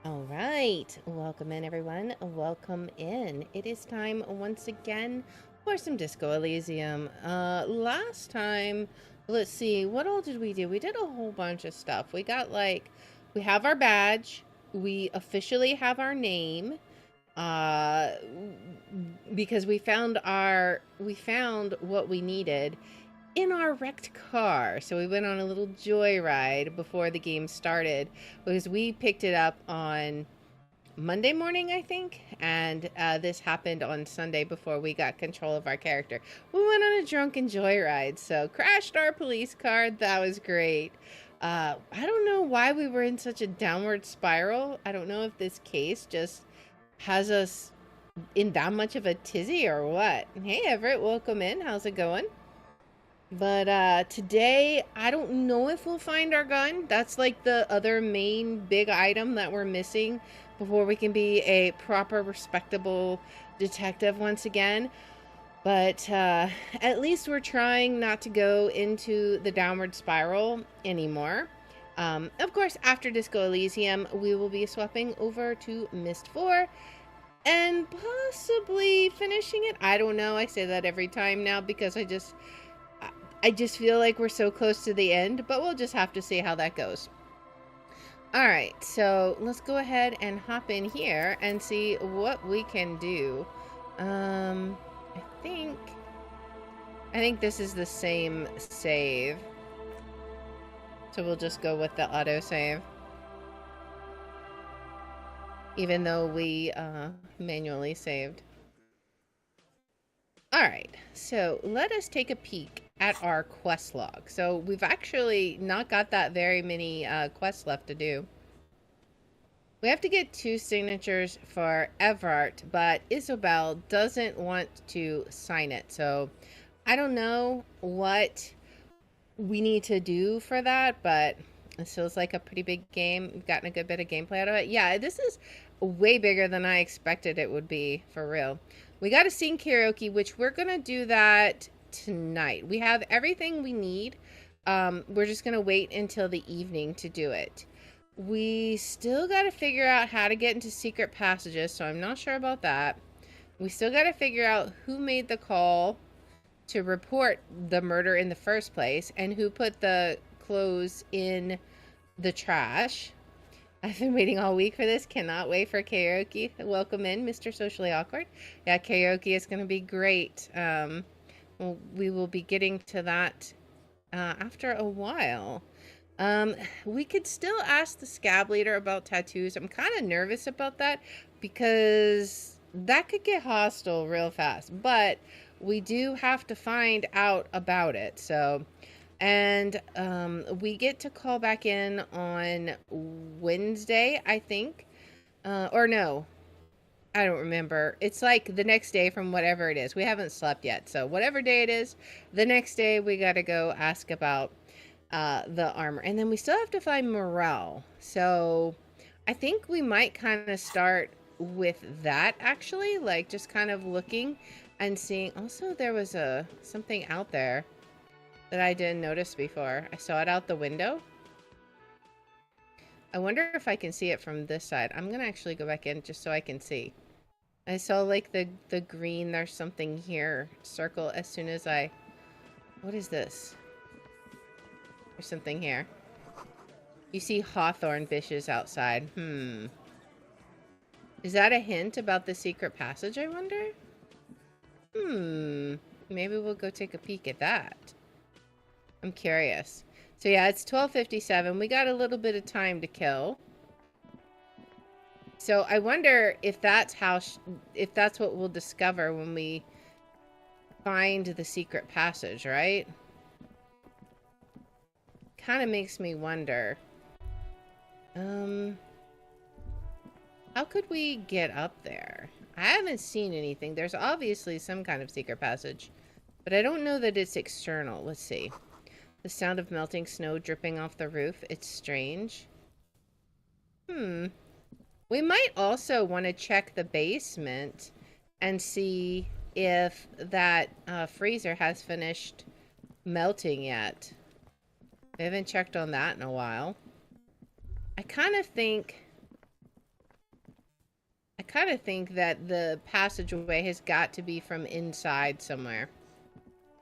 All right, welcome in everyone. Welcome in. It is time once again for some Disco Elysium. Last time, let's see, what all did we do? We did a whole bunch of stuff. We have our badge. We officially have our name. Because we found what we needed in our wrecked car. So we went on a little joyride before the game started because we picked it up on Monday morning, I think, and this happened on Sunday before we got control of our character. We went on a drunken joyride, so crashed our police car. That was great. I don't know why we were in such a downward spiral. I don't know if this case just has us in that much of a tizzy or what. Hey Everett, welcome in. How's it going? But today, I don't know if we'll find our gun. That's like the other main big item that we're missing before we can be a proper, respectable detective once again. But at least we're trying not to go into the downward spiral anymore. Of course, after Disco Elysium, we will be swapping over to Myst IV and possibly finishing it. I don't know. I say that every time now because I just feel like we're so close to the end, but we'll just have to see how that goes. All right, so let's go ahead and hop in here and see what we can do. I think this is the same save. So we'll just go with the auto save. Even though we manually saved. All right, so let us take a peek at our quest log. So we've actually not got that very many quests left to do. We have to get 2 signatures for Everett, but Isobel doesn't want to sign it. So I don't know what we need to do for that, but it feels like a pretty big game. We've gotten a good bit of gameplay out of it. Yeah, this is way bigger than I expected it would be, for real. We got to sing karaoke, which we're going to do that tonight. We have everything we need. We're just going to wait until the evening to do it. We still got to figure out how to get into secret passages, so I'm not sure about that. We still got to figure out who made the call to report the murder in the first place and who put the clothes in the trash. I've been waiting all week for this. Cannot wait for karaoke. Welcome in, Mr. Socially Awkward. Yeah, karaoke is going to be great. We will be getting to that after a while. We could still ask the scab leader about tattoos. I'm kind of nervous about that because that could get hostile real fast. But we do have to find out about it. So... And we get to call back in on Wednesday, I think. Or no, I don't remember. It's like the next day from whatever it is. We haven't slept yet. So whatever day it is, the next day we got to go ask about the armor. And then we still have to find Morel. So I think we might kind of start with that, actually. Like just kind of looking and seeing. Also, there was something out there that I didn't notice before. I saw it out the window. I wonder if I can see it from this side. I'm gonna actually go back in just so I can see. I saw like the green, there's something here, circle as soon as I... What is this? There's something here. You see hawthorn bushes outside. Is that a hint about the secret passage, I wonder? Maybe we'll go take a peek at that. I'm curious. So yeah, it's 12:57. We got a little bit of time to kill. So I wonder if that's how, if that's what we'll discover when we find the secret passage, right? Kind of makes me wonder. How could we get up there? I haven't seen anything. There's obviously some kind of secret passage, but I don't know that it's external. Let's see. The sound of melting snow dripping off the roof. It's strange. We might also want to check the basement and see if that freezer has finished melting yet. We haven't checked on that in a while. I kind of think that the passageway has got to be from inside somewhere.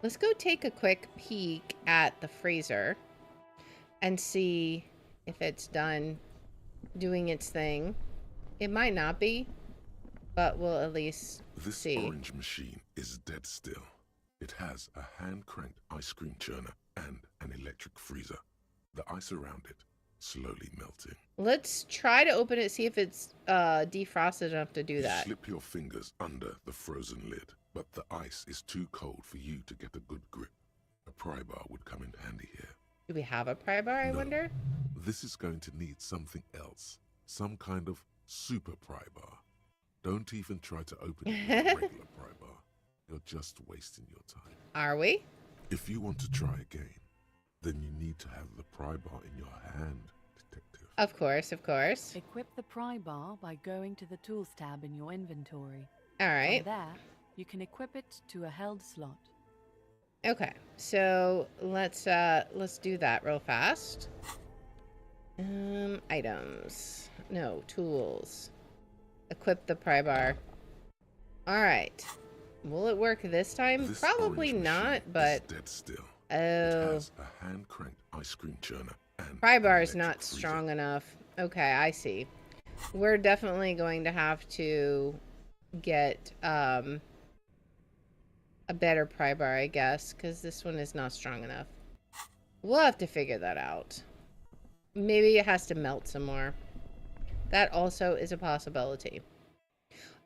Let's go take a quick peek at the freezer and see if it's done doing its thing. It might not be, but we'll at least see. This orange machine is dead still. It has a hand-cranked ice cream churner and an electric freezer. The ice around it slowly melting. Let's try to open it, see if it's defrosted enough to do that. Slip your fingers under the frozen lid, but the ice is too cold for you to get a good grip. A pry bar would come in handy here. Do we have a pry bar, I wonder? This is going to need something else. Some kind of super pry bar. Don't even try to open it with a regular pry bar. You're just wasting your time. Are we? If you want to try again, then you need to have the pry bar in your hand, detective. Of course, of course. Equip the pry bar by going to the Tools tab in your inventory. All right. From there, you can equip it to a held slot. Okay, so let's do that real fast. Items. No, tools. Equip the pry bar. All right. Will it work this time? This Probably not, but... Is dead still. Oh. It has a hand-cranked ice cream churner and Pry bar an is not electric freezer. strong enough. Okay, I see. We're definitely going to have to get a better pry bar, I guess, because this one is not strong enough. We'll have to figure that out. Maybe it has to melt some more. That also is a possibility.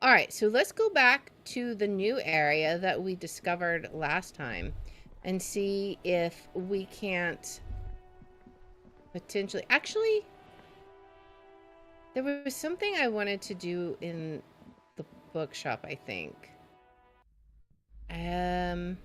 All right, so let's go back to the new area that we discovered last time and see if we can't potentially... Actually, there was something I wanted to do in the bookshop, I think. Let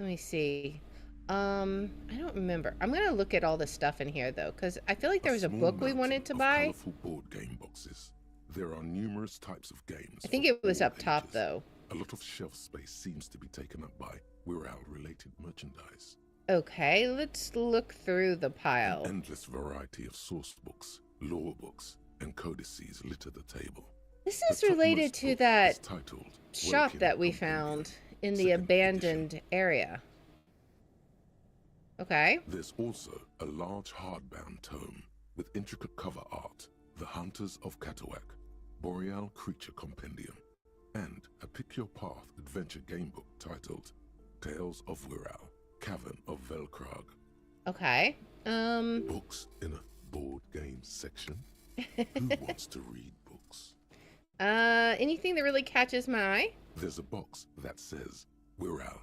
me see. I don't remember. I'm gonna look at all the stuff in here though, because I feel like there was a book we wanted to buy. Colorful board game boxes. There are numerous types of games. I think it was up top though. A lot of shelf space seems to be taken up by Wirral-related merchandise. Okay, let's look through the pile. An endless variety of source books, lore books, and codices litter the table. This is related to that shop Working that we on found in the Second abandoned edition. area. Okay. There's also a large hardbound tome with intricate cover art, The Hunters of Katawak, Boreal Creature Compendium, and a Pick Your Path adventure game book titled Tales of Wirral, Cavern of Velkrag. Okay. Books in a board game section? Who wants to read books? Anything that really catches my eye? There's a box that says Wirral,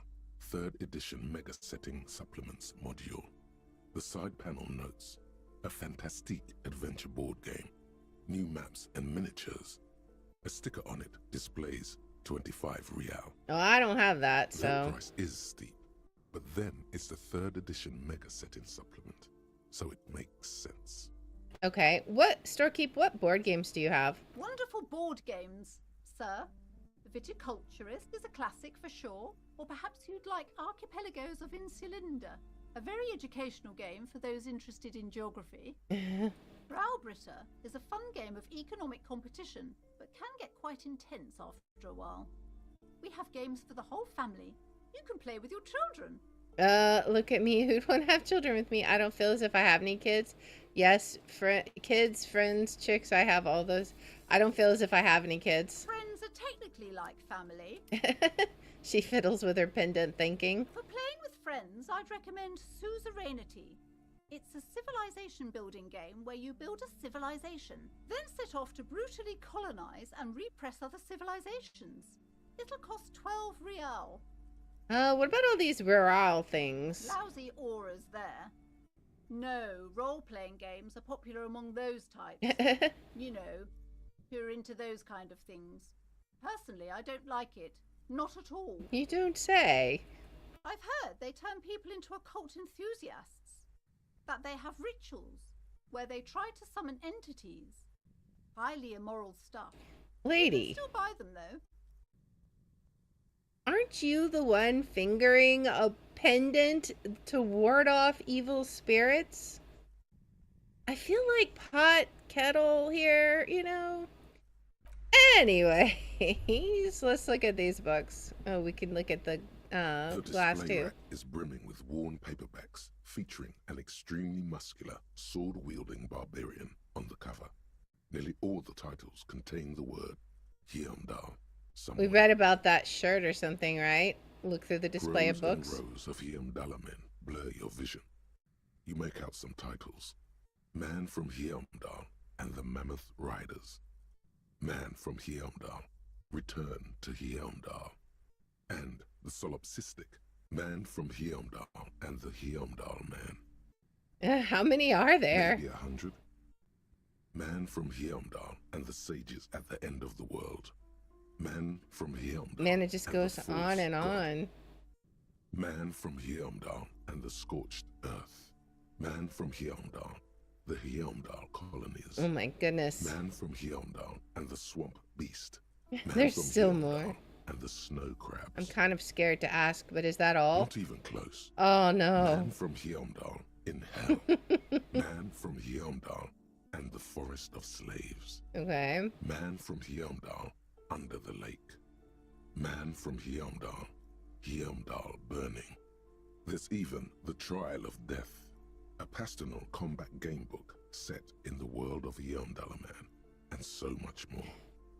3rd edition Mega Setting Supplements Module. The side panel notes, a fantastique adventure board game, new maps and miniatures. A sticker on it displays 25 real. Oh, I don't have that, That so... price is steep, but then it's the 3rd edition Mega Setting Supplement, so it makes sense. Okay. What, Storekeep, what board games do you have? Wonderful board games, sir. The Viticulturist is a classic for sure, or perhaps you'd like Archipelagos of Insulinda, a very educational game for those interested in geography. Browbritter is a fun game of economic competition, but can get quite intense after a while. We have games for the whole family. You can play with your children. Look at me. Who'd want to have children with me? I don't feel as if I have any kids. Yes, kids, friends, chicks, I have all those. I don't feel as if I have any kids. Friends are technically like family. She fiddles with her pendant thinking. For playing with friends, I'd recommend Suzerainty. It's a civilization building game where you build a civilization, then set off to brutally colonize and repress other civilizations. It'll cost 12 real. What about all these rural things? Lousy auras there. No, role-playing games are popular among those types. You know, who are into those kind of things. Personally, I don't like it. Not at all. You don't say. I've heard they turn people into occult enthusiasts. That they have rituals where they try to summon entities. Highly immoral stuff. Lady. You can still buy them, though. Aren't you the one fingering a pendant to ward off evil spirits? I feel like pot kettle here, you know? Anyways, let's look at these books. Oh, we can look at the glass display too. rack is brimming with worn paperbacks featuring an extremely muscular, sword-wielding barbarian on the cover. Nearly all the titles contain the word Hyundai. We read about that shirt or something, right? Look through the display of Rows books. and rows of Hyundai men blur your vision. You make out some titles. Man from Hyundai and the Mammoth Riders. Man from Hyundai, Return to Hyundai. And the solipsistic Man from Hyundai and the Hyundai Man. How many are there? Maybe 100. Man from Hyundai and the sages at the end of the world. Man from Hyundai. Man, it just and goes the on false and god. on. Man from Hyundai and the scorched earth. Man from Hyundai, the Hyundai colonies. Oh my goodness. Man from Hyundai and the swamp beast. Man There's from still Hyundai more. And the snow crabs. I'm kind of scared to ask, but is that all? Not even close. Oh no. Man from Hyundai in hell. Man from Hyundai and the forest of slaves. Okay. Man from Hyundai under the lake. Man from Hyundai, Hyundai burning. There's even the Trial of Death, a pastoral combat game book set in the world of Hyundai Man, and so much more.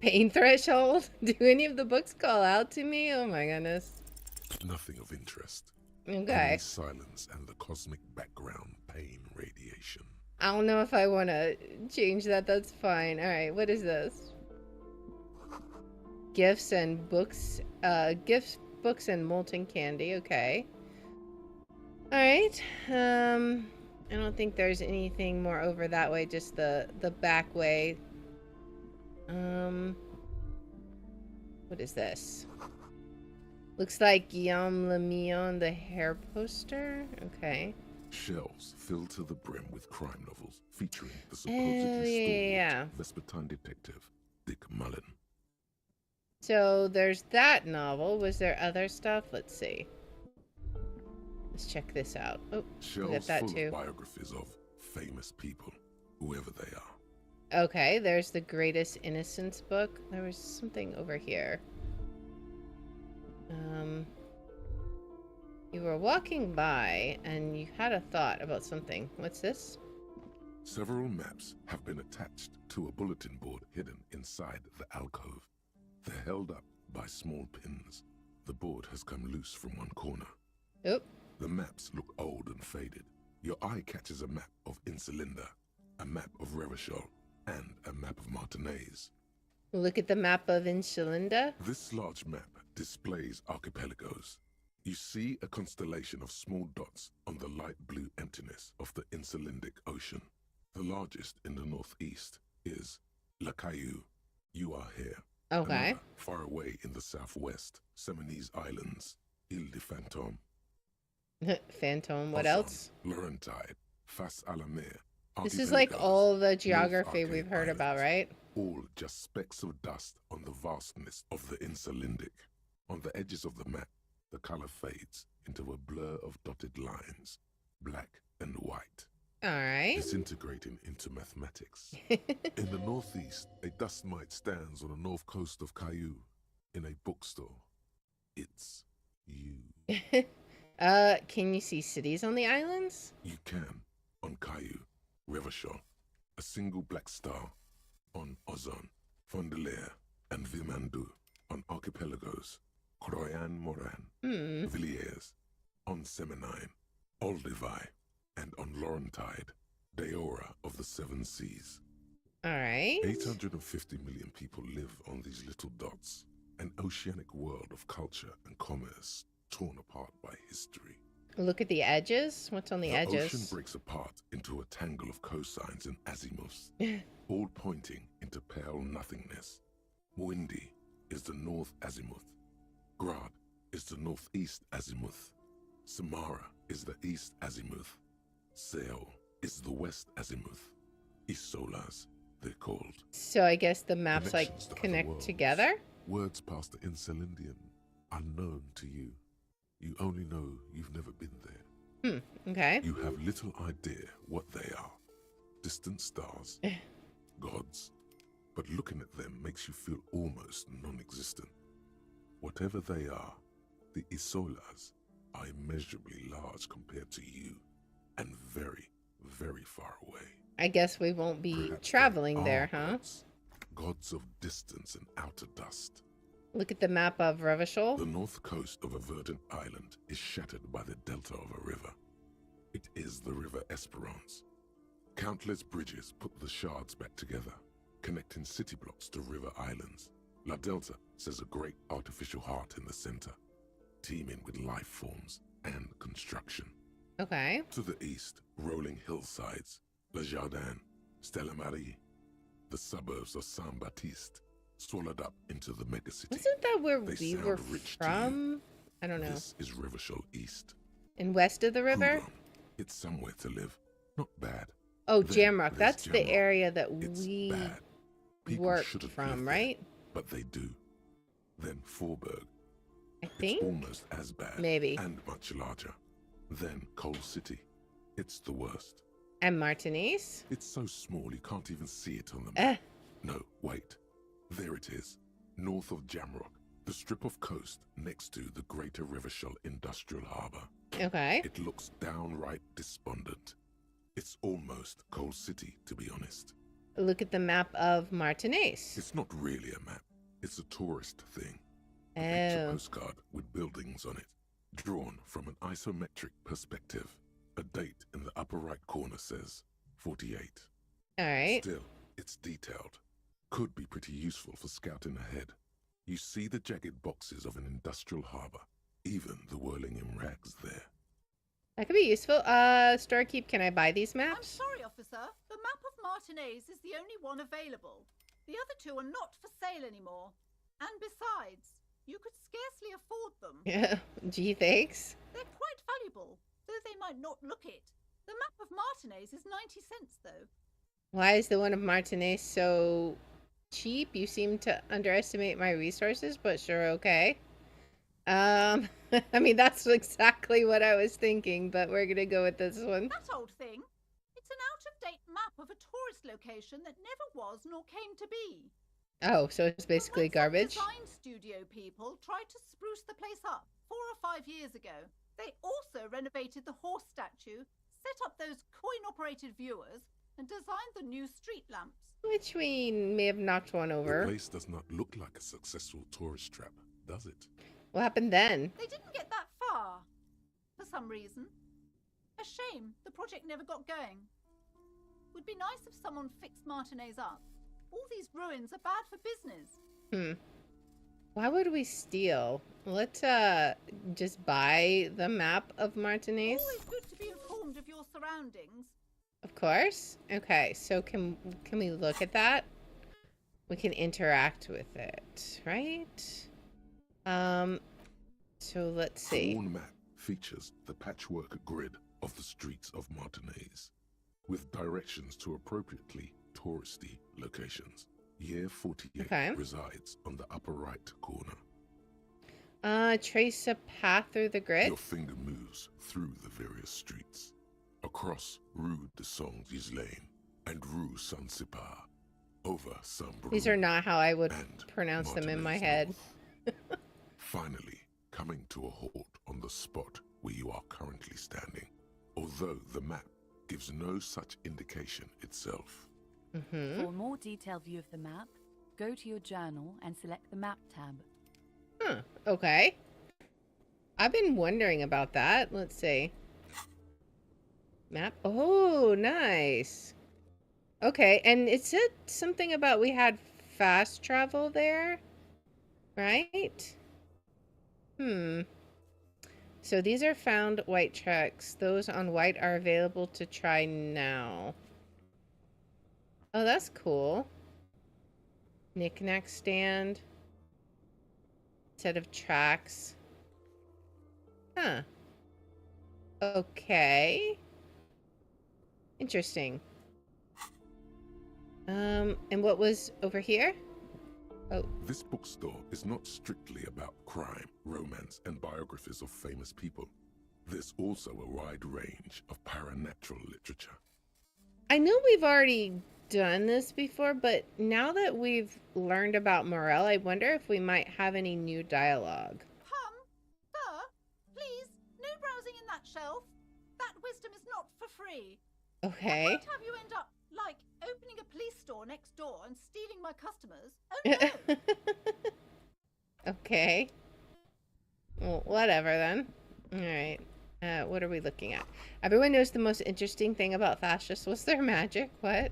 Pain threshold? Do any of the books call out to me? Oh my goodness. Nothing of interest. Okay. Only silence and the cosmic background pain radiation. I don't know if I want to change that. That's fine. All right. What is this? Gifts and books. Gifts, books, and molten candy. Okay. All right. I don't think there's anything more over that way. Just the back way. What is this? Looks like Guillaume Lemion, the hair poster. Okay. Shelves filled to the brim with crime novels featuring the supposedly stalwart Vespertine detective Dick Mullen. So there's that novel. Was there other stuff? Let's see. Let's check this out. Oh, we got Shelves that full too. of biographies of famous people, whoever they are. Okay, there's the Greatest Innocence book. There was something over here. You were walking by and you had a thought about something. What's this? Several maps have been attached to a bulletin board hidden inside the alcove. They're held up by small pins. The board has come loose from one corner. Oh. The maps look old and faded. Your eye catches a map of Insulinda, a map of Revachol, and a map of Martinez. Look at the map of Insulinda. This large map displays archipelagos. You see a constellation of small dots on the light blue emptiness of the Insulindic Ocean. The largest in the northeast is La Caillou. You are here. Okay. Another, far away in the southwest, Seminese Islands, Ile de Fantôme. Phantom. What Ozon, else? Laurentide, Fas a la Mer. This is like all the North geography Arcade we've heard about, Islands, right? all just specks of dust on the vastness of the Insulindic. On the edges of the map, the color fades into a blur of dotted lines, black and white. All right. disintegrating into mathematics. In the northeast, a dust mite stands on the north coast of Caillou in a bookstore. It's you. Can you see cities on the islands? You can on Caillou, Revachol, a single black star on Ozon, Fondelaire, and Vilmandu on archipelagos, Croyan Moran, Villiers, on Seminine, Olduvai, and on Laurentide, Deora of the Seven Seas. All right. 850 million people live on these little dots, an oceanic world of culture and commerce torn apart by history. Look at the edges. What's on the edges? The ocean breaks apart into a tangle of cosines and azimuths, all pointing into pale nothingness. Windy is the north azimuth. Grad is the northeast azimuth. Samara is the east azimuth. Seo is the west azimuth. Isolas, they're called. So I guess the maps like Connections to other connect worlds. together? Words past the Incelindian, unknown to you. You only know you've never been there. Okay. You have little idea what they are. Distant stars, gods. But looking at them makes you feel almost non-existent. Whatever they are, the Isolas are immeasurably large compared to you, and very, very far away. I guess we won't be Perhaps traveling they there, are huh? gods of distance and outer dust. Look at the map of Revachol. The north coast of a verdant island is shattered by the delta of a river. It is the River Esperance. Countless bridges put the shards back together, connecting city blocks to river islands. La Delta says a great artificial heart in the center, teeming with life forms and construction. Okay. To the east, rolling hillsides, Le Jardin, Stella Marie, the suburbs of Saint-Baptiste, swallowed up into the megacity. Wasn't that where They we sound were rich to you. from? I don't know. This is Revachol East. And west of the river? Huron. It's somewhere to live. Not bad. Oh, Then Jamrock. there's That's the Jamrock. area that It's we bad. People worked shouldn't from, live there, right? but they do. Then Forberg. I It's think. almost as bad. Maybe. And much larger. Then Coal City. It's the worst. And Martinique? It's so small you can't even see it on the Eh. map. No, wait. There it is. North of Jamrock. The strip of coast next to the Greater Revachol Industrial Harbour. Okay. It looks downright despondent. It's almost Coal City, to be honest. Look at the map of Martinique. It's not really a map. It's a tourist thing. A picture Oh. postcard with buildings on it, drawn from an isometric perspective. A date in the upper right corner says 48. All right. Still, it's detailed. Could be pretty useful for scouting ahead. You see the jagged boxes of an industrial harbour, even the whirling in rags there. That could be useful. Storekeep, can I buy these I'm maps? sorry, officer. The map of Martinaise is the only one available. The other two are not for sale anymore. And besides, you could scarcely afford them. Yeah. Gee, thanks. They're quite valuable, though they might not look it. The map of Martinaise is 90 cents, though. Why is the one of Martinique so cheap? You seem to underestimate my resources, but sure, okay. I mean, that's exactly what I was thinking, but we're gonna go with this one. That old thing. It's an out-of-date map of a tourist location that never was nor came to be. Oh, so it's basically But when garbage? some design studio people tried to spruce the place up 4 or 5 years ago. They also renovated the horse statue, set up those coin-operated viewers, and designed the new street lamps. Which we may have knocked one The over. place does not look like a successful tourist trap, does it? What happened then? They didn't get that far, for some reason. A shame the project never got going. Would be nice if someone fixed Martinaise up. All these ruins are bad for business. Why would we steal? Let's just buy the map of Martinique. Always good to be informed of your surroundings. Of course. Okay, so can we look at that? We can interact with it, right? So let's The see. worn map features the patchwork grid of the streets of Martinaise, with directions to appropriately touristy locations. Year 48 Okay. resides on the upper right corner. Trace a path through the grid. Your finger moves through the various streets. across Rue de Saint-Ghislain and Rue Saint-Sipar, over Saint-Brou. These are not how I would and pronounce them in my Martinez head. North. Finally, coming to a halt on the spot where you are currently standing, although the map gives no such indication itself. Mm-hmm. For a more detailed view of the map, go to your journal and select the map tab. Huh. Okay. I've been wondering about that. Let's see. Map. Oh, nice. Okay, and it said something about we had fast travel there, right? So these are found white tracks. Those on white are available to try now. Oh, that's cool. Knick-knack stand. Set of tracks. Huh. Okay. Interesting. And what was over here? Oh. This bookstore is not strictly about crime, romance, and biographies of famous people. There's also a wide range of paranatural literature. I know we've already done this before, but now that we've learned about Morel, I wonder if we might have any new dialogue. Sir, please, no browsing in that shelf. That wisdom is not for free. Okay. I might have you end up, like, opening a police store next door and stealing my customers. Oh no! Okay. Well, whatever then. Alright. What are we looking at? Everyone knows the most interesting thing about fascists was their magic. What?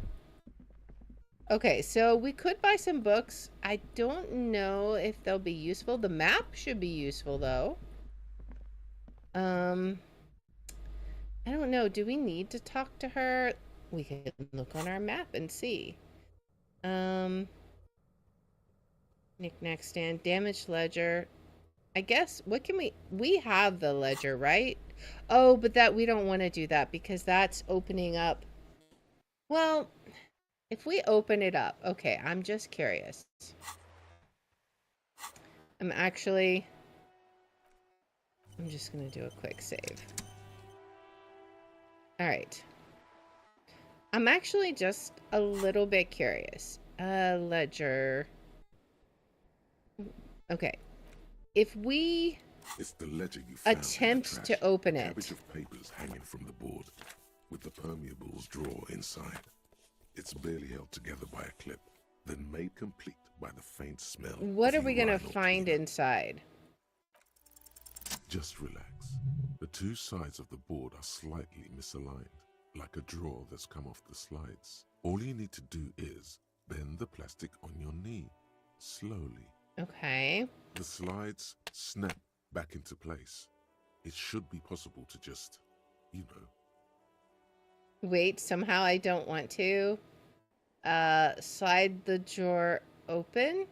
Okay, so we could buy some books. I don't know if they'll be useful. The map should be useful, though. I don't know. Do we need to talk to her? We can look on our map and see. Knick-knack stand. Damaged ledger. I guess, what can we have the ledger, right? Oh, but that we don't want to do that because that's opening up. Well, if we open it up, okay, I'm just curious. I'm just going to do a quick save. All right. I'm actually just a little bit curious. Ledger. Okay. If we It's the ledger you found attempt in the to trash, open a it. cabbage of papers hanging from the board, with the permeables drawer inside. It's barely held together by a clip, then made complete by the faint smell. What of are we going to urinal find cleaner. inside? Just relax. The two sides of the board are slightly misaligned, like a drawer that's come off the slides. All you need to do is bend the plastic on your knee, slowly. Okay. The slides snap back into place. It should be possible to just, Wait, somehow I don't want to. Slide the drawer open.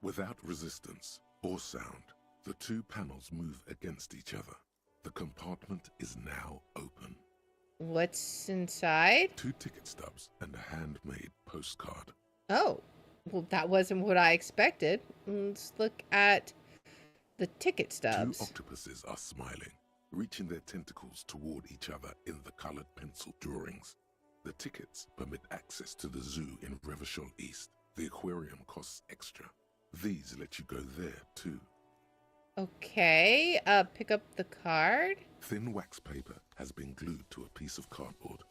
Without resistance or sound, the two panels move against each other. The compartment is now open. What's inside? 2 ticket stubs and a handmade postcard. Oh, well, that wasn't what I expected. Let's look at the ticket 2 stubs. octopuses are smiling, reaching their tentacles toward each other in the colored pencil drawings. The tickets permit access to the zoo in Revachol East. The aquarium costs extra. These let you go there too. Okay, pick up the card. Thin wax paper has been glued to a piece of cardboard.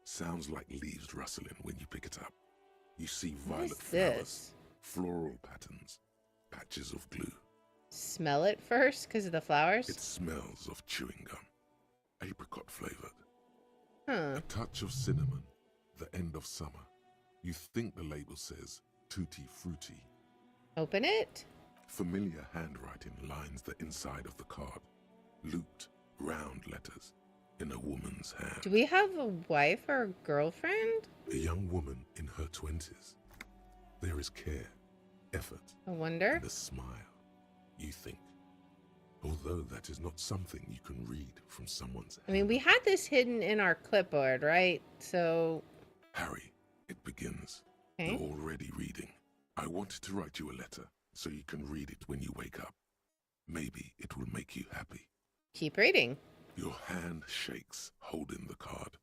Sounds like leaves rustling when you pick it up. You see What violet is flowers, this? floral patterns, patches of glue. Smell it first because of the flowers? It smells of chewing gum, apricot flavored. Huh. A touch of cinnamon, the end of summer. You think the label says tutti frutti. Open it. Familiar handwriting lines the inside of the card. Looped, round letters in a woman's hand. Do we have a wife or a girlfriend? A young woman in her 20s. There is care, effort, I wonder. and a smile. You think. Although that is not something you can read from someone's hand. I mean, we had this hidden in our clipboard, right? So, Harry, it begins. okay. You're already reading. I wanted to write you a letter so you can read it when you wake up. Maybe it will make you happy. Keep reading. Your hand shakes holding the card.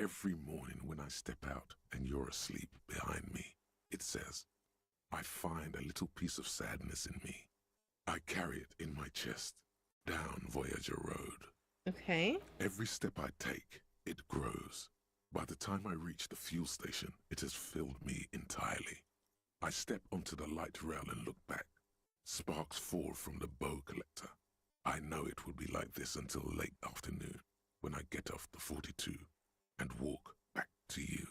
Every morning when I step out and you're asleep behind me, it says, I find a little piece of sadness in me. I carry it in my chest, down Voyager Road. Okay. Every step I take, it grows. By the time I reach the fuel station, it has filled me entirely. I step onto the light rail and look back. Sparks fall from the bow collector. I know it will be like this until late afternoon, when I get off the 42 and walk back to you.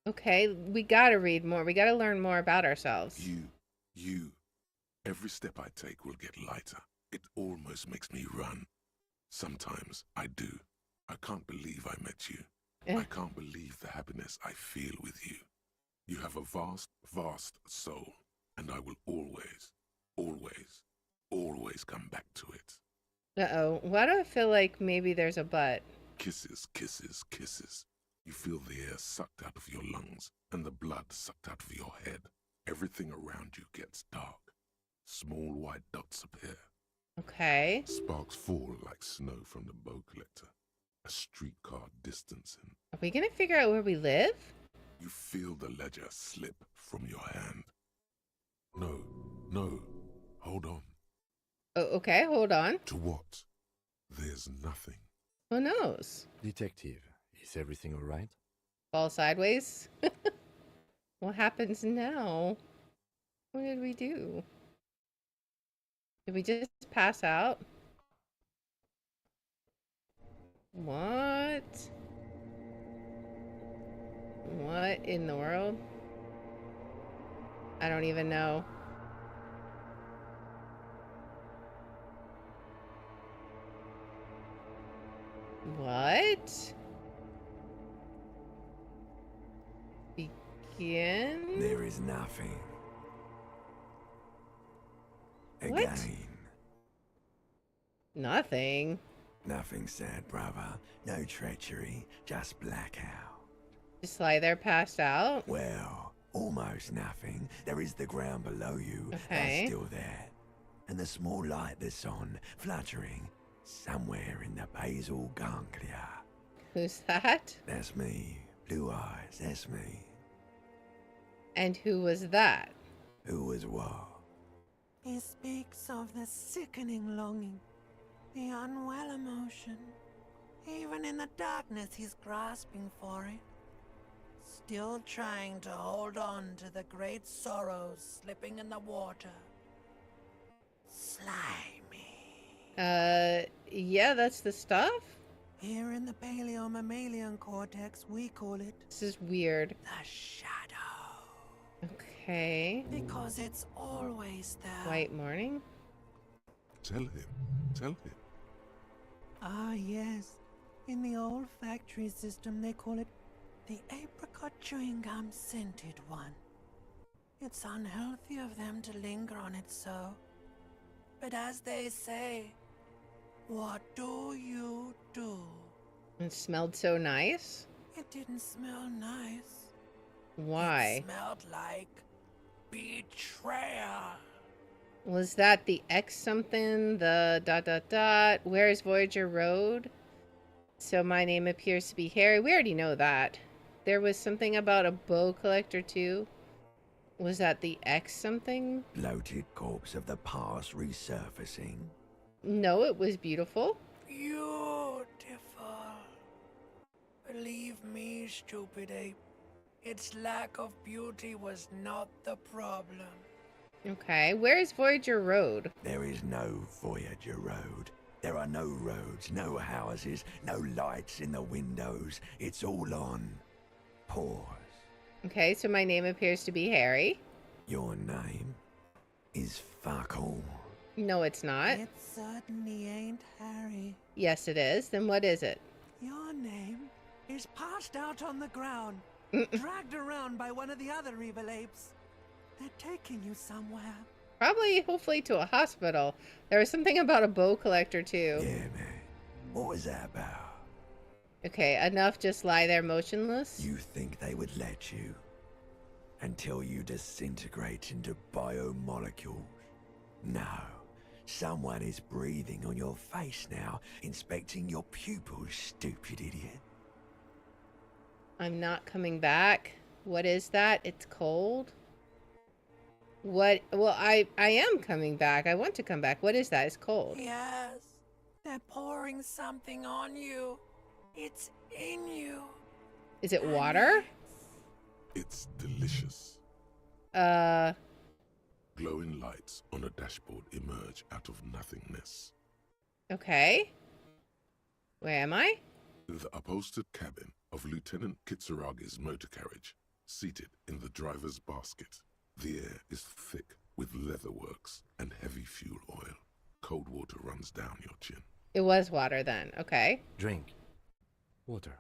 Okay, we gotta read more. We gotta learn more about ourselves. You. Every step I take will get lighter. It almost makes me run. Sometimes I do. I can't believe I met you. I can't believe the happiness I feel with you. You have a vast, vast soul, and I will always, always, always come back to it. Uh-oh. Why do I feel like maybe there's a but? Kisses, kisses, kisses. You feel the air sucked out of your lungs and the blood sucked out of your head. Everything around you gets dark. Small white dots appear. Okay. Sparks fall like snow from the bow collector. A streetcar distancing. Are we gonna figure out where we live? You feel the ledger slip from your hand. No, hold on. Oh, okay, hold on. To what? There's nothing. Who knows? Detective, is everything all right? Fall sideways? What happens now? What did we do? Did we just pass out? What? What in the world? I don't even know. What? Begin? There is nothing. What? Again. Nothing. Nothing sad, brother. No treachery, just blackout. Just lie there passed out? Well, almost nothing. There is the ground below you. Okay. That's still there. And the small light that's on, fluttering, somewhere in the basal ganglia. Who's that? That's me. Blue eyes, that's me. And who was that? Who was what? He speaks of the sickening longing, the unwell emotion. Even in the darkness, he's grasping for it. Still trying to hold on to the great sorrows slipping in the water. Slimy. Yeah, that's the stuff? Here in the paleo-mammalian cortex, we call it This is weird. the shadow. Okay. Because it's always there. White morning? Tell him. Ah, yes. In the olfactory system, they call it the apricot chewing gum scented one. It's unhealthy of them to linger on it so. But as they say, what do you do? It smelled so nice? It didn't smell nice. Why? It smelled like betrayal. Was that the X something? The ... Where's Voyager Road? So my name appears to be Harry. We already know that. There was something about a bow collector too. Was that the X something? Bloated corpse of the past resurfacing. No, it was beautiful. Beautiful. Believe me, stupid ape. Its lack of beauty was not the problem. Okay, where's Voyager Road? There is no Voyager Road. There are no roads, no houses, no lights in the windows. It's all on pause. Okay, so my name appears to be Harry. Your name is fuck all. No, it's not. It certainly ain't Harry. Yes, it is. Then what is it? Your name is passed out on the ground, dragged around by one of the other evil apes. They're taking you somewhere. Probably, hopefully, to a hospital. There was something about a bow collector, too. Yeah, man. What was that about? Okay, enough just lie there motionless? You think they would let you? Until you disintegrate into biomolecules? No. Someone is breathing on your face now, inspecting your pupils, stupid idiot. I'm not coming back. What is that? It's cold. What? Well, I am coming back. I want to come back. What is that? It's cold. Yes, they're pouring something on you. It's in you. Is it water? It's delicious. Glowing lights on a dashboard emerge out of nothingness. Okay. Where am I? The upholstered cabin of Lieutenant Kitsuragi's motor carriage, seated in the driver's basket. The air is thick with leatherworks and heavy fuel oil. Cold water runs down your chin. It was water then. Okay. Drink. Water.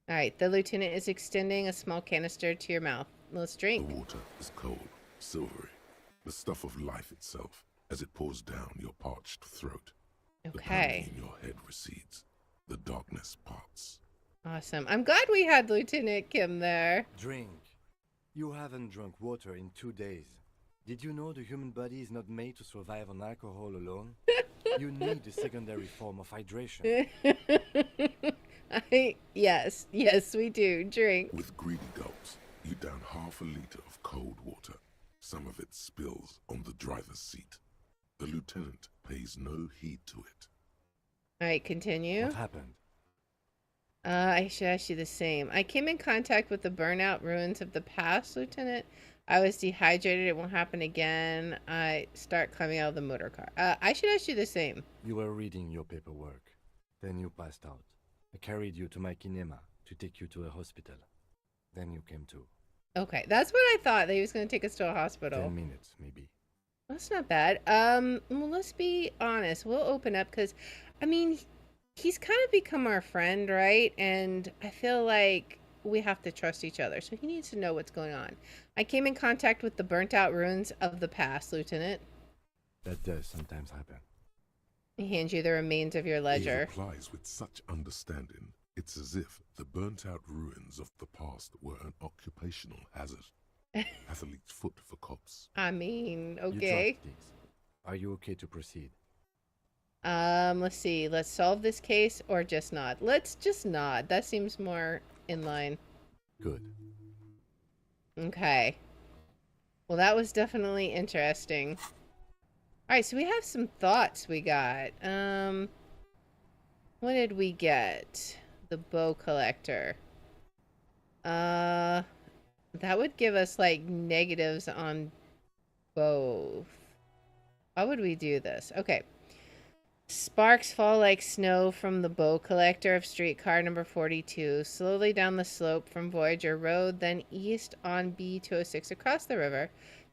All right. The lieutenant is extending a small canister to your mouth. Let's drink. The water is cold, silvery, the stuff of life itself as it pours down your parched throat. The Okay. pounding in your head recedes. The darkness parts. Awesome. I'm glad we had Lieutenant Kim there. Drink. You haven't drunk water in 2 days. Did you know the human body is not made to survive on alcohol alone? You need a secondary form of hydration. Yes, we do. Drink. With greedy gulps, you down half a liter of cold water. Some of it spills on the driver's seat. The lieutenant pays no heed to it. All right, continue. What happened? I should ask you the same. I came in contact with the burnout ruins of the past, Lieutenant. I was dehydrated. It won't happen again. I start climbing out of the motor car. I should ask you the same. You were reading your paperwork. Then you passed out. I carried you to my kinema to take you to a hospital. Then you came to. Okay, that's what I thought. That he was going to take us to a hospital. 10 minutes, maybe. That's not bad. Well, let's be honest. We'll open up because, I mean, he's kind of become our friend, right? And I feel like we have to trust each other. So he needs to know what's going on. I came in contact with the burnt out ruins of the past, Lieutenant. That does sometimes happen. He hands you the remains of your ledger. He replies with such understanding. It's as if the burnt-out ruins of the past were an occupational hazard. Athlete's foot for cops. I mean, You okay. dropped these. Are you okay to proceed? Let's see. Let's solve this case or just nod. Let's just nod. That seems more in line. Good. Okay. Well, that was definitely interesting. All right, so we have some thoughts we got. What did we get? The bow collector. That would give us like negatives on both. How would we do this? Okay. Sparks fall like snow from the bow collector of streetcar number 42, slowly down the slope from Voyager Road, then east on B206 across the river,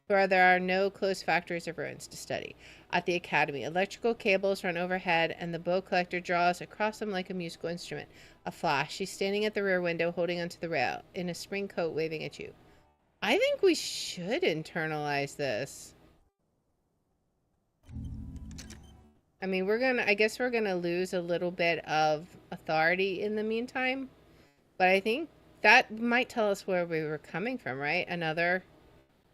where there are no close factories or ruins to study. At the academy, electrical cables run overhead, and the bow collector draws across them like a musical instrument. A flash. She's standing at the rear window, holding onto the rail, in a spring coat, waving at you. I think we should internalize this. I mean, I guess we're gonna lose a little bit of authority in the meantime, but I think that might tell us where we were coming from, right? Another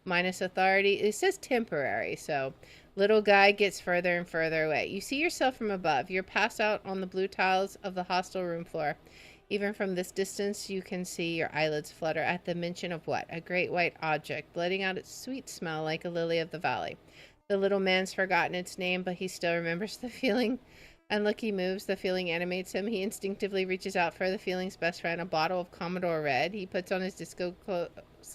minus authority. It says temporary, so little guy gets further and further away. You see yourself from above. You're passed out on the blue tiles of the hostel room floor. Even from this distance, you can see your eyelids flutter at the mention of what? A great white object, letting out its sweet smell like a lily of the valley. The little man's forgotten its name, but he still remembers the feeling. And look, he moves. The feeling animates him. He instinctively reaches out for the feeling's best friend, a bottle of Commodore Red. He puts on his disco clothes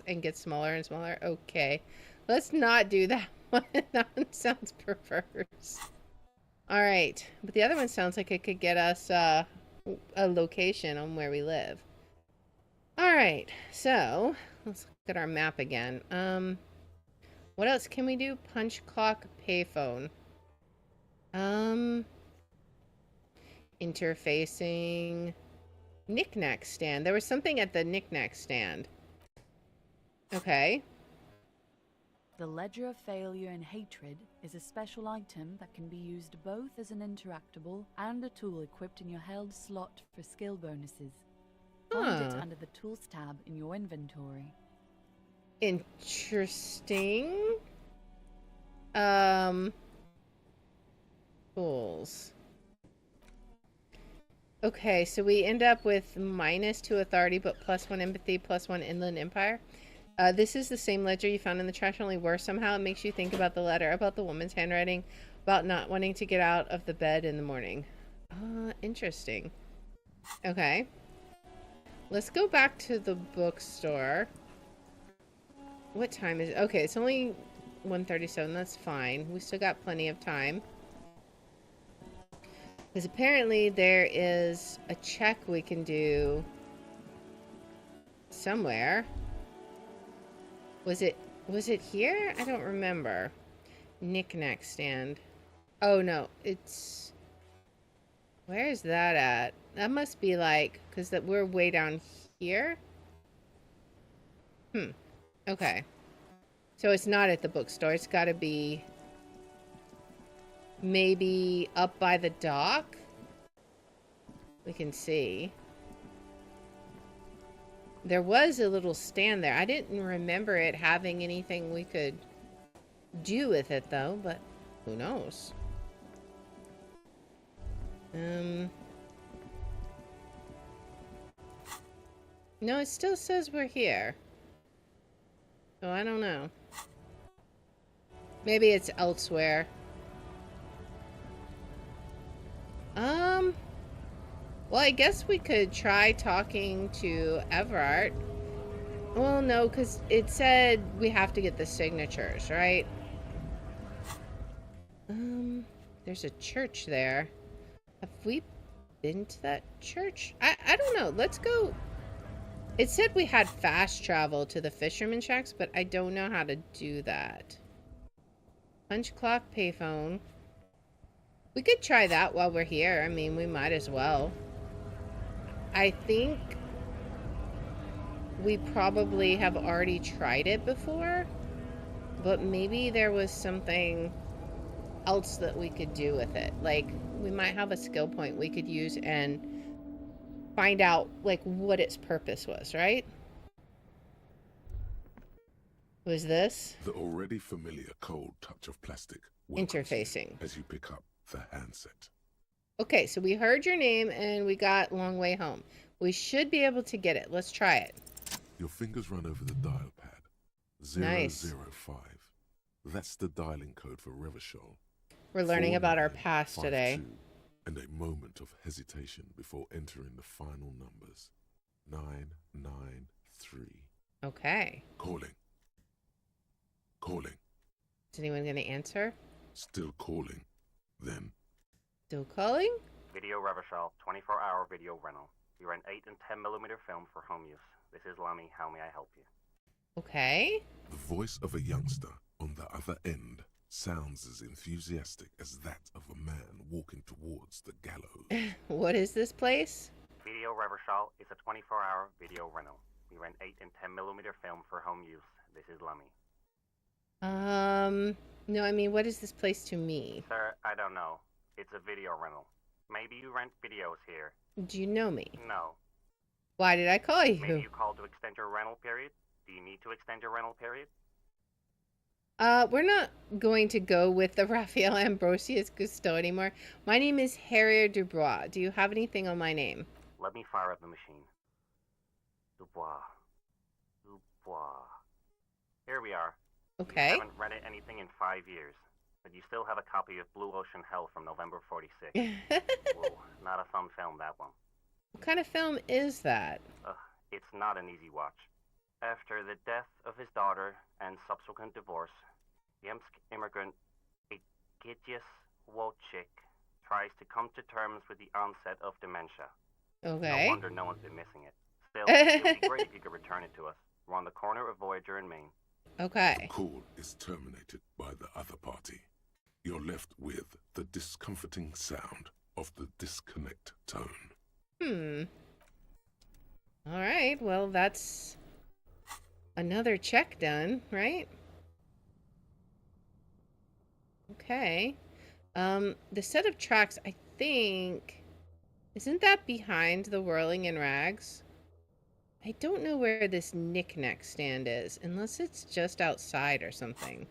and gets smaller and smaller. Okay. Let's not do that one. That one sounds perverse. All right. But the other one sounds like it could get us a location on where we live. All right. So let's look at our map again. What else can we do? Punch clock, payphone. Interfacing. Knick-knack stand. There was something at the knick-knack stand. Okay. The Ledger of Failure and Hatred is a special item that can be used both as an interactable and a tool equipped in your held slot for skill bonuses. Find it under the Tools tab in your inventory. Interesting. Tools. Okay, so we end up with -2 authority, but +1 empathy, +1 inland empire. This is the same ledger you found in the trash, only worse somehow. It makes you think about the letter, about the woman's handwriting, about not wanting to get out of the bed in the morning. Interesting. Okay. Let's go back to the bookstore. What time is it? Okay, it's only 1:37. That's fine. We still got plenty of time. Because apparently there is a check we can do somewhere. Was it here? I don't remember. Knick-knack stand. Oh no, it's... Where is that at? That must be like... Because we're way down here? Okay. So it's not at the bookstore. It's got to be... maybe up by the dock? We can see. There was a little stand there. I didn't remember it having anything we could do with it, though, but who knows? No, it still says we're here. So I don't know. Maybe it's elsewhere. Well, I guess we could try talking to Everard. Well, no, because it said we have to get the signatures, right? There's a church there. Have we been to that church? I don't know. Let's go. It said we had fast travel to the fisherman shacks, but I don't know how to do that. Punch clock payphone. We could try that while we're here. I mean, we might as well. I think we probably have already tried it before, but maybe there was something else that we could do with it. Like, we might have a skill point we could use and find out, like, what its purpose was, right? Was this? The already familiar cold touch of plastic Interfacing. as you pick up the handset. Okay, so we heard your name and we got Long Way Home. We should be able to get it. Let's try it. Your fingers run over the dial pad. 005. Nice. That's the dialing code for Revachol. We're learning about our past today. And a moment of hesitation before entering the final numbers. 993. Okay. Calling. Is anyone going to answer? Still calling. Then. Still calling? Video Revachol, 24-hour video rental. You rent 8 and 10mm film for home use. This is Lummy. How may I help you? Okay. The voice of a youngster on the other end sounds as enthusiastic as that of a man walking towards the gallows. What is this place? Video Revachol is a 24-hour video rental. You rent 8 and 10mm film for home use. This is Lummy. No, I mean, what is this place to me? Sir, I don't know. It's a video rental. Maybe you rent videos here. Do you know me? No. Why did I call you? Maybe you called to extend your rental period? Do you need to extend your rental period? We're not going to go with the Raphael Ambrosius Cousteau anymore. My name is Harrier Dubois. Do you have anything on my name? Let me fire up the machine. Dubois. Here we are. Okay. You haven't rented anything in 5 years, but you still have a copy of Blue Ocean Hell from November '46. Whoa, not a fun film, that one. What kind of film is that? It's not an easy watch. After the death of his daughter and subsequent divorce, Yemsk immigrant Egidius Wojcik tries to come to terms with the onset of dementia. Okay. No wonder no one's been missing it. Still, it would be great if you could return it to us. We're on the corner of Voyager and Maine. Okay. The call is terminated by the other party. You're left with the discomforting sound of the disconnect tone. All right. Well, that's another check done, right? Okay. The set of tracks, I think... Isn't that behind the Whirling in Rags? I don't know where this knick-knack stand is, unless it's just outside or something.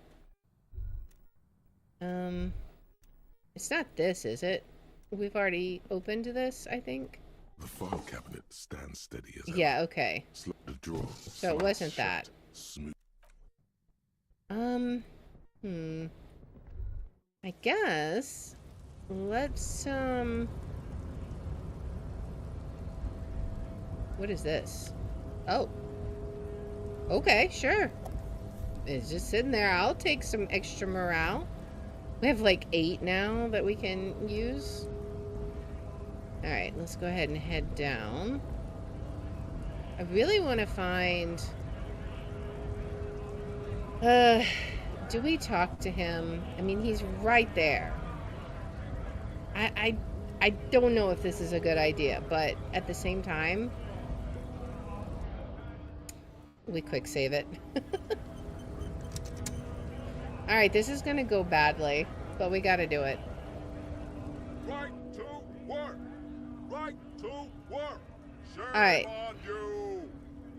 It's not this, is it? We've already opened this, I think. The file cabinet stands steady as Yeah, ever. okay. The drawer So it wasn't that. Smooth. I guess let's what is this? Oh. Okay, sure. It's just sitting there. I'll take some extra morale. We have like 8 now that we can use. Alright, let's go ahead and head down. I really want to find... do we talk to him? I mean, he's right there. I don't know if this is a good idea, but at the same time... We quick save it. Alright, this is gonna go badly, but we gotta do it. Right to work! Right to work! Alright.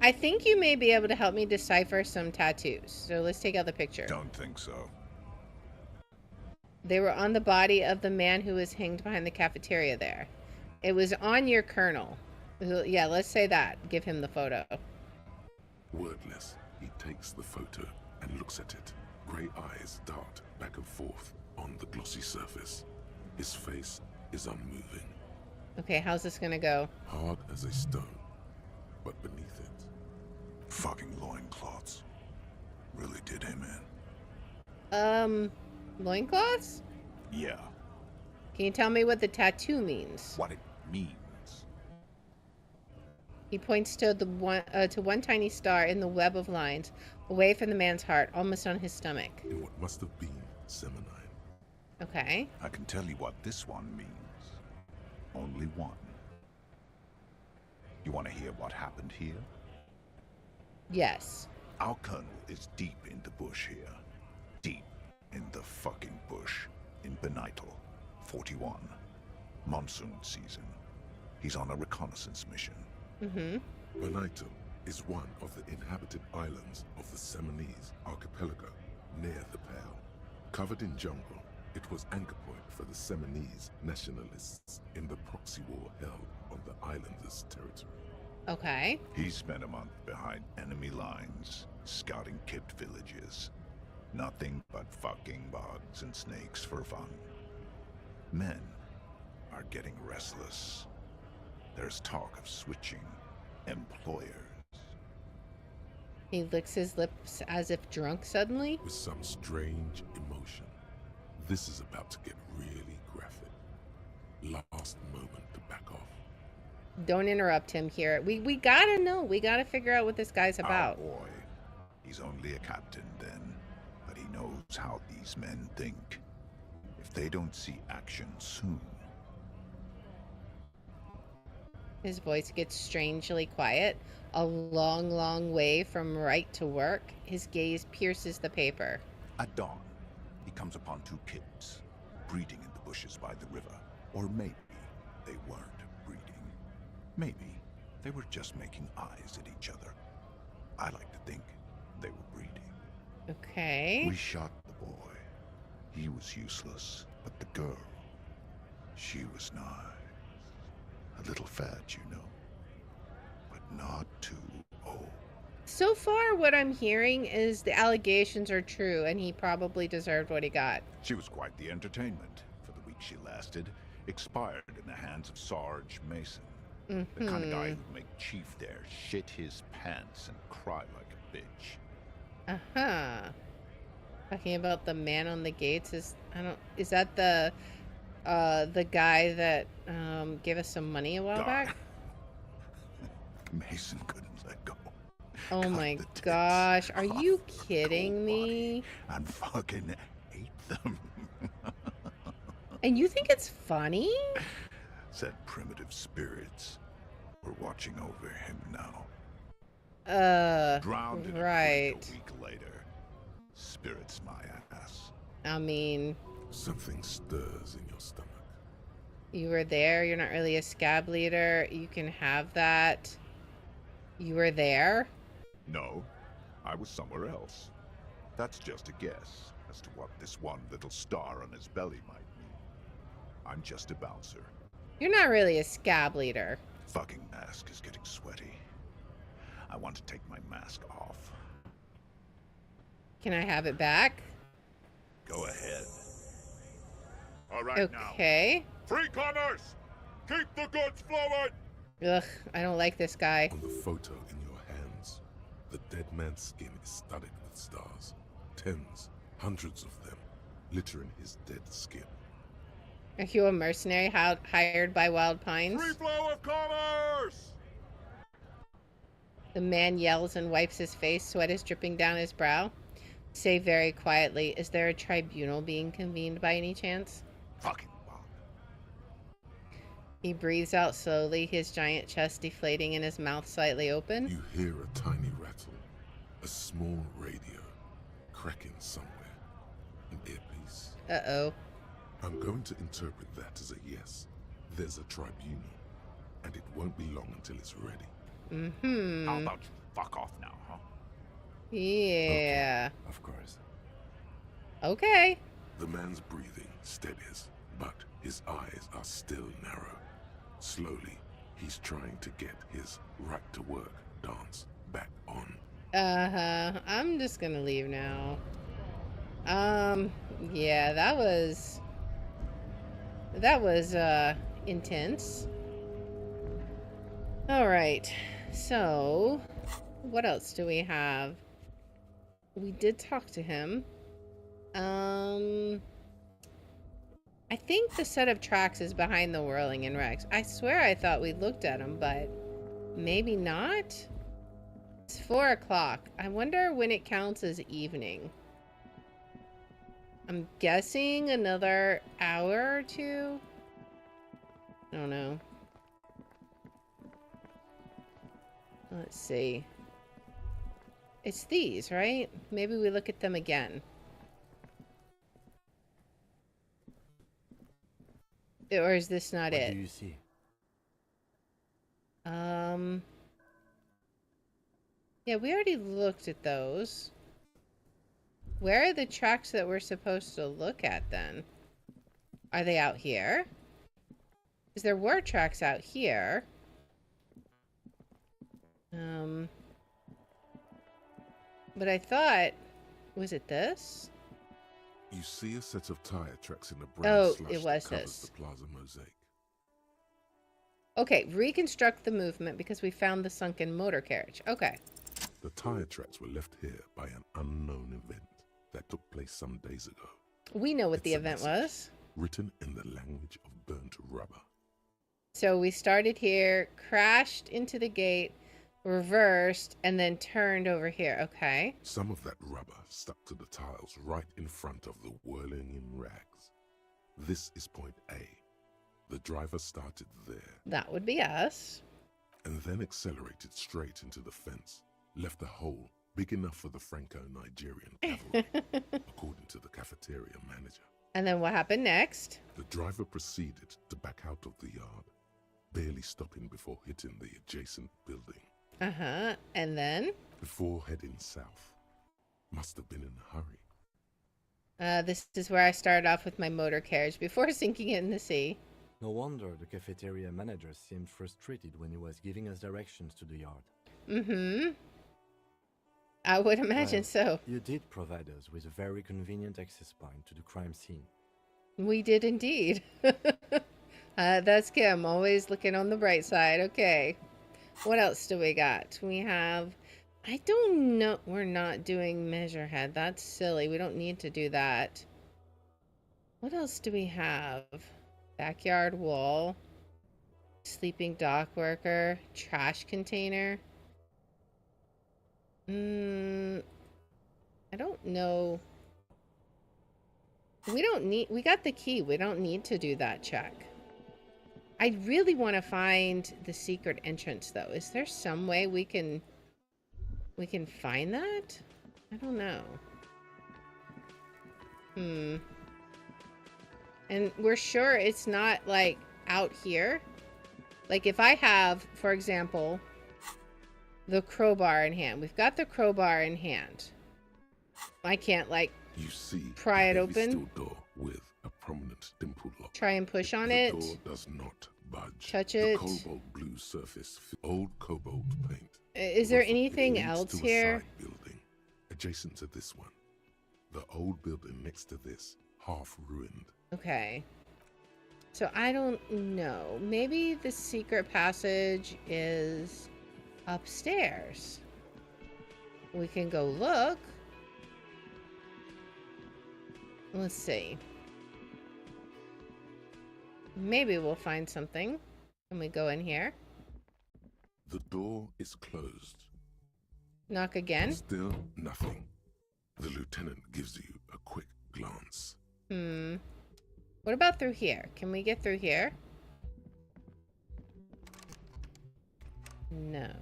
I think you may be able to help me decipher some tattoos. So let's take out the picture. Don't think so. They were on the body of the man who was hanged behind the cafeteria there. It was on your colonel. Yeah, let's say that. Give him the photo. Wordless, he takes the photo and looks at it. Grey eyes dart back and forth on the glossy surface. His face is unmoving. Okay, how's this gonna go? Hard as a stone, but beneath it. Fucking loincloths. Really did him in. Loincloths? Yeah. Can you tell me what the tattoo means? What it means. He points to one tiny star in the web of lines, away from the man's heart, almost on his stomach. In what must have been Seminine. Okay. I can tell you what this one means. Only one. You want to hear what happened here? Yes. Our colonel is deep in the bush here. Deep in the fucking bush. In Benital, 41. Monsoon season. He's on a reconnaissance mission. Benital is one of the inhabited islands of the Seminese archipelago near the Pale. Covered in jungle, it was anchor point for the Seminese nationalists in the proxy war held on the islanders' territory. Okay. He spent a month behind enemy lines, scouting kipped villages. Nothing but fucking bugs and snakes for fun. Men are getting restless. There's talk of switching employers. He licks his lips as if drunk suddenly. With some strange emotion. This is about to get really graphic. Last moment to back off. Don't interrupt him here. We gotta know. We gotta figure out what this guy's about. Our boy. He's only a captain then, but he knows how these men think. If they don't see action soon. His voice gets strangely quiet. A long, long way from right to work. His gaze pierces the paper. At dawn, he comes upon 2 kids, breeding in the bushes by the river. Or maybe they weren't breeding. Maybe they were just making eyes at each other. I like to think they were breeding. Okay. We shot the boy. He was useless, but the girl, she was nice. A little fat, you know, but not too old. So far, what I'm hearing is the allegations are true, and he probably deserved what he got. She was quite the entertainment for the week she lasted. Expired in the hands of Sarge Mason. The kind of guy who'd make Chief there shit his pants and cry like a bitch. Uh-huh. Talking about the man on the gates is that the guy that gave us some money a while back? Mason couldn't let go. Oh Cut my the tits gosh, are off you the kidding cold me? body and fucking ate them. And you think it's funny? Said primitive spirits were watching over him now. Drowned in right. a week later. Spirits my ass. I mean, Something stirs in your stomach. you were there. You're not really a scab leader. You can have that. You were there. No, I was somewhere else. That's just a guess as to what this one little star on his belly might mean. I'm just a bouncer. You're not really a scab leader. Fucking mask is getting sweaty. I want to take my mask off. Can I have it back? Go ahead. All right now. Okay. Free commerce! Keep the goods flowing! Ugh, I don't like this guy. On the photo in your hands, the dead man's skin is studded with stars. Tens, hundreds of them, littering his dead skin. Are you a mercenary hired by Wild Pines? Free flow of commerce! The man yells and wipes his face. Sweat is dripping down his brow. Say very quietly, is there a tribunal being convened by any chance? Fucking bug. He breathes out slowly, his giant chest deflating and his mouth slightly open. You hear a tiny rattle, a small radio, cracking somewhere. An earpiece. Uh-oh. I'm going to interpret that as a yes. There's a tribunal, and it won't be long until it's ready. Mm-hmm. How about you fuck off now, huh? Yeah. Okay, of course. Okay. The man's breathing steadies, but his eyes are still narrow. Slowly, he's trying to get his right to work dance back on. Uh-huh. I'm just gonna leave now. Yeah, that was intense. All right. So, what else do we have? We did talk to him. I think the set of tracks is behind the whirling in Rex. I swear I thought we looked at them, but maybe not. It's 4 o'clock. I wonder when it counts as evening. I'm guessing another hour or two. I don't know. Let's see. It's these, right? Maybe we look at them again. Or is this not What it? do you see? Yeah, we already looked at those. Where are the tracks that we're supposed to look at then? Are they out here? Because there were tracks out here. But I thought, was it this? You see a set of tire tracks in the Oh, brown slush it was that covers this. the plaza mosaic. Okay, reconstruct the movement because we found the sunken motor carriage. Okay. The tire tracks were left here by an unknown event that took place some days ago. We know what It's the a event message, was. written in the language of burnt rubber. So we started here, crashed into the gate, reversed, and then turned over here. Okay. Some of that rubber stuck to the tiles right in front of the whirling in rags. This is point A. The driver started there That would be us. and then accelerated straight into the fence, left a hole big enough for the Franco-Nigerian cavalry, according to the cafeteria manager. And then what happened next? The driver proceeded to back out of the yard, barely stopping before hitting the adjacent building. Uh-huh. And then? Before heading south. Must have been in a hurry. This is where I started off with my motor carriage before sinking it in the sea. No wonder the cafeteria manager seemed frustrated when he was giving us directions to the yard. Mm-hmm. I would imagine Well, so. You did provide us with a very convenient access point to the crime scene. We did indeed. That's Kim, always looking on the bright side. Okay. What else do we got? We have... I don't know. We're not doing Measurehead. That's silly. We don't need to do that. What else do we have? Backyard wall. Sleeping dock worker. Trash container. I don't know. We don't need... We got the key. We don't need to do that check. I really want to find the secret entrance, though. Is there some way we can find that? I don't know. And we're sure it's not, like, out here. Like, if I have, for example, the crowbar in hand. We've got the crowbar in hand. I can't, like, You see pry a it heavy open? steel door with a prominent dimple lock. try and push on The it. door does not budge. Touch The it. cobalt blue surface, old cobalt paint. Is there Ruffled. It anything leads else to here? A side building, adjacent to this one. The old building next to this, half ruined. Okay. So I don't know. Maybe the secret passage is upstairs. We can go look. Let's see. Maybe we'll find something. Can we go in here? The door is closed. Knock again? Still nothing. The lieutenant gives you a quick glance. What about through here? Can we get through here? No.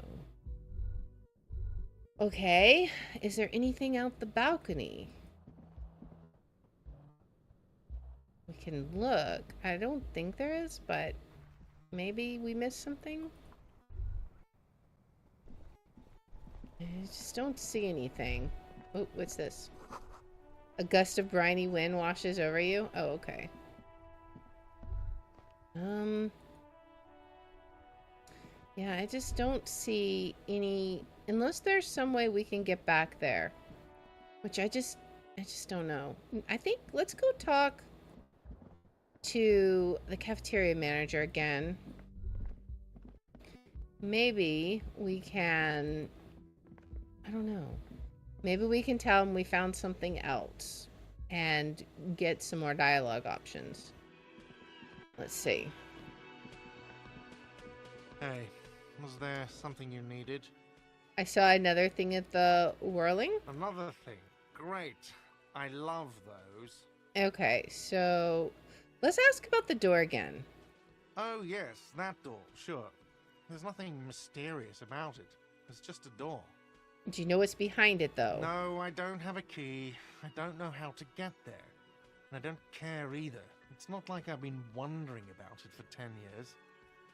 Okay. Is there anything out the balcony? We can look. I don't think there is, but maybe we missed something? I just don't see anything. Oh, what's this? A gust of briny wind washes over you? Oh, okay. Yeah, I just don't see any, unless there's some way we can get back there, which I just don't know. I think let's go talk to the cafeteria manager again. Maybe we can, I don't know. Maybe we can tell him we found something else and get some more dialogue options. Let's see. Hey, was there something you needed? I saw another thing at the whirling. Another thing. Great. I love those. Okay, so let's ask about the door again. Oh, yes, that door, sure. There's nothing mysterious about it. It's just a door. Do you know what's behind it, though? No, I don't have a key. I don't know how to get there. And I don't care either. It's not like I've been wondering about it for 10 years.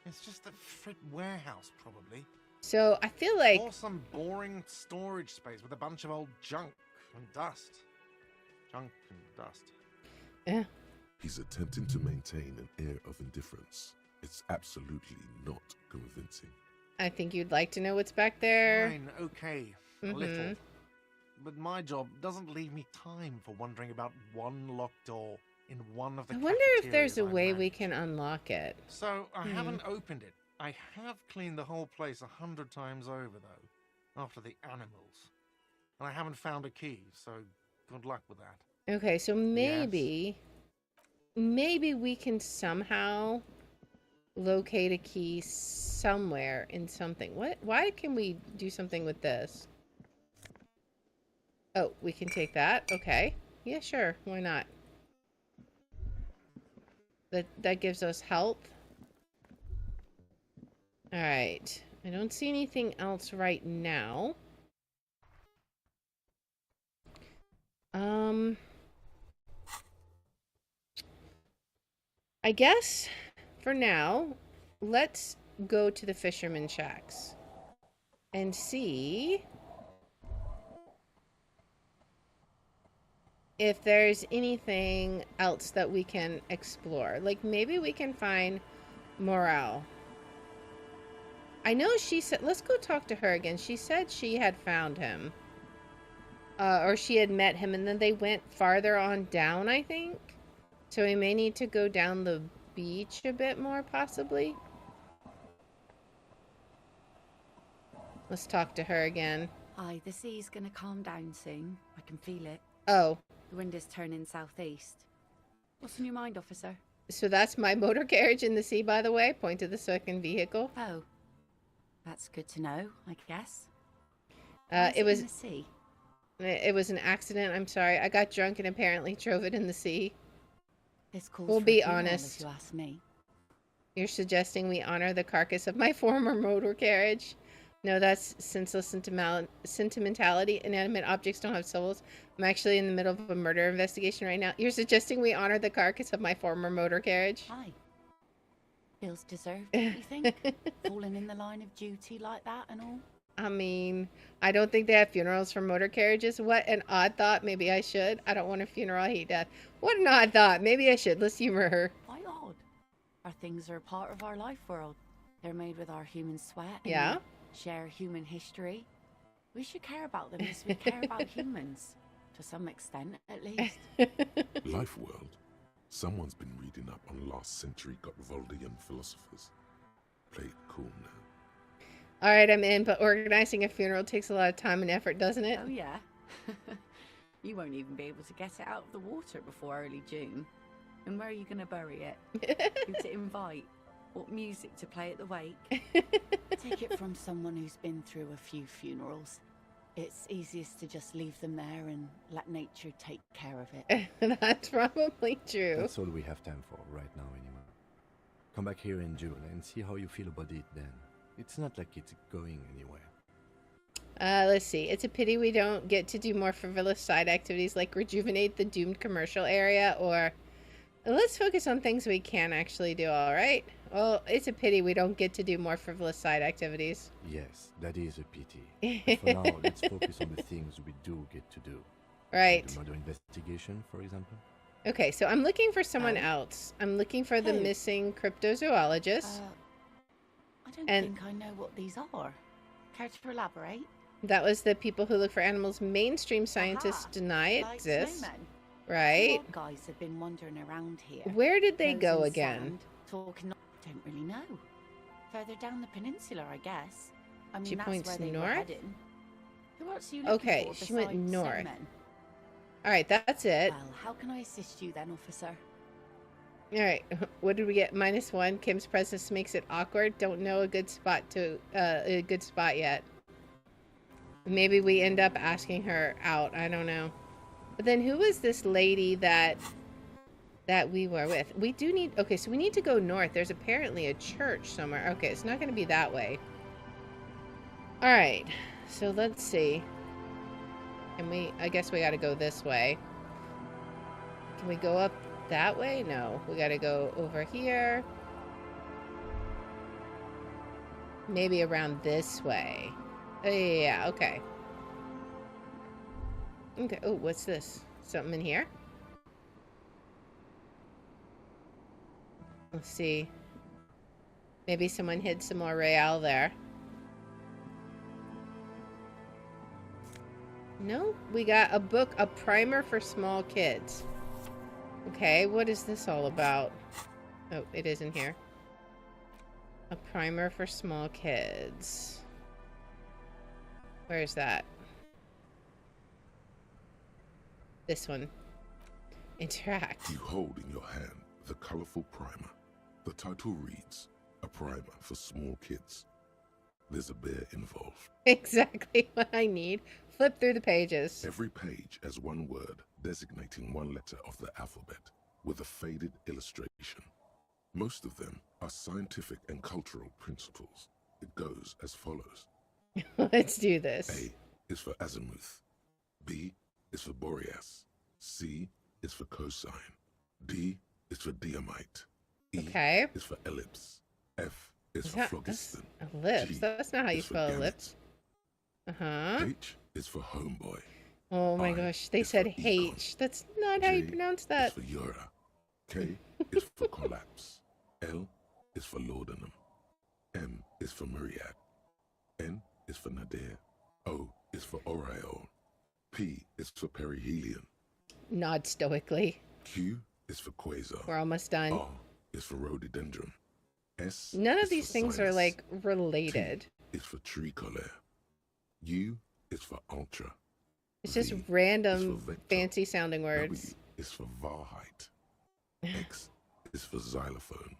It's just a frit warehouse, probably. So I feel like... Or some boring storage space with a bunch of old junk and dust. Junk and dust. Yeah. He's attempting to maintain an air of indifference. It's absolutely not convincing. I think you'd like to know what's back there. Fine, okay. A little. But my job doesn't leave me time for wondering about one locked door in one of the I wonder if there's a way we can unlock it. So, I haven't opened it. I have cleaned the whole place 100 times over, though, after the animals. And I haven't found a key, so good luck with that. Okay, so maybe we can somehow locate a key somewhere in something. What? Why can we do something with this? Oh, we can take that. Okay. Yeah, sure. Why not? That gives us health. All right. I don't see anything else right now. I guess for now, let's go to the fisherman shacks and see if there's anything else that we can explore. Like maybe we can find Morale. I know she said, let's go talk to her again. She said she had found him. Or she had met him and then they went farther on down, I think. So we may need to go down the beach a bit more, possibly. Let's talk to her again. Aye, the sea's gonna calm down soon. I can feel it. Oh. The wind is turning southeast. What's in your mind, officer? So that's my motor carriage in the sea, by the way. Point to the second vehicle. Oh. That's good to know, I guess. It was in the sea? It was an accident. I'm sorry. I got drunk and apparently drove it in the sea. This calls We'll for be a funeral, honest. if you ask me. You're suggesting we honor the carcass of my former motor carriage? No, that's senseless sentimentality. Inanimate objects don't have souls. I'm actually in the middle of a murder investigation right now. You're suggesting we honor the carcass of my former motor carriage? Aye. Feels deserved, do you think? Falling in the line of duty like that and all? I mean, I don't think they have funerals for motor carriages. What an odd thought. Maybe I should. I don't want a funeral. I hate death. What an odd thought. Maybe I should. Let's humor her. Quite Our things are a part of our life world. They're made with our human sweat. And Yeah. share human history. We should care about them as we care about humans. To some extent, at least. Life world. Someone's been reading up on last century Gotvaldian philosophers. Play it cool now. All right, I'm in, but organizing a funeral takes a lot of time and effort, doesn't it? Oh, yeah. You won't even be able to get it out of the water before early June. And where are you going to bury it? Who to invite? What music to play at the wake? Take it from someone who's been through a few funerals. It's easiest to just leave them there and let nature take care of it. That's probably true. That's all we have time for right now anyway. Come back here in June and see how you feel about it then. It's not like it's going anywhere. Let's see. It's a pity we don't get to do more frivolous side activities like rejuvenate the doomed commercial area, or let's focus on things we can actually do, all right? Well, it's a pity we don't get to do more frivolous side activities. Yes, that is a pity. But for now, let's focus on the things we do get to do. Right. The murder investigation, for example. Okay, so I'm looking for someone else. I'm looking for the Who? missing cryptozoologist. I don't And- think I know what these are. Care to elaborate? That was the people who look for animals. Mainstream scientists Aha, deny it like exists. snowmen. Right? Two odd guys have been wandering around here. Where did they Those go in again? sand, talking, don't really know. Further down the peninsula, I guess. I mean, She that's points where they north? were heading. Who else are you looking Okay, for she went besides north. snowmen? All right, that's it. Well, how can I assist you then, officer? All right, what did we get? -1. Kim's presence makes it awkward. Don't know a good spot yet. Maybe we end up asking her out. I don't know. But then who was this lady that we were with? We do need... Okay, so we need to go north. There's apparently a church somewhere. Okay, it's not going to be that way. All right, so let's see. I guess we got to go this way. Can we go up that way? No, we got to go over here. Maybe around this way. Yeah, okay. Okay, oh, what's this? Something in here? Let's see. Maybe someone hid some more Real there. No, we got a book, a primer for small kids. Okay, what is this all about? Oh, it is in here. A primer for small kids. Where is that? This one. Interact. You hold in your hand the colorful primer. The title reads, A Primer for Small Kids. There's a bear involved. Exactly what I need. Flip through the pages. Every page has one word designating one letter of the alphabet with a faded illustration. Most of them are scientific and cultural principles. It goes as follows. Let's do this. A is for azimuth. B is for Boreas. C is for cosine. D is for diamite. E Okay. is for ellipse. F is for That's phlogiston. ellipse. G That's not how you is for spell gamete. ellipse. Uh-huh. H is for homeboy. Oh my I gosh, they is said for econ. H. That's not how you J pronounce is that. for Eura. K is for collapse. L is for laudanum. M is for myriad. N is for nadir. O is for aureole. P is for perihelion. Nod stoically. Q is for quasar. We're almost done. R is for rhododendron. S None of is these for things are sinus. like related. T is for tricolor. U is for ultra. It's just V is random for vector. fancy sounding words. W is for Wahrheit. X is for xylophone.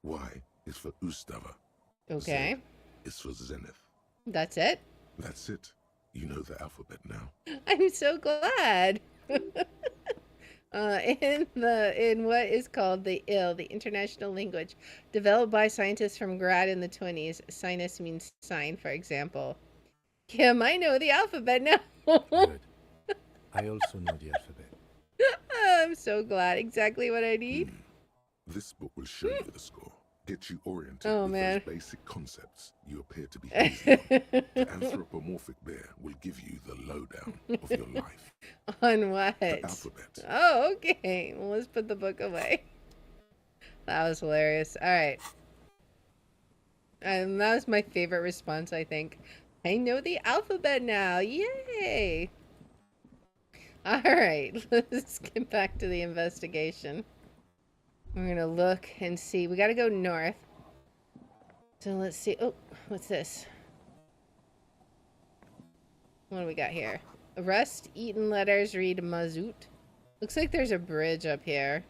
Y is for Ustava. Okay. Z is for zenith. That's it. That's it. You know the alphabet now. I'm so glad. In what is called the international language, developed by scientists from Grad in the 20s, sinus means sign, for example. Kim, I know the alphabet now. Good. I also know the alphabet. I'm so glad. Exactly what I need. This book will show you the score. Get you oriented Oh, with man. those basic concepts you appear to be hazy on. The anthropomorphic bear will give you the lowdown of your life. On what? The alphabet. Oh, okay. Well, let's put the book away. That was hilarious. All right. And that was my favorite response, I think. I know the alphabet now. Yay! All right, let's get back to the investigation. We're going to look and see. We got to go north. So let's see. Oh, what's this? What do we got here? Arrest, eaten letters, read Mazout. Looks like there's a bridge up here.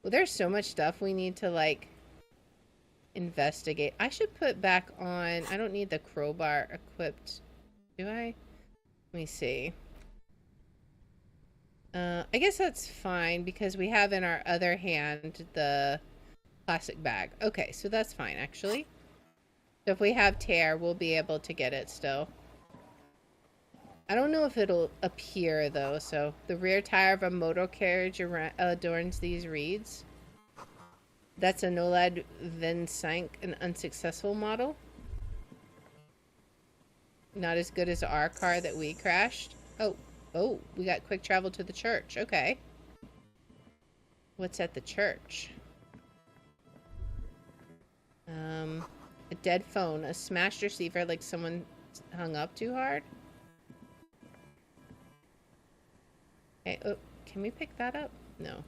Well, there's so much stuff we need to, like, investigate. I should put back on... I don't need the crowbar equipped. Do I? Let me see. I guess that's fine because we have in our other hand the plastic bag. Okay, so that's fine, actually. So if we have tear, we'll be able to get it still. I don't know if it'll appear, though, so... The rear tire of a motor carriage adorns these reeds. That's a Nolad Vincinq, an unsuccessful model. Not as good as our car that we crashed. Oh, we got quick travel to the church. Okay. What's at the church? A dead phone. A smashed receiver like someone hung up too hard. Okay, oh, can we pick that up? No.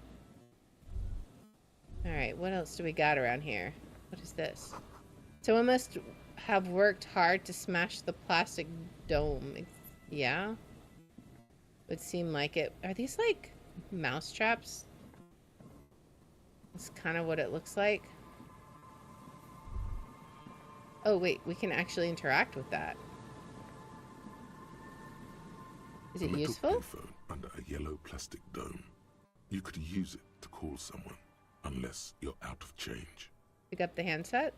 Alright, what else do we got around here? What is this? Someone must have worked hard to smash the plastic dome. Yeah? Would seem like it. Are these like mouse traps? That's kind of what it looks like. Oh wait, we can actually interact with that. Is it useful? Payphone under a yellow plastic dome. You could use it to call someone, unless you're out of change. Pick up the handset.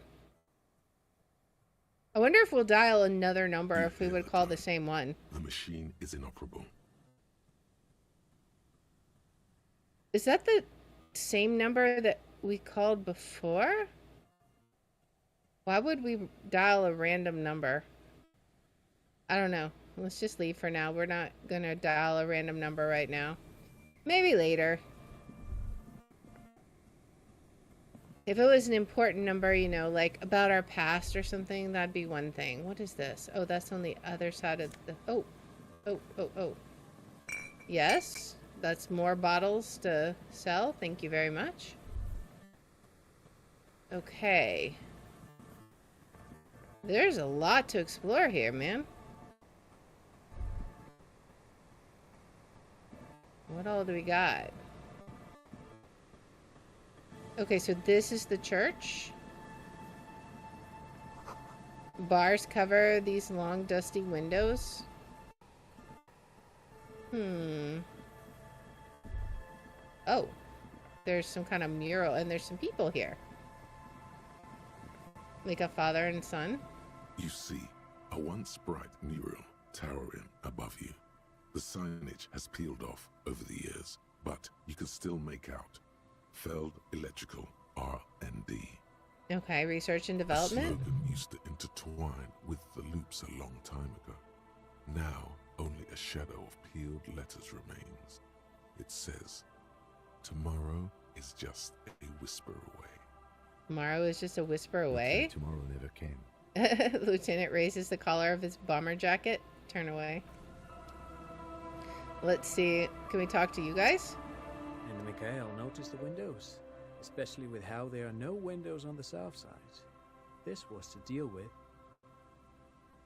I wonder if we'll dial another number if we would call the same one. The machine is inoperable. Is that the same number that we called before? Why would we dial a random number? I don't know. Let's just leave for now. We're not gonna dial a random number right now. Maybe later. If it was an important number, you know, like about our past or something, that'd be one thing. What is this? Oh, that's on the other side of the... Oh. Yes? That's more bottles to sell. Thank you very much. Okay. There's a lot to explore here, man. What all do we got? Okay, so this is the church. Bars cover these long, dusty windows. Oh, there's some kind of mural, and there's some people here. Like a father and son. You see, a once bright mural towering above you. The signage has peeled off over the years, but you can still make out Feld Electrical R&D. Okay, research and development. The slogan used to intertwine with the loops a long time ago. Now, only a shadow of peeled letters remains. It says, "Tomorrow is just a whisper away." Tomorrow is just a whisper away? Okay, tomorrow never came. Lieutenant raises the collar of his bomber jacket. Turn away. Let's see. Can we talk to you guys? And Mikhail noticed the windows, especially with how there are no windows on the south side. This was to deal with.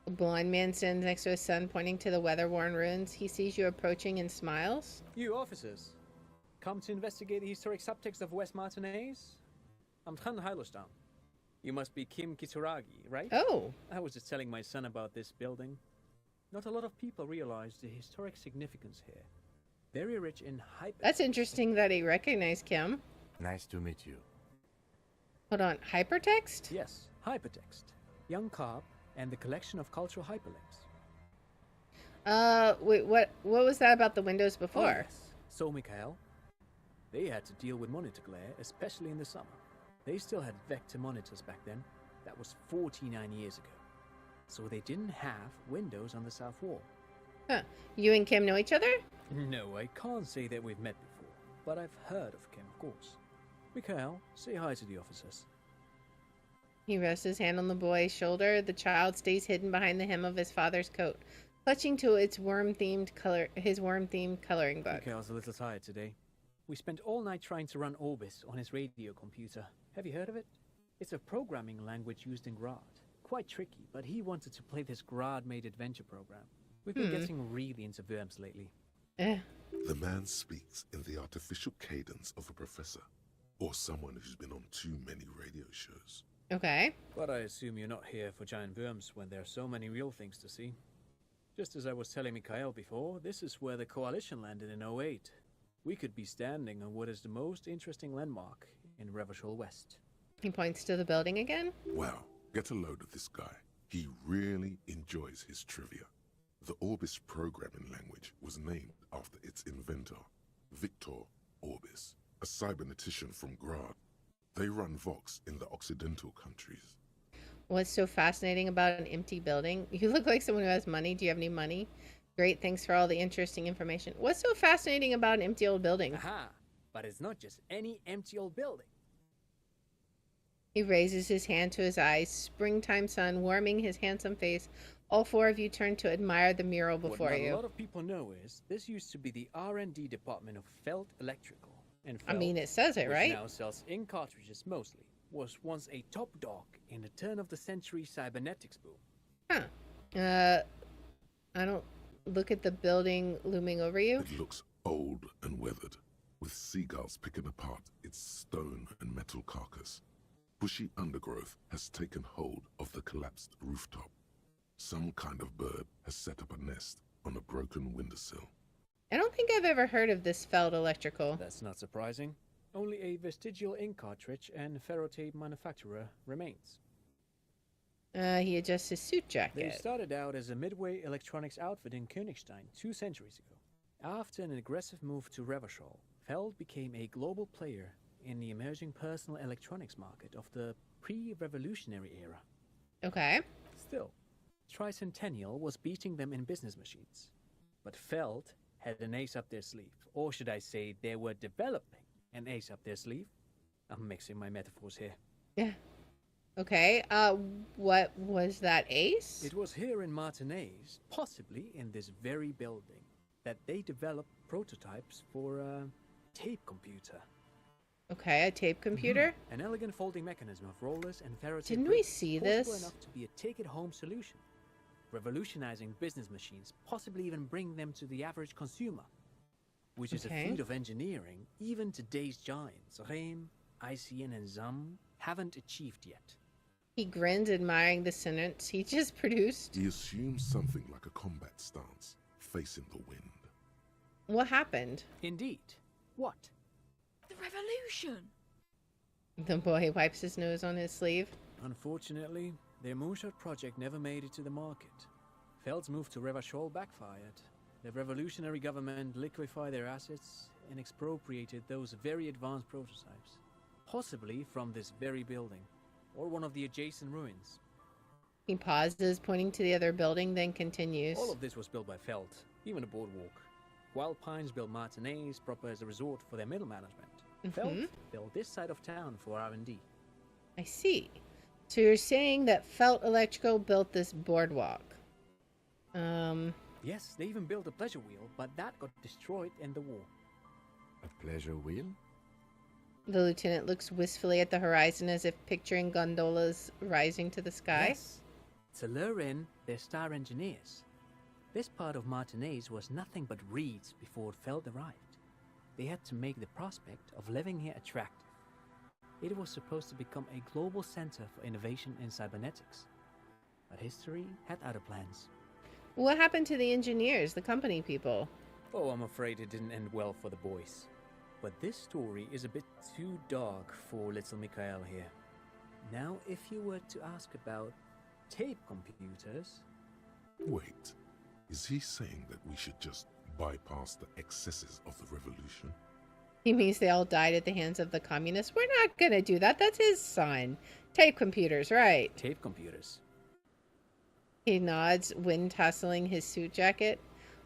A blind man stands next to his son, pointing to the weather-worn ruins. He sees you approaching and smiles. You officers, come to investigate the historic subtext of West Martinez? I'm Khan Hailostam. You must be Kim Kitsuragi, right? Oh. I was just telling my son about this building. Not a lot of people realize the historic significance here. Very rich in hyper. That's interesting that he recognized Kim. Nice to meet you. Hold on, hypertext? Yes, hypertext. Young Carp and the collection of cultural hyperlinks. Wait, what was that about the windows before? Oh, yes. So, Mikhail, they had to deal with monitor glare, especially in the summer. They still had vector monitors back then. That was 49 years ago. So they didn't have windows on the south wall. Huh. You and Kim know each other? No, I can't say that we've met before, but I've heard of Kim, of course. Mikhail, say hi to the officers. He rests his hand on the boy's shoulder. The child stays hidden behind the hem of his father's coat, clutching to his worm-themed coloring book. Mikhail's a little tired today. We spent all night trying to run Orbis on his radio computer. Have you heard of it? It's a programming language used in Grad. Quite tricky, but he wanted to play this Grad-made adventure program. We've been getting really into Worms lately. The man speaks in the artificial cadence of a professor, or someone who's been on too many radio shows. Okay. But I assume you're not here for giant worms when there are so many real things to see. Just as I was telling Mikhail before, this is where the Coalition landed in '08. We could be standing on what is the most interesting landmark in Revachol West. He points to the building again. Wow, get a load of this guy. He really enjoys his trivia. The Orbis programming language was named after its inventor, Victor Orbis, a cybernetician from Grad. They run Vox in the Occidental countries. What's so fascinating about an empty building? You look like someone who has money. Do you have any money? Great, thanks for all the interesting information. What's so fascinating about an empty old building? Aha! But it's not just any empty old building. He raises his hand to his eyes, springtime sun warming his handsome face. All four of you turn to admire the mural before what you. A lot of people know is this used to be the R&D department of Feld Electrical. And I Feld, mean, it says it, which right? now sells ink cartridges mostly, was once a top dog in the turn-of-the-century cybernetics boom. Huh. I don't... Look at the building looming over you. It looks old and weathered, with seagulls picking apart its stone and metal carcass. Bushy undergrowth has taken hold of the collapsed rooftop. Some kind of bird has set up a nest on a broken windowsill. I don't think I've ever heard of this Feld Electrical. That's not surprising. Only a vestigial ink cartridge and ferrotape manufacturer remains. He adjusts his suit They jacket. started out as a midway electronics outfit in Königstein 2 centuries ago. After an aggressive move to Revachol, Feld became a global player in the emerging personal electronics market of the pre-revolutionary era. Okay. Still, Tricentennial was beating them in business machines. But Feld had an ace up their sleeve, or should I say they were developing an ace up their sleeve. I'm mixing my metaphors here. Yeah. Okay, what was that ace? It was here in Martinez, possibly in this very building, that they developed prototypes for a tape computer. Okay, a tape computer? An elegant folding mechanism of rollers and ferrotape. Didn't we see portable this? enough to be a take-it-home solution, revolutionizing business machines, possibly even bring them to the average consumer, which is a feat of engineering even today's giants, Rehm, ICN, and ZAM, haven't achieved yet. He grins, admiring the sentence he just produced. He assumes something like a combat stance, facing the wind. What happened? Indeed. What? The revolution! The boy wipes his nose on his sleeve. Unfortunately, their moonshot project never made it to the market. Feld's move to Revachol backfired. The revolutionary government liquefied their assets and expropriated those very advanced prototypes, possibly from this very building, or one of the adjacent ruins. He pauses, pointing to the other building, then continues. All of this was built by Feld, even the boardwalk. Wild Pines built Martinez proper as a resort for their middle management. Feld built this side of town for R&D. I see. So you're saying that Felt Electrical built this boardwalk? Yes, they even built a pleasure wheel, but that got destroyed in the war. A pleasure wheel? The lieutenant looks wistfully at the horizon as if picturing gondolas rising to the sky. Yes, to lure in their star engineers. This part of Martinez was nothing but reeds before Feld arrived. They had to make the prospect of living here attractive. It was supposed to become a global center for innovation in cybernetics. But history had other plans. What happened to the engineers, the company people? Oh, I'm afraid it didn't end well for the boys. But this story is a bit too dark for little Mikhail here. Now, if you were to ask about tape computers... Wait, is he saying that we should just bypass the excesses of the revolution? He means they all died at the hands of the communists. We're not gonna do that. That's his son. Tape computers, right? Tape computers. He nods, wind tasseling his suit jacket.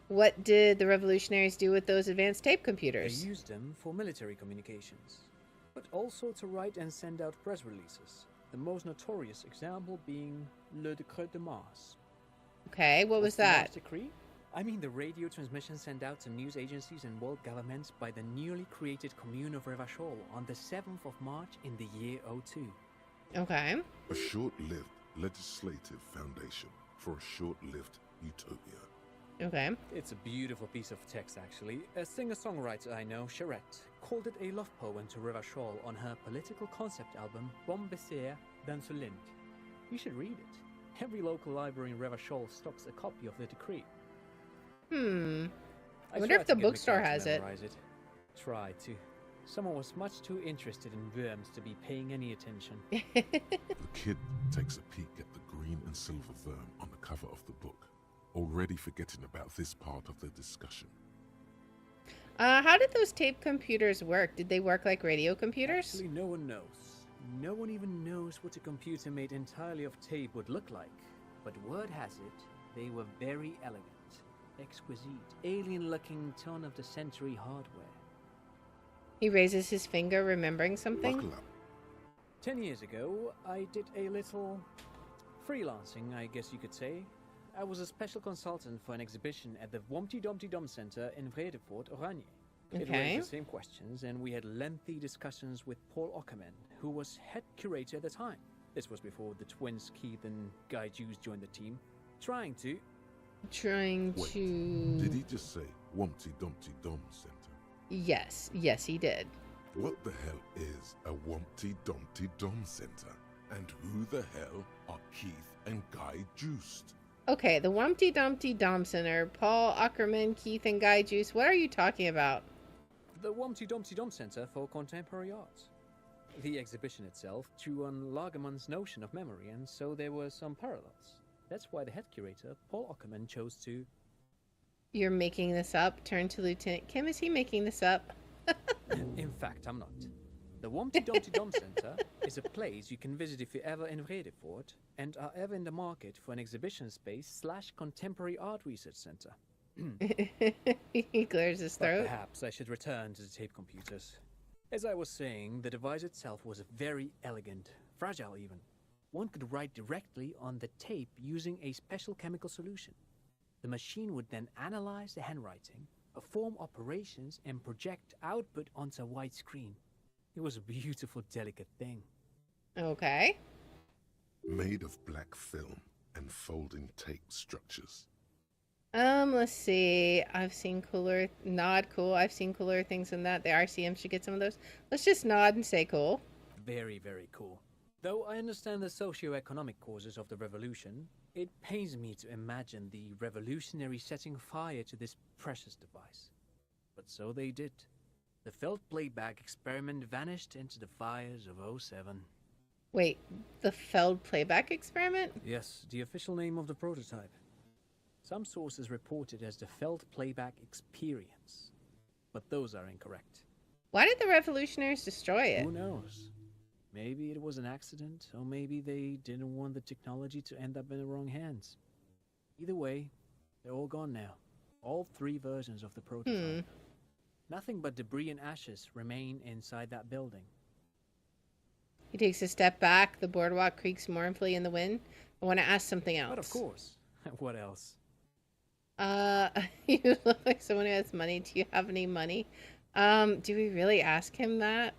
What did the revolutionaries do with those advanced tape computers? They used them for military communications. but also to write and send out press releases. The most notorious example being Le Décret de Mars. Okay, what was What's the that? Mars Decree? I mean the radio transmission sent out to news agencies and world governments by the newly created Commune of Revachol on the 7th of March in the year 02. Okay. A short-lived legislative foundation for a short-lived utopia. Okay. It's a beautiful piece of text, actually. A singer-songwriter I know, Charette, called it a love poem to Revachol on her political concept album, Bon Baiser d'Insolente. You should read it. Every local library in Revachol stocks a copy of the decree. I wonder if the bookstore has it. Tried to. Someone was much too interested in worms to be paying any attention. The kid takes a peek at the green and silver worm on the cover of the book, already forgetting about this part of the discussion. How did those tape computers work? Did they work like radio computers? Actually, no one knows. No one even knows what a computer made entirely of tape would look like. But word has it, they were very elegant, exquisite, alien-looking turn-of-the-century hardware. He raises his finger, remembering something. Buckle up. 10 years ago, I did a little freelancing, I guess you could say. I was a special consultant for an exhibition at the Wompty Dumpty Dum Center in Vredefort, Oranje. It raised the same questions, and we had lengthy discussions with Paul Ockerman, who was head curator at the time. This was before the twins Keith and Guy Juice joined the team, trying to... Wait, did he just say Wompty Dumpty Dum Center? Yes, he did. What the hell is a Wompty Dumpty Dum Center? And who the hell are Keith and Guy Juice? Okay, the Wumpty Dumpty Dom Center, Paul Ackerman, Keith, and Guy Juice. What are you talking about? The Wumpty Dumpty Dum Center for Contemporary Art. The exhibition itself drew on Lagerman's notion of memory, and so there were some parallels. That's why the head curator, Paul Ackerman, chose to... You're making this up? Turn to Lieutenant Kim. Is he making this up? In fact, I'm not. The Wumpty Dumpty Dum Center is a place you can visit if you're ever in Vredefort and are ever in the market for an exhibition space / contemporary art research center. He clears his But throat. perhaps I should return to the tape computers. As I was saying, the device itself was very elegant, fragile even. One could write directly on the tape using a special chemical solution. The machine would then analyze the handwriting, perform operations, and project output onto a white screen. It was a beautiful, delicate thing. Okay. Made of black film and folding tape structures. Let's see. I've seen cooler. Nod, cool. I've seen cooler things than that. The RCM should get some of those. Let's just nod and say cool. Very, very cool. Though I understand the socio-economic causes of the revolution, it pains me to imagine the revolutionaries setting fire to this precious device. But so they did. The felt playback experiment vanished into the fires of 07. Wait, the Feld playback experiment? Yes, the official name of the prototype. Some sources report it as the Feld playback experience, but those are incorrect. Why did the revolutionaries destroy it? Who knows? Maybe it was an accident, or maybe they didn't want the technology to end up in the wrong hands. Either way, they're all gone now. All 3 versions of the prototype. Nothing but debris and ashes remain inside that building. He takes a step back. The boardwalk creaks mournfully in the wind. I want to ask something else. But of course. What else? You look like someone who has money. Do you have any money? Do we really ask him that?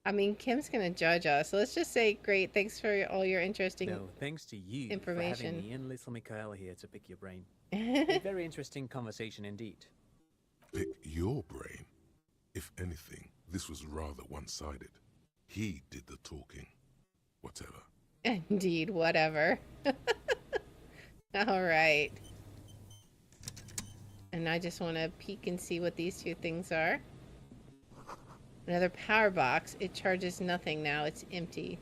I mean, Kim's gonna judge us. So let's just say, great, thanks for all your interesting No, thanks to you information. for having me and little Mikhail here to pick your brain. A very interesting conversation indeed. Pick your brain. If anything, this was rather one-sided. He did the talking. Whatever. Indeed, whatever. All right. And I just want to peek and see what these 2 things are. Another power box. It charges nothing now. It's empty.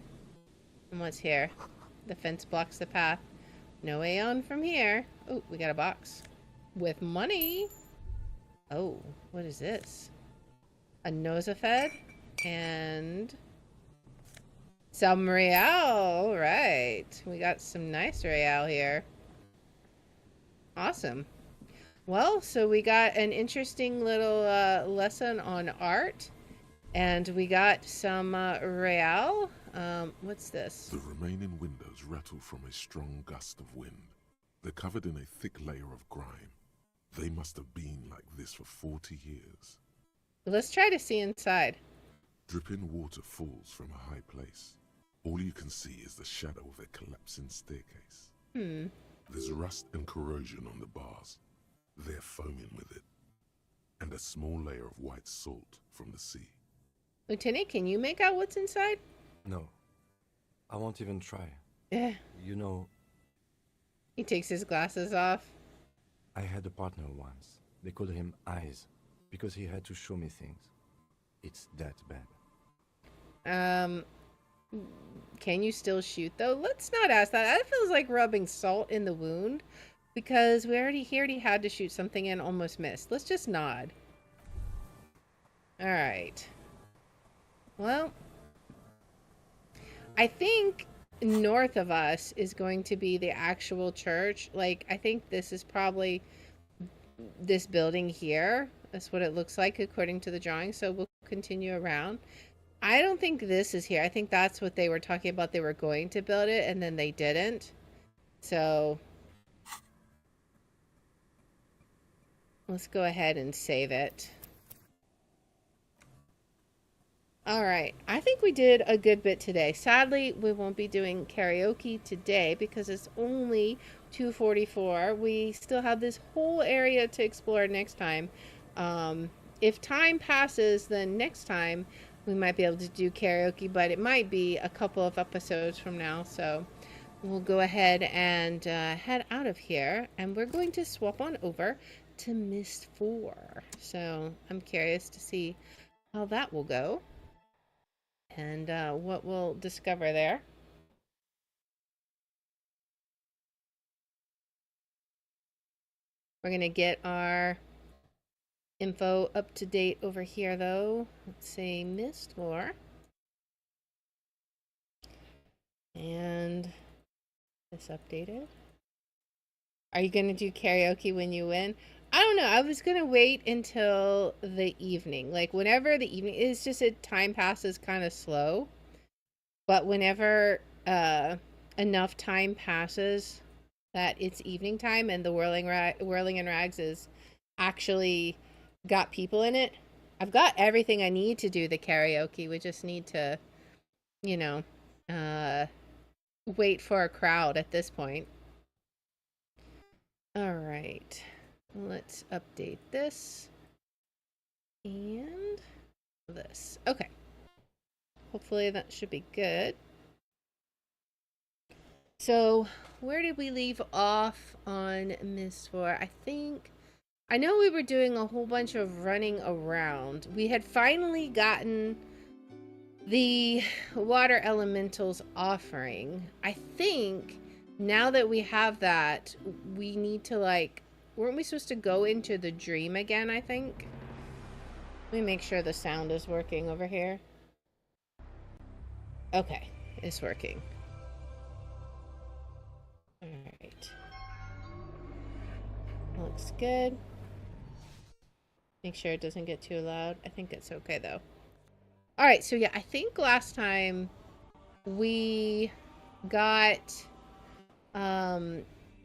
And what's here? The fence blocks the path. No way on from here. Oh, we got a box. With money. Oh, what is this? A Nosafed and some Real. All right. We got some nice Real here. Awesome. Well, so we got an interesting little lesson on art And we got some real. What's this? The remaining windows rattle from a strong gust of wind. They're covered in a thick layer of grime. They must have been like this for 40 years. Let's try to see inside. Dripping water falls from a high place. All you can see is the shadow of a collapsing staircase. There's rust and corrosion on the bars. They're foaming with it. And a small layer of white salt from the sea. Lieutenant, can you make out what's inside? No. I won't even try. Yeah. You know, He takes his glasses off. I had a partner once. They called him Eyes because he had to show me things. It's that bad. Can you still shoot though? Let's not ask that. That feels like rubbing salt in the wound because he already had to shoot something and almost missed. Let's just nod. All right. Well, I think north of us is going to be the actual church. Like, I think this is probably this building here. That's what it looks like according to the drawing. So we'll continue around. I don't think this is here. I think that's what they were talking about. They were going to build it and then they didn't. So let's go ahead and save it. All right. I think we did a good bit today. Sadly, we won't be doing karaoke today because it's only 2:44. We still have this whole area to explore next time. If time passes, then next time we might be able to do karaoke, but it might be a couple of episodes from now. So we'll go ahead and head out of here, and we're going to swap on over to Myst IV. So I'm curious to see how that will go and what we'll discover there. We're going to get our info up to date over here, though. Let's say Myst IV. And this updated. Are you going to do karaoke when you win? I don't know. I was going to wait until the evening. Like, whenever the evening is, just time passes kind of slow. But whenever enough time passes that it's evening time and the Whirling and Rags is actually got people in it, I've got everything I need to do the karaoke. We just need to, you know, wait for a crowd at this point. All right. Let's update this and this. Okay. Hopefully that should be good. So, where did we leave off on Myst IV? I know we were doing a whole bunch of running around. We had finally gotten the water elementals offering. I think now that we have that, we need to, like, weren't we supposed to go into the dream again, I think? Let me make sure the sound is working over here. Okay, it's working. Alright. Looks good. Make sure it doesn't get too loud. I think it's okay, though. Alright, so yeah, I think last time we got...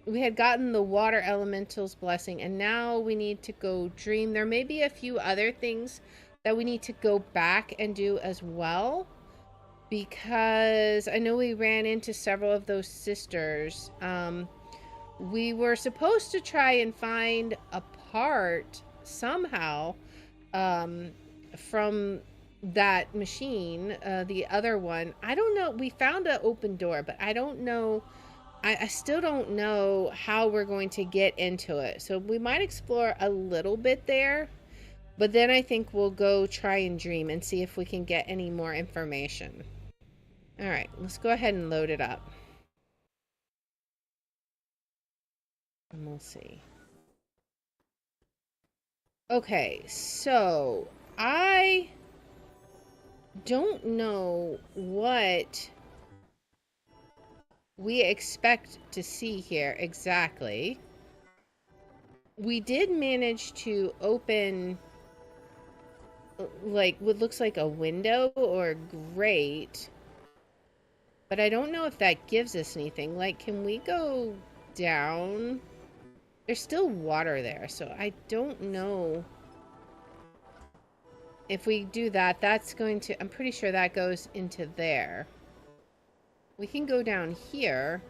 we had gotten the water elemental's blessing, and now we need to go dream. There may be a few other things that we need to go back and do as well, because I know we ran into several of those sisters. We were supposed to try and find a part somehow from that machine, the other one. I don't know. We found an open door, but I don't know. I still don't know how we're going to get into it. So we might explore a little bit there, but then I think we'll go try and dream and see if we can get any more information. All right, let's go ahead and load it up. And we'll see. Okay, so I don't know what we expect to see here exactly. We did manage to open like what looks like a window or a grate. But I don't know if that gives us anything. Like, can we go down? There's still water there, so I don't know. If we do that, that's going to... I'm pretty sure that goes into there. We can go down here.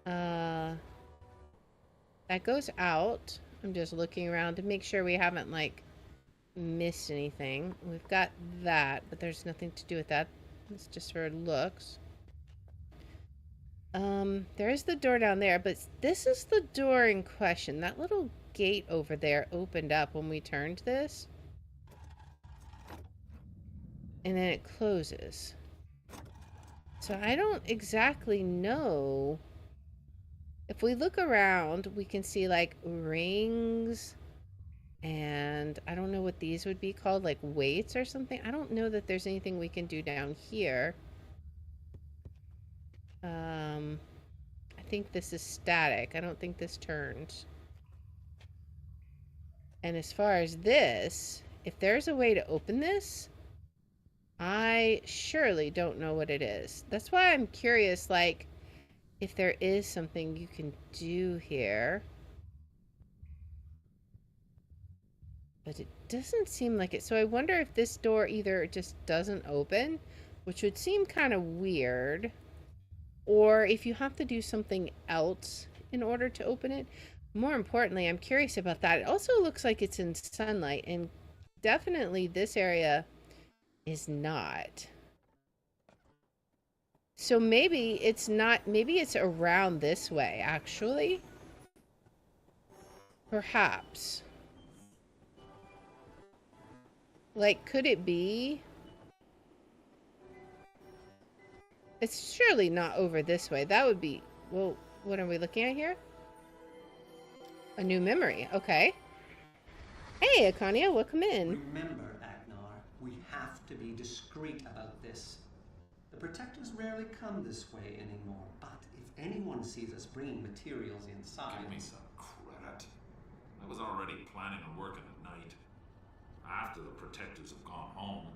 That goes out. I'm just looking around to make sure we haven't, like, missed anything. We've got that, but there's nothing to do with that. It's just for looks. There is the door down there, but this is the door in question. That little gate over there opened up when we turned this. And then it closes. So I don't exactly know. If we look around, we can see like rings. And I don't know what these would be called, like weights or something. I don't know that there's anything we can do down here. I think this is static. I don't think this turns. And as far as this, if there's a way to open this, I surely don't know what it is. That's why I'm curious, like, if there is something you can do here. But it doesn't seem like it. So I wonder if this door either just doesn't open, which would seem kind of weird, or if you have to do something else in order to open it. More importantly, I'm curious about that. It also looks like it's in sunlight, and definitely this area is not. So maybe it's not, maybe it's around this way, actually. Perhaps. Like, could it be? It's surely not over this way. That would be... Well, what are we looking at here? A new memory. Okay. Hey, Akania, welcome in. Remember, Agnar, we have to be discreet about this. The Protectors rarely come this way anymore, but if anyone sees us bringing materials inside... Give me some credit. I was already planning on working at night. After the Protectors have gone home.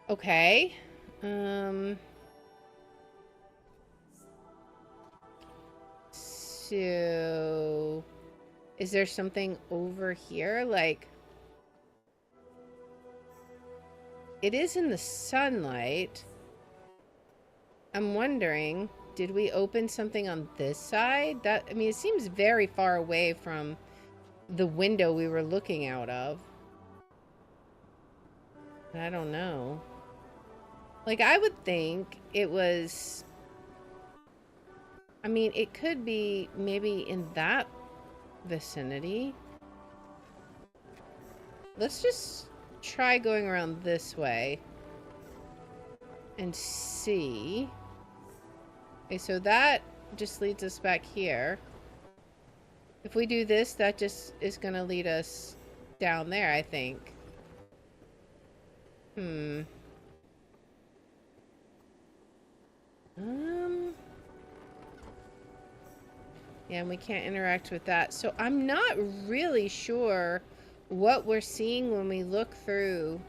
Okay. So... Is there something over here? Like... It is in the sunlight. I'm wondering... Did we open something on this side? That, I mean, it seems very far away from the window we were looking out of. I don't know. Like, I would think it was... I mean, it could be maybe in that vicinity. Let's just try going around this way and see... Okay, so that just leads us back here. If we do this, that just is going to lead us down there, I think. Yeah, and we can't interact with that. So I'm not really sure what we're seeing when we look through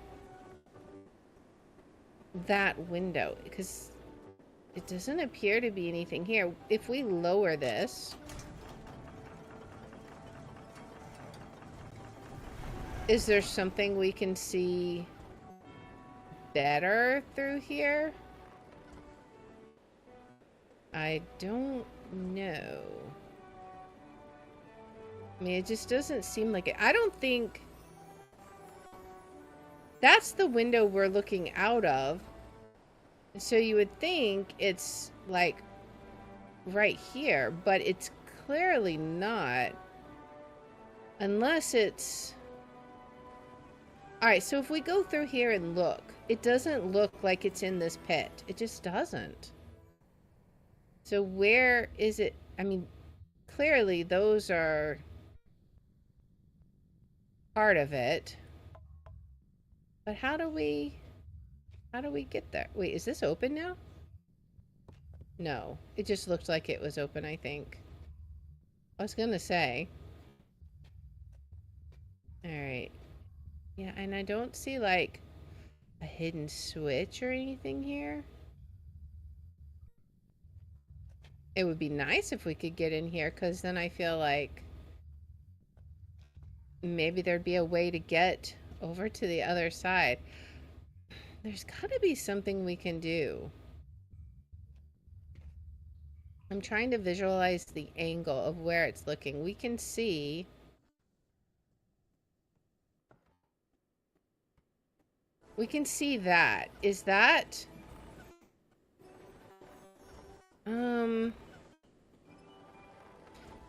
that window, because it doesn't appear to be anything here. If we lower this... Is there something we can see better through here? I don't know. I mean, it just doesn't seem like it. I don't think... That's the window we're looking out of. So you would think it's, like, right here, but it's clearly not. Unless it's... Alright, so if we go through here and look, it doesn't look like it's in this pit. It just doesn't. So where is it? I mean, clearly those are part of it. But how do we get there? Wait, is this open now? No, it just looked like it was open, I think. I was gonna say. Alright. Yeah, and I don't see, like, a hidden switch or anything here. It would be nice if we could get in here, because then I feel like maybe there'd be a way to get over to the other side. There's gotta be something we can do. I'm trying to visualize the angle of where it's looking. We can see... We can see that. Is that...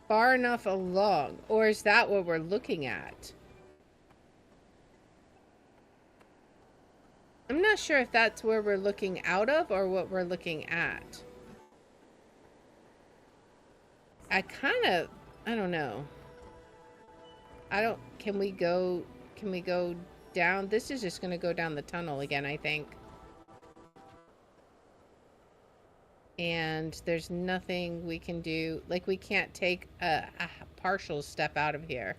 far enough along? Or is that what we're looking at? I'm not sure if that's where we're looking out of or what we're looking at. I don't know. Can we go down? This is just gonna go down the tunnel again, I think. And there's nothing we can do. Like, we can't take a partial step out of here.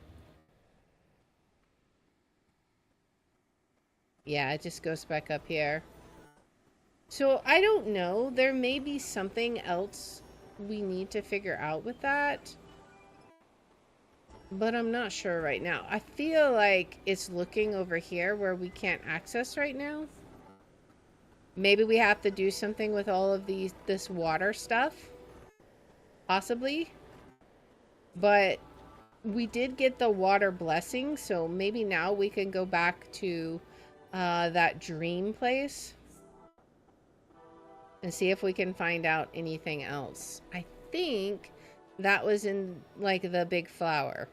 Yeah, it just goes back up here. So, I don't know. There may be something else we need to figure out with that. But I'm not sure right now. I feel like it's looking over here where we can't access right now. Maybe we have to do something with all of this water stuff. Possibly. But we did get the water blessing, so maybe now we can go back to that dream place and see if we can find out anything else. I think that was in, like, the big flower.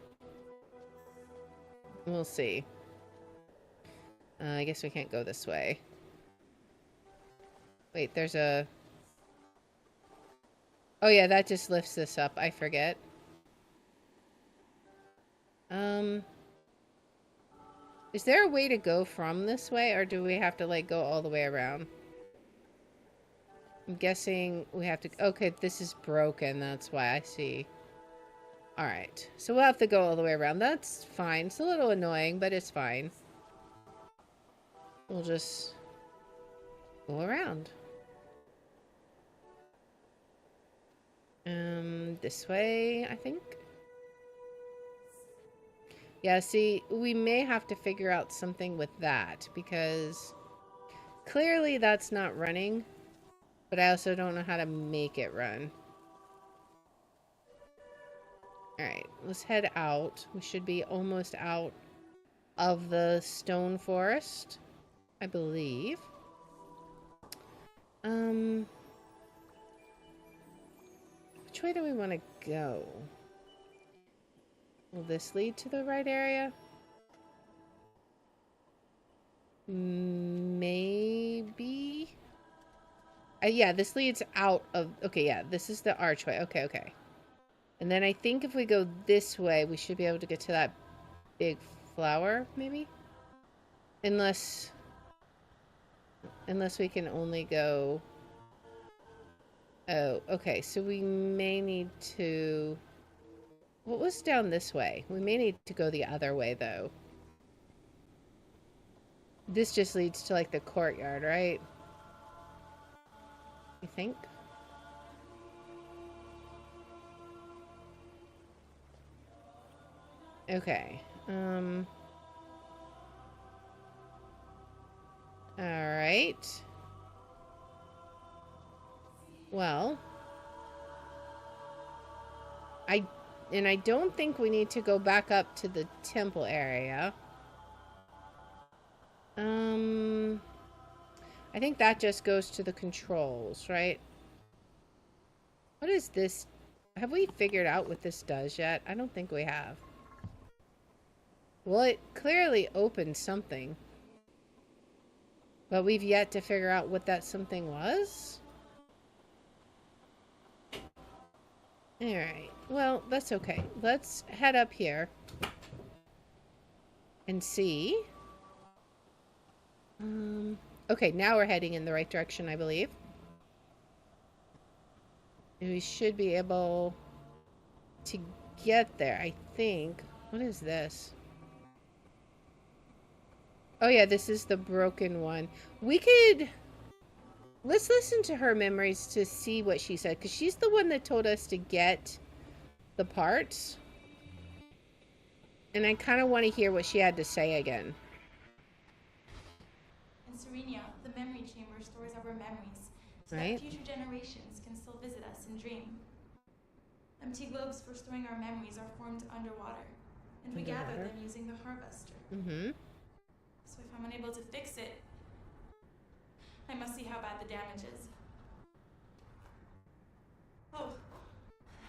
We'll see. I guess we can't go this way. Wait, there's a... Oh yeah, that just lifts this up. I forget. Is there a way to go from this way, or do we have to, like, go all the way around? I'm guessing we have to... Okay, this is broken. That's why. I see. Alright. So we'll have to go all the way around. That's fine. It's a little annoying, but it's fine. We'll just go around. This way, I think. Yeah, see, we may have to figure out something with that, because clearly that's not running, but I also don't know how to make it run. Alright, let's head out. We should be almost out of the stone forest, I believe. Which way do we want to go? Will this lead to the right area? Maybe? Yeah, this leads out of... Okay, yeah, this is the archway. Okay, okay. And then I think if we go this way, we should be able to get to that big flower, maybe? Unless we can only go... Oh, okay, so we may need to... What was down this way? We may need to go the other way, though. This just leads to, like, the courtyard, right? You think? Okay. Alright. Well. I don't think we need to go back up to the temple area. I think that just goes to the controls, right? What is this? Have we figured out what this does yet? I don't think we have. Well, it clearly opened something. But we've yet to figure out what that something was? Alright. Well, that's okay. Let's head up here. And see. Okay, now we're heading in the right direction, I believe. we should be able to get there, I think. What is this? Oh yeah, this is the broken one. We could... Let's listen to her memories to see what she said, because she's the one that told us to get the parts. And I kind of want to hear what she had to say again. In Serenia, the memory chamber stores our memories, so Right. that future generations can still visit us and dream. Empty globes for storing our memories are formed underwater, and we gather Underwater. them using the harvester. Mm-hmm. So if I'm unable to fix it, I must see how bad the damage is. Oh,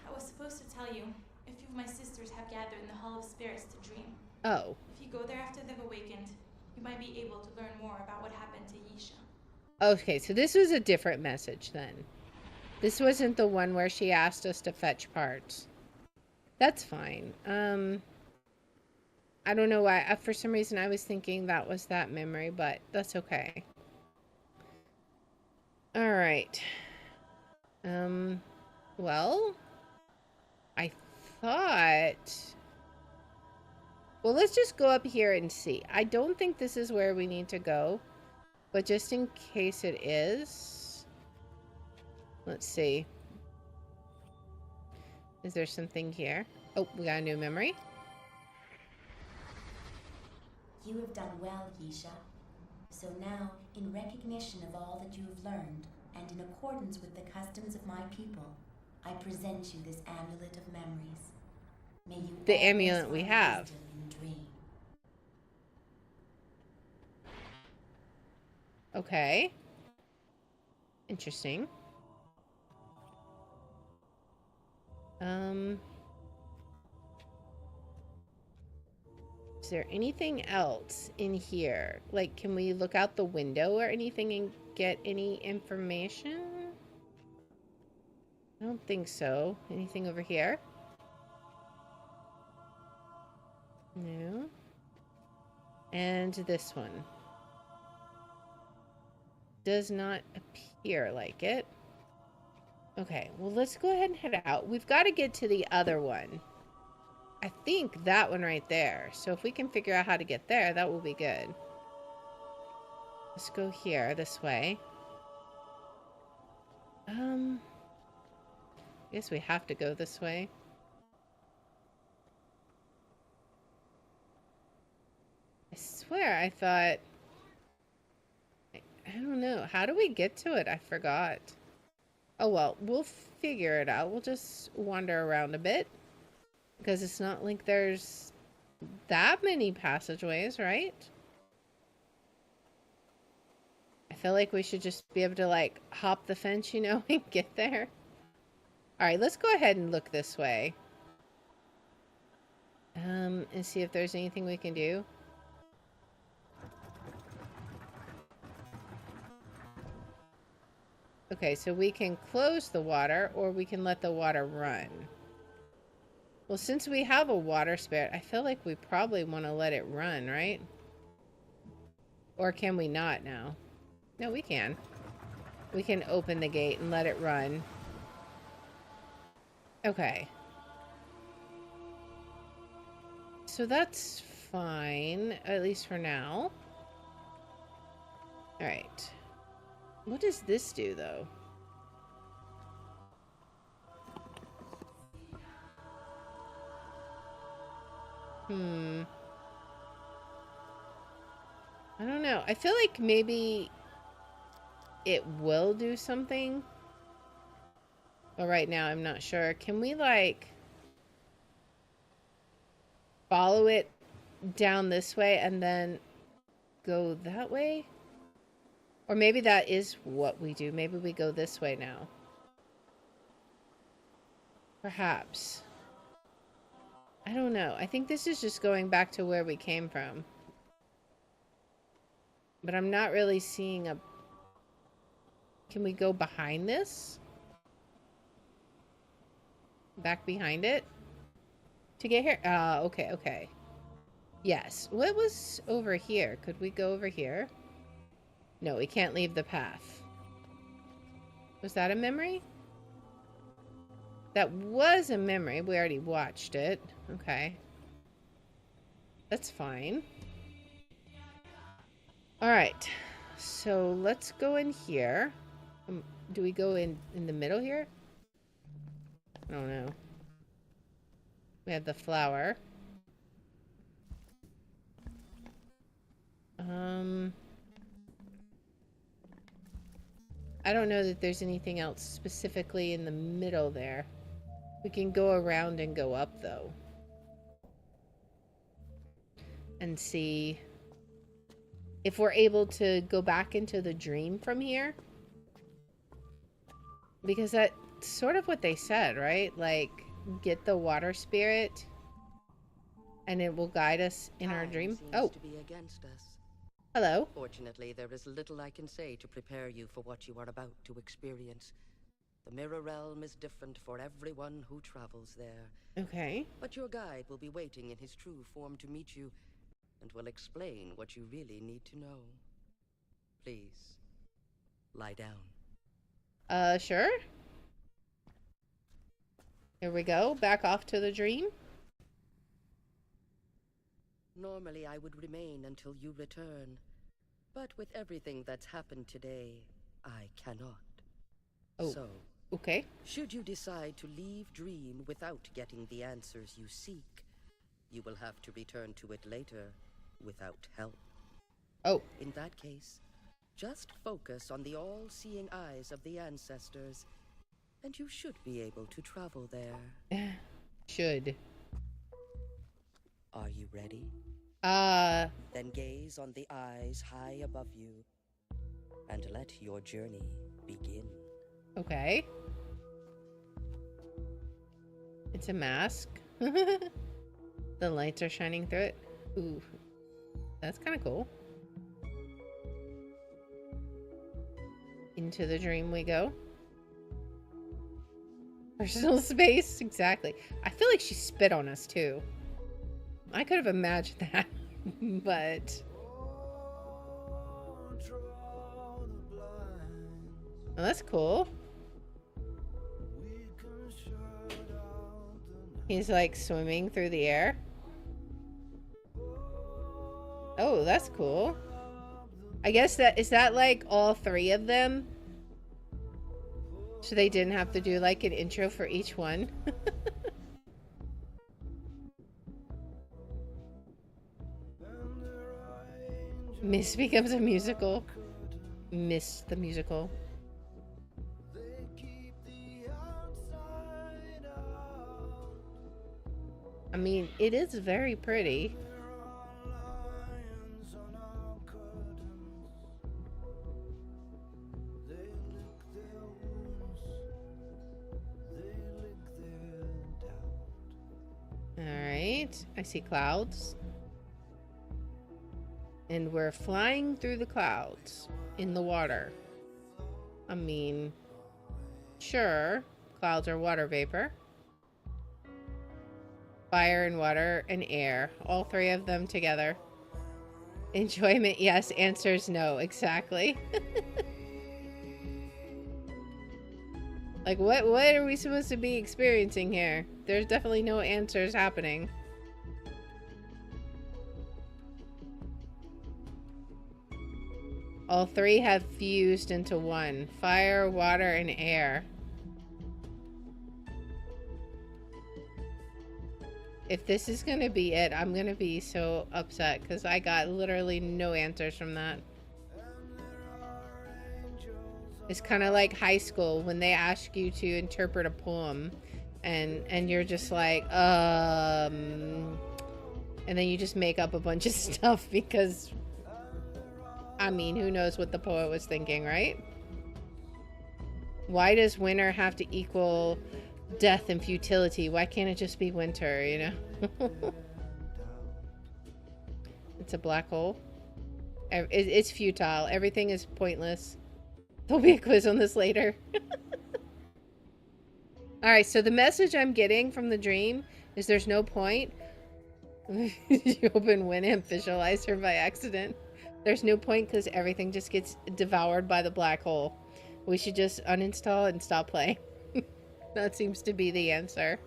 I was supposed to tell you, a few of my sisters have gathered in the Hall of Spirits to dream. Oh. If you go there after they've awakened, you might be able to learn more about what happened to Yisha. Okay, so this was a different message then. This wasn't the one where she asked us to fetch parts. That's fine. I don't know why. For some reason, I was thinking that was that memory, but that's okay. All right. Well, I thought... Well, let's just go up here and see. I don't think this is where we need to go, but just in case it is... Let's see. Is there something here? Oh, we got a new memory. You have done well, Yisha. So now, in recognition of all that you have learned, and in accordance with the customs of my people, I present you this amulet of memories. May you The always amulet we find have. wisdom in dream. Okay. Interesting. Is there anything else in here? Like, can we look out the window or anything and get any information? I don't think so. Anything over here? No. And this one. Does not appear like it. Okay, well, let's go ahead and head out. We've got to get to the other one. I think that one right there. So if we can figure out how to get there, that will be good. Let's go here, this way. I guess we have to go this way. I swear I thought... I don't know. How do we get to it? I forgot. Oh, well, we'll figure it out. We'll just wander around a bit. Because it's not like there's that many passageways, right? I feel like we should just be able to, like, hop the fence, you know, and get there. Alright, let's go ahead and look this way. And see if there's anything we can do. Okay, so we can close the water, or we can let the water run. Well, since we have a water spirit, I feel like we probably want to let it run, right? Or can we not now? No, we can. We can open the gate and let it run. Okay. So that's fine, at least for now. Alright. What does this do, though? I don't know. I feel like maybe it will do something. But right now, I'm not sure. Can we, like, follow it down this way and then go that way? Or maybe that is what we do. Maybe we go this way now. Perhaps. I don't know. I think this is just going back to where we came from. But I'm not really seeing a... Can we go behind this? Back behind it? To get here? Okay, okay. Yes. What was over here? Could we go over here? No, we can't leave the path. Was that a memory? That was a memory. We already watched it. Okay. That's fine. Alright. So let's go in here. Do we go in the middle here? I don't know. We have the flower. I don't know that there's anything else specifically in the middle there. We can go around and go up, though. And see if we're able to go back into the dream from here. Because that's sort of what they said, right? Like, get the water spirit and it will guide us in our dream. Oh. To be against us. Hello. Fortunately, there is little I can say to prepare you for what you are about to experience. The Mirror Realm is different for everyone who travels there. Okay. But your guide will be waiting in his true form to meet you and will explain what you really need to know. Please, lie down. Sure. Here we go. Back off to the dream. Normally, I would remain until you return. But with everything that's happened today, I cannot. Oh, so, okay. Should you decide to leave Dream without getting the answers you seek, you will have to return to it later without help. Oh. In that case, just focus on the all-seeing eyes of the ancestors, and you should be able to travel there. Should. Are you ready? Then gaze on the eyes high above you, and let your journey begin. Okay. It's a mask. The lights are shining through it. Ooh. That's kind of cool. Into the dream we go. Personal space, exactly. I feel like she spit on us too. I could have imagined that, but... Oh, that's cool. He's like swimming through the air. Oh, that's cool. I guess that, is that like all three of them? So they didn't have to do like an intro for each one. Myst becomes a musical. Myst the musical. I mean, it is very pretty. Alright, I see clouds. And we're flying through the clouds in the water. I mean, sure, clouds are water vapor. Fire and water and air, all three of them together. Enjoyment, yes. Answers, no. Exactly. Like, what are we supposed to be experiencing here? There's definitely no answers happening. All three have fused into one. Fire, water, and air. If this is gonna be it, I'm gonna be so upset because I got literally no answers from that. It's kind of like high school when they ask you to interpret a poem and you're just like, and then you just make up a bunch of stuff because, I mean, who knows what the poet was thinking, right? Why does winter have to equal death and futility? Why can't it just be winter, you know? It's a black hole. It's futile. Everything is pointless. There'll be a quiz on this later. Alright, so the message I'm getting from the dream is there's no point. You open Winamp, visualize her by accident. There's no point because everything just gets devoured by the black hole. We should just uninstall and stop playing. That seems to be the answer.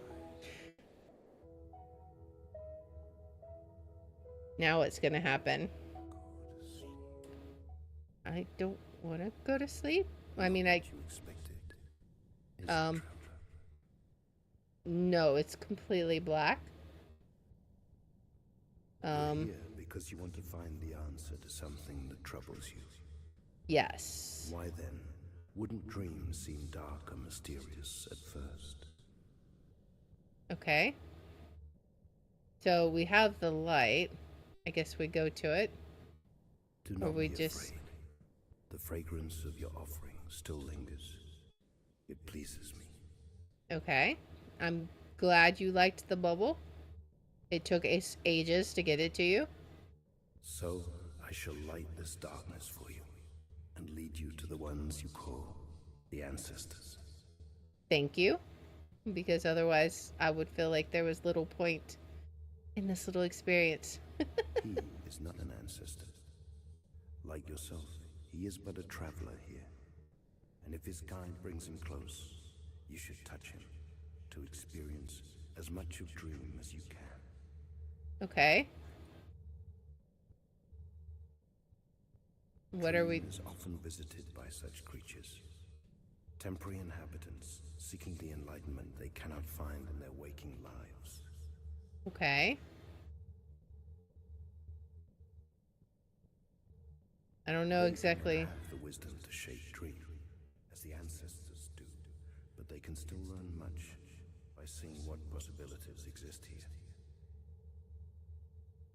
Now what's gonna happen? I don't want to go to sleep. I mean, no, it's completely black. You're here because you want to find the answer to something that troubles you. Yes. Why then wouldn't dreams seem dark or mysterious at first? Okay. So we have the light. I guess we go to it. Do not be afraid. The fragrance of your offering still lingers. It pleases me. Okay. I'm glad you liked the bubble. It took us ages to get it to you. So I shall light this darkness for you and lead you to the ones you call the ancestors. Thank you. Because otherwise I would feel like there was little point in this little experience. He is not an ancestor. Like yourself, he is but a traveler here. And if his guide brings him close, you should touch him to experience as much of dream as you can. Okay. What are we? Dream is often visited by such creatures. Temporary inhabitants seeking the enlightenment they cannot find in their waking lives. Okay. I don't know exactly. They have the wisdom to shape dream, as the ancestors do, but they can still learn much by seeing what possibilities exist here.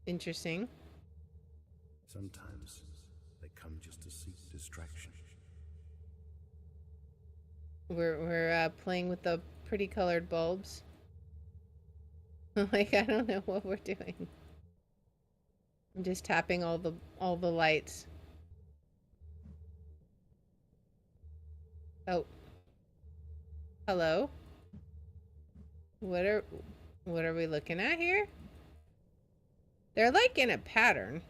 Interesting. Sometimes they come just to seek distraction. We're playing with the pretty colored bulbs. Like, I don't know what we're doing. I'm just tapping all the lights. Oh. Hello? What are we looking at here? They're like in a pattern.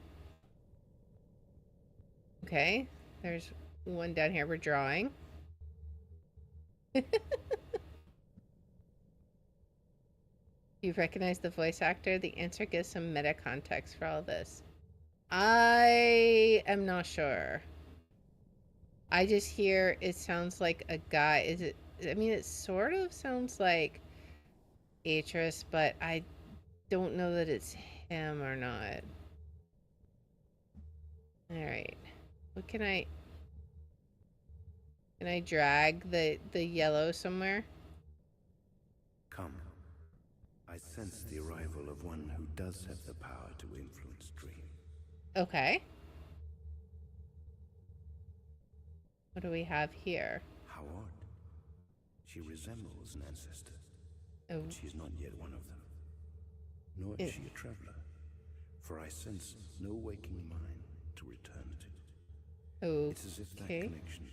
Okay. There's one down here we're drawing. You recognize the voice actor? The answer gives some meta context for all this. I am not sure. I just hear it sounds like a guy. Is it? I mean, it sort of sounds like Atris, but I don't know that it's him or not. Alright. What can I... Can I drag the yellow somewhere? Come. I sense the arrival of one who does have the power to influence dream. Okay. What do we have here? How odd. She resembles an ancestor. Oh. But she is not yet one of them. Nor is she a traveler. For I sense no waking mind to return to. Okay. It's as if that connection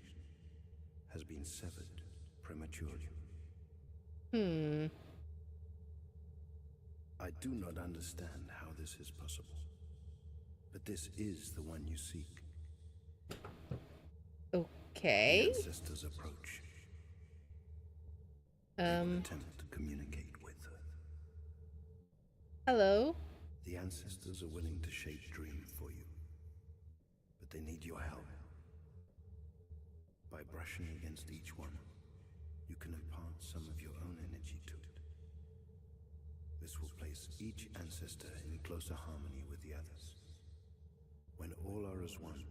has been severed prematurely. I do not understand how this is possible. But this is the one you seek. Okay. The ancestors approach. Attempt to communicate with her. Hello. The ancestors are willing to shape dream for you. But they need your help. By brushing against each one, you can impart some of your own energy to it. This will place each ancestor in closer harmony with the others. When all are as one,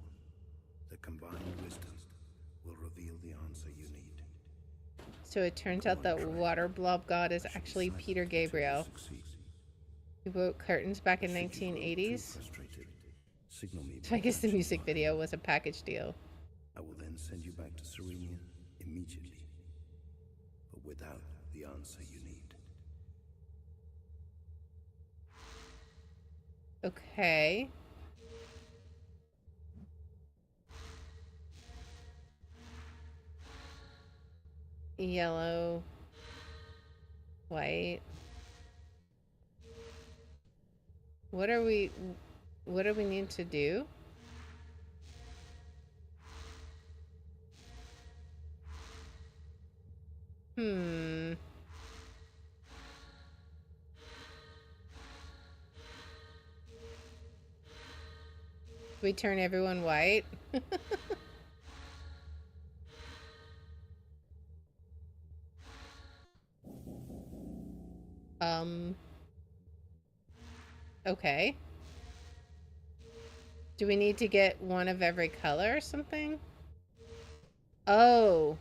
the combined wisdom will reveal the answer you need. So it turns out that Water Blob God is actually Peter Gabriel. He wrote Curtains back in 1980s. So I guess the music video was a package deal. I will then send you back to Serenia immediately, but without the answer you need. Okay. Yellow. White. What do we need to do? Hmm. We turn everyone white. Okay. Do we need to get one of every color or something? Oh.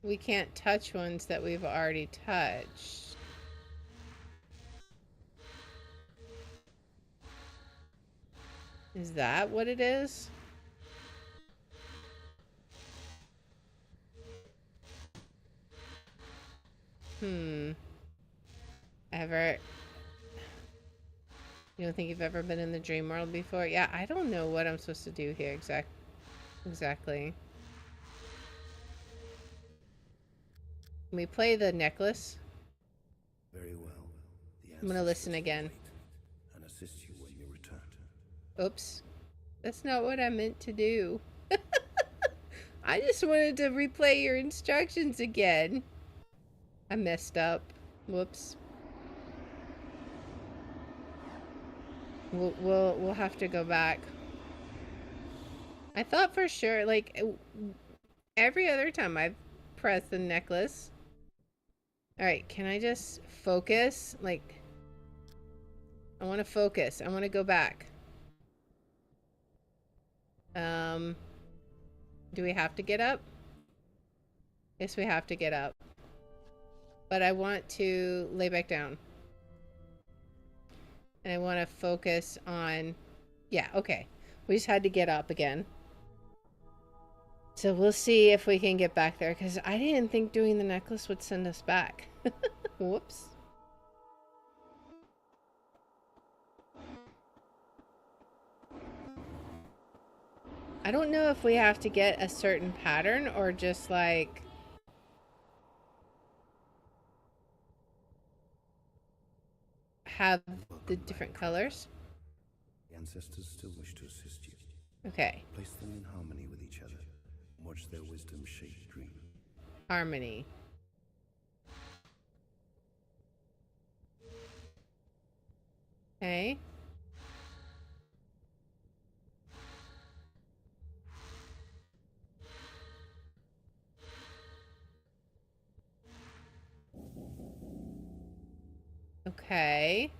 We can't touch ones that we've already touched. Is that what it is? Ever? You don't think you've ever been in the dream world before? Yeah, I don't know what I'm supposed to do here exactly. Can we play the necklace? Very well. I'm gonna listen again. And assist you when you return. Oops. That's not what I meant to do. I just wanted to replay your instructions again. I messed up. Whoops. We'll have to go back. I thought for sure, like, every other time I've pressed the necklace. Alright, can I just focus? Like, I want to focus. I want to go back. Do we have to get up? Yes, we have to get up. But I want to lay back down. And I want to focus on... Yeah, okay. We just had to get up again. So we'll see if we can get back there, because I didn't think doing the necklace would send us back. Whoops. I don't know if we have to get a certain pattern or just like... have the different colors. The ancestors still wish to assist you. Okay. Place them in harmony with each other. Watch their wisdom shape dream. Harmony. Okay. Okay.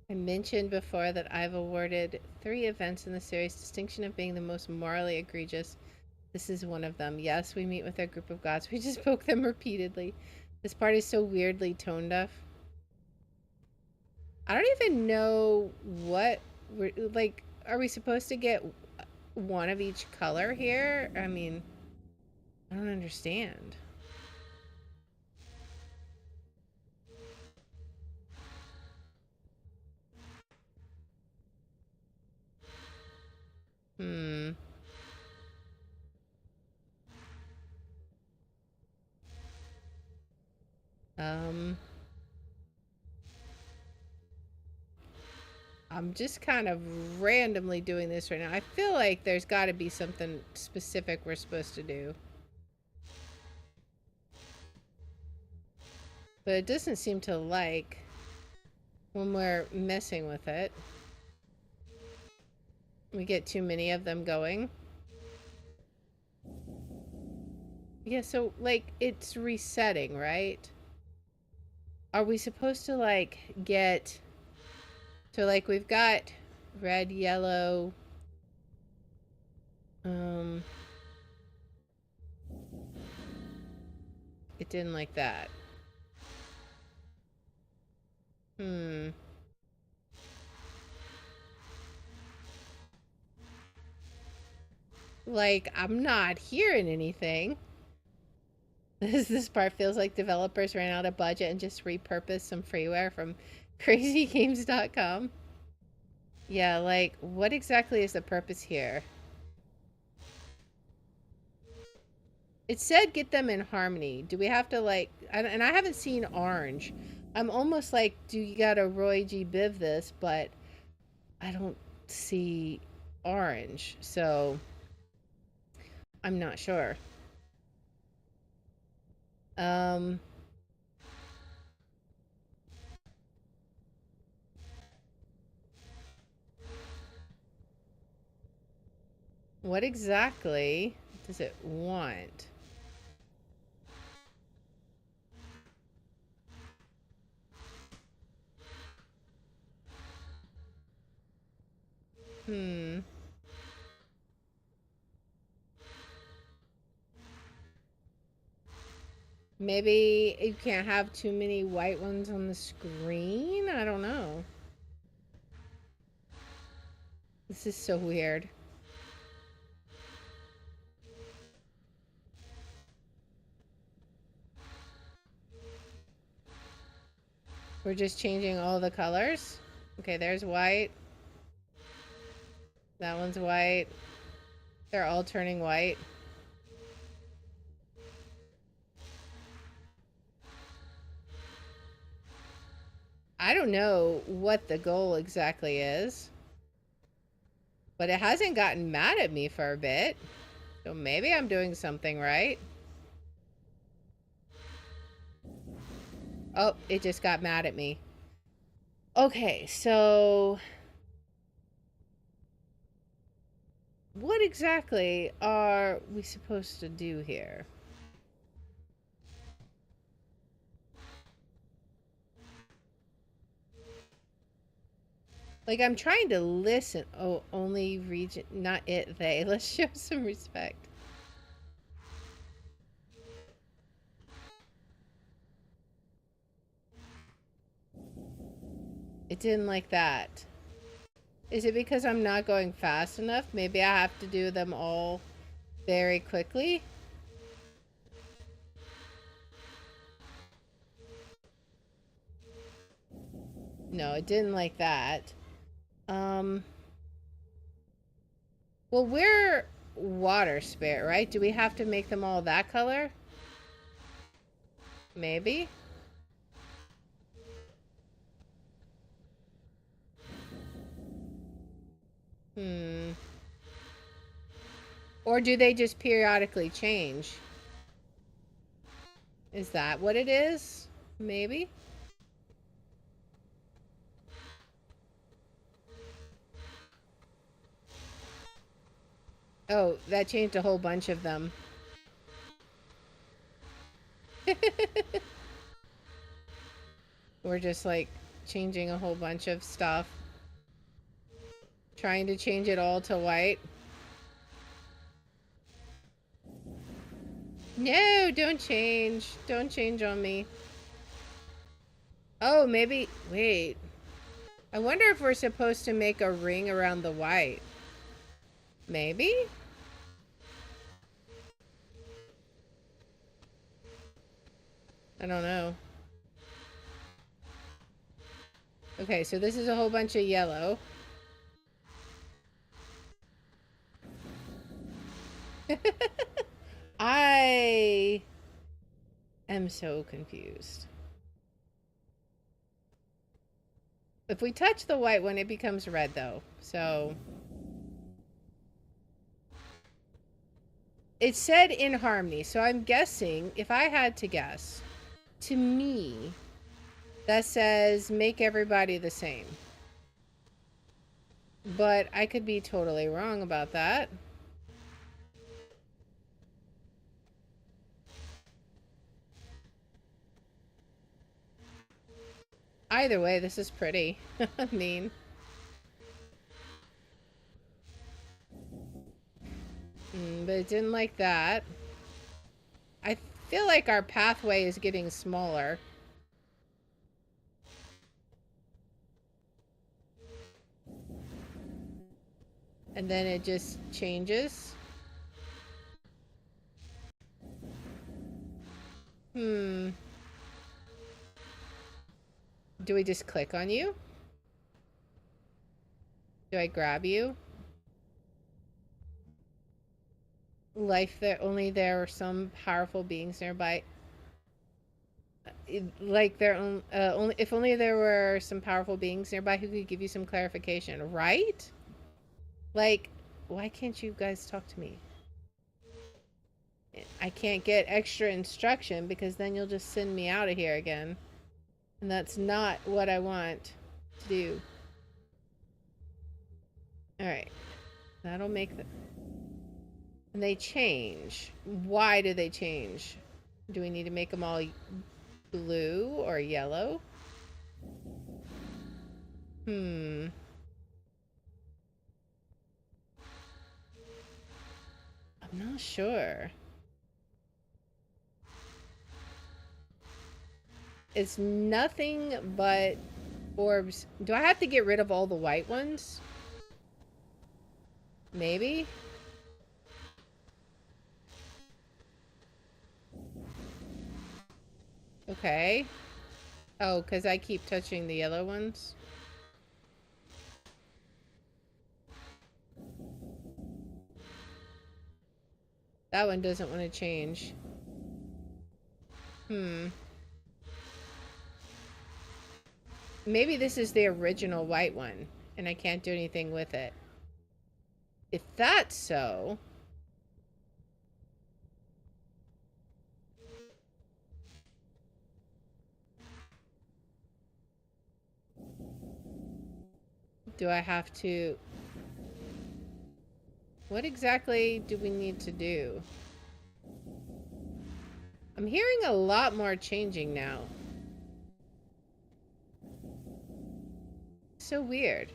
I mentioned before that I've awarded 3 events in the series distinction of being the most morally egregious. This is one of them. Yes, we meet with our group of gods. We just poke them repeatedly. This part is so weirdly tone deaf. I don't even know what we're like. Are we supposed to get one of each color here? I mean, I don't understand. I'm just kind of randomly doing this right now. I feel like there's got to be something specific we're supposed to do. But it doesn't seem to like when we're messing with it. We get too many of them going. Yeah, so, like, it's resetting, right? Are we supposed to, like, get... So, like, we've got red, yellow... It didn't like that. Like, I'm not hearing anything. This part feels like developers ran out of budget and just repurposed some freeware from crazygames.com. Yeah, like, what exactly is the purpose here? It said get them in harmony. Do we have to, like... And I haven't seen orange. I'm almost like, do you gotta Roy G. Biv this? But I don't see orange. So, I'm not sure. What exactly does it want? Maybe you can't have too many white ones on the screen? I don't know. This is so weird. We're just changing all the colors. Okay, there's white. That one's white. They're all turning white. I don't know what the goal exactly is. But it hasn't gotten mad at me for a bit. So maybe I'm doing something right. Oh, it just got mad at me. Okay, so... what exactly are we supposed to do here? Like, I'm trying to listen. Oh, only region, not it, they. Let's show some respect. It didn't like that. Is it because I'm not going fast enough? Maybe I have to do them all very quickly? No, it didn't like that. Well, we're water spirit, right? Do we have to make them all that color? Maybe? Or do they just periodically change? Is that what it is? Maybe? Oh, that changed a whole bunch of them. We're just like changing a whole bunch of stuff. Trying to change it all to white. No, don't change. Don't change on me. Oh, maybe... wait. I wonder if we're supposed to make a ring around the white. Maybe? I don't know. Okay, so this is a whole bunch of yellow. I am so confused. If we touch the white one, it becomes red, though. So... it said in harmony, so I'm guessing, if I had to guess, to me, that says make everybody the same. But I could be totally wrong about that. Either way, this is pretty. I mean... but it didn't like that. I feel like our pathway is getting smaller. And then it just changes. Do we just click on you? Do I grab you? Life there, only there are some powerful beings nearby. Like there only if only there were some powerful beings nearby who could give you some clarification, right? Like, why can't you guys talk to me? I can't get extra instruction because then you'll just send me out of here again. And that's not what I want to do. Alright. That'll make them. And they change. Why do they change? Do we need to make them all blue or yellow? I'm not sure. It's nothing but orbs. Do I have to get rid of all the white ones? Maybe? Okay. Oh, because I keep touching the yellow ones? That one doesn't want to change. Maybe this is the original white one, and I can't do anything with it. If that's so... Do I have to... What exactly do we need to do? I'm hearing a lot more changing now. So weird.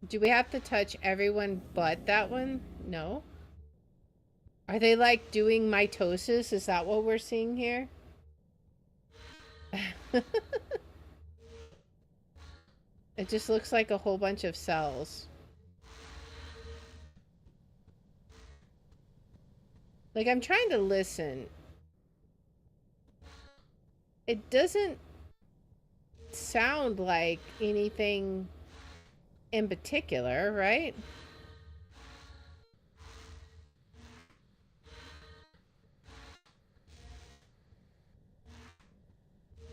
Do we have to touch everyone but that one? No? Are they like doing mitosis? Is that what we're seeing here? It just looks like a whole bunch of cells. Like, I'm trying to listen. It doesn't sound like anything in particular, right?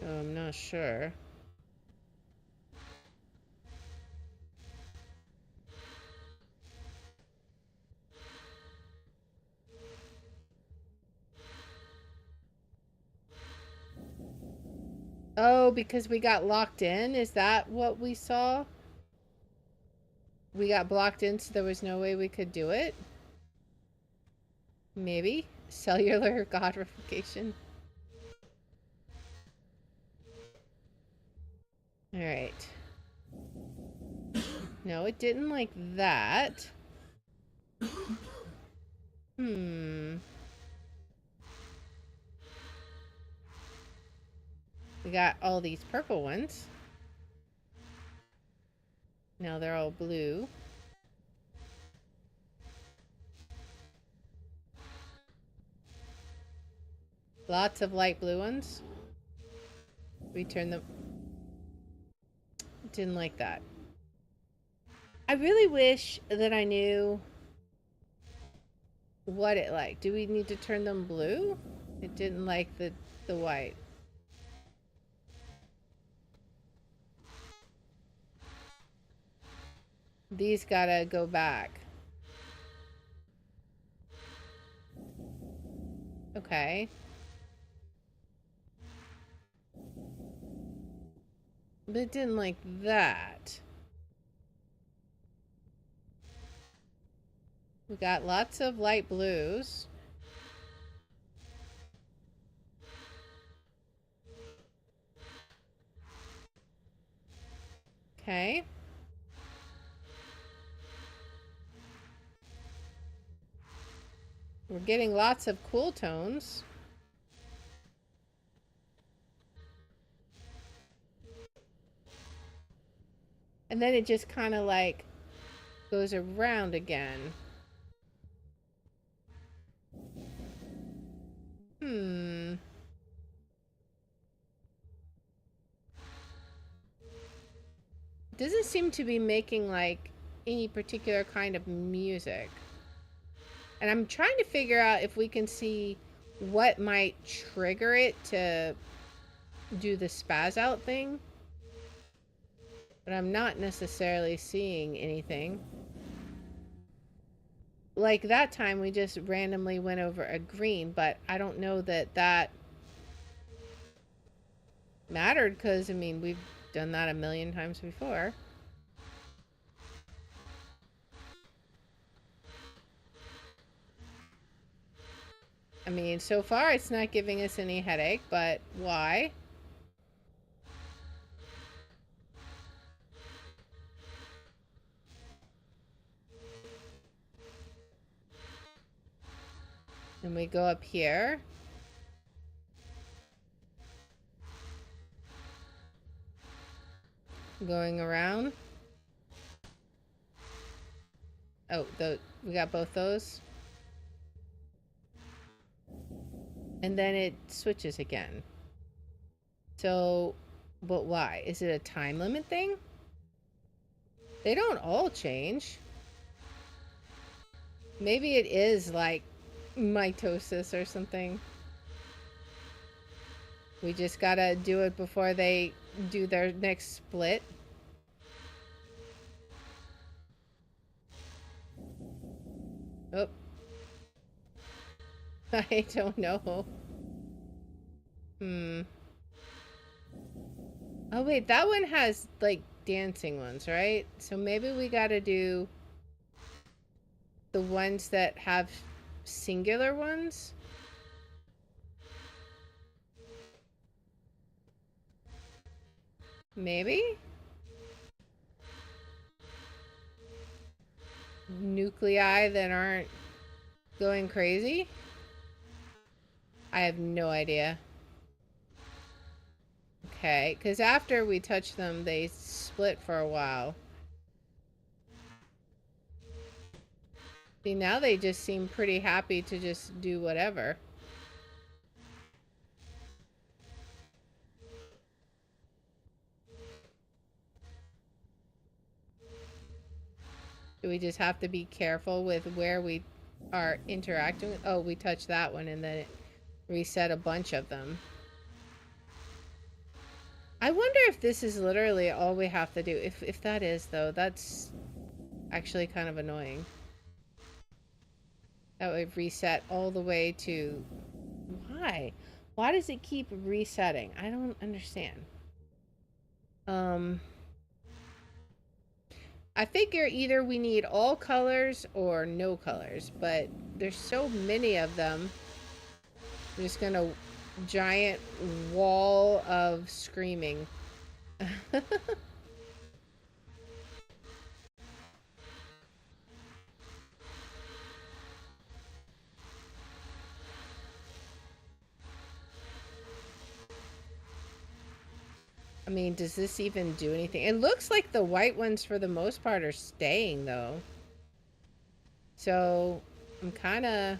Oh, I'm not sure. Oh, because we got locked in? Is that what we saw? We got blocked in, so there was no way we could do it? Maybe? Cellular codification? Alright. No, it didn't like that. We got all these purple ones. Now they're all blue. Lots of light blue ones. We turn them... Didn't like that. I really wish that I knew what it liked. Do we need to turn them blue? It didn't like the white. These gotta go back. Okay. But it didn't like that. We got lots of light blues. Okay. We're getting lots of cool tones. And then it just kind of like goes around again. doesn't seem to be making like any particular kind of music. And I'm trying to figure out if we can see what might trigger it to do the spaz out thing. But I'm not necessarily seeing anything. Like that time we just randomly went over a green, but I don't know that that mattered because, I mean, we've done that a million times before. I mean, so far it's not giving us any headache, but why? And we go up here. Going around. Oh, we got both those. And then it switches again. So, but why? Is it a time limit thing? They don't all change. Maybe it is like mitosis or something. We just gotta do it before they do their next split. Oh. I don't know. Oh wait, that one has like dancing ones, right? So maybe we gotta do the ones that have singular ones. Maybe? Nuclei that aren't going crazy? I have no idea. Okay, because after we touch them, they split for a while. See, now they just seem pretty happy to just do whatever. Do we just have to be careful with where we are interacting with? Oh, we touched that one and then it reset a bunch of them. I wonder if this is literally all we have to do. If that is, though, that's actually kind of annoying. That would reset all the way to... Why? Why does it keep resetting? I don't understand. I figure either we need all colors or no colors, but there's so many of them. I'm just gonna giant wall of screaming. I mean, does this even do anything? It looks like the white ones for the most part are staying though. So I'm kind of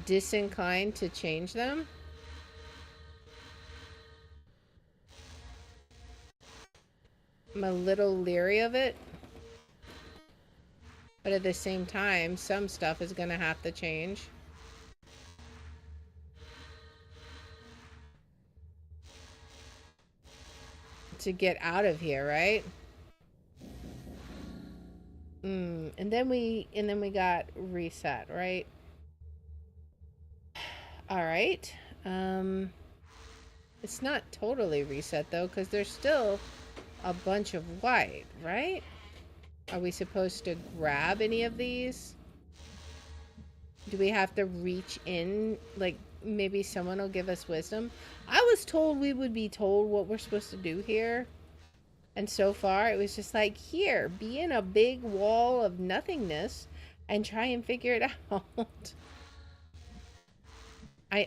disinclined to change them. I'm a little leery of it. But at the same time, some stuff is going to have to change. To get out of here, right? And then we got reset, right? All right. It's not totally reset though, because there's still a bunch of white, right? Are we supposed to grab any of these? Do we have to reach in? Like, maybe someone will give us wisdom? I was told we would be told what we're supposed to do here. And so far, it was just like, here, be in a big wall of nothingness and try and figure it out.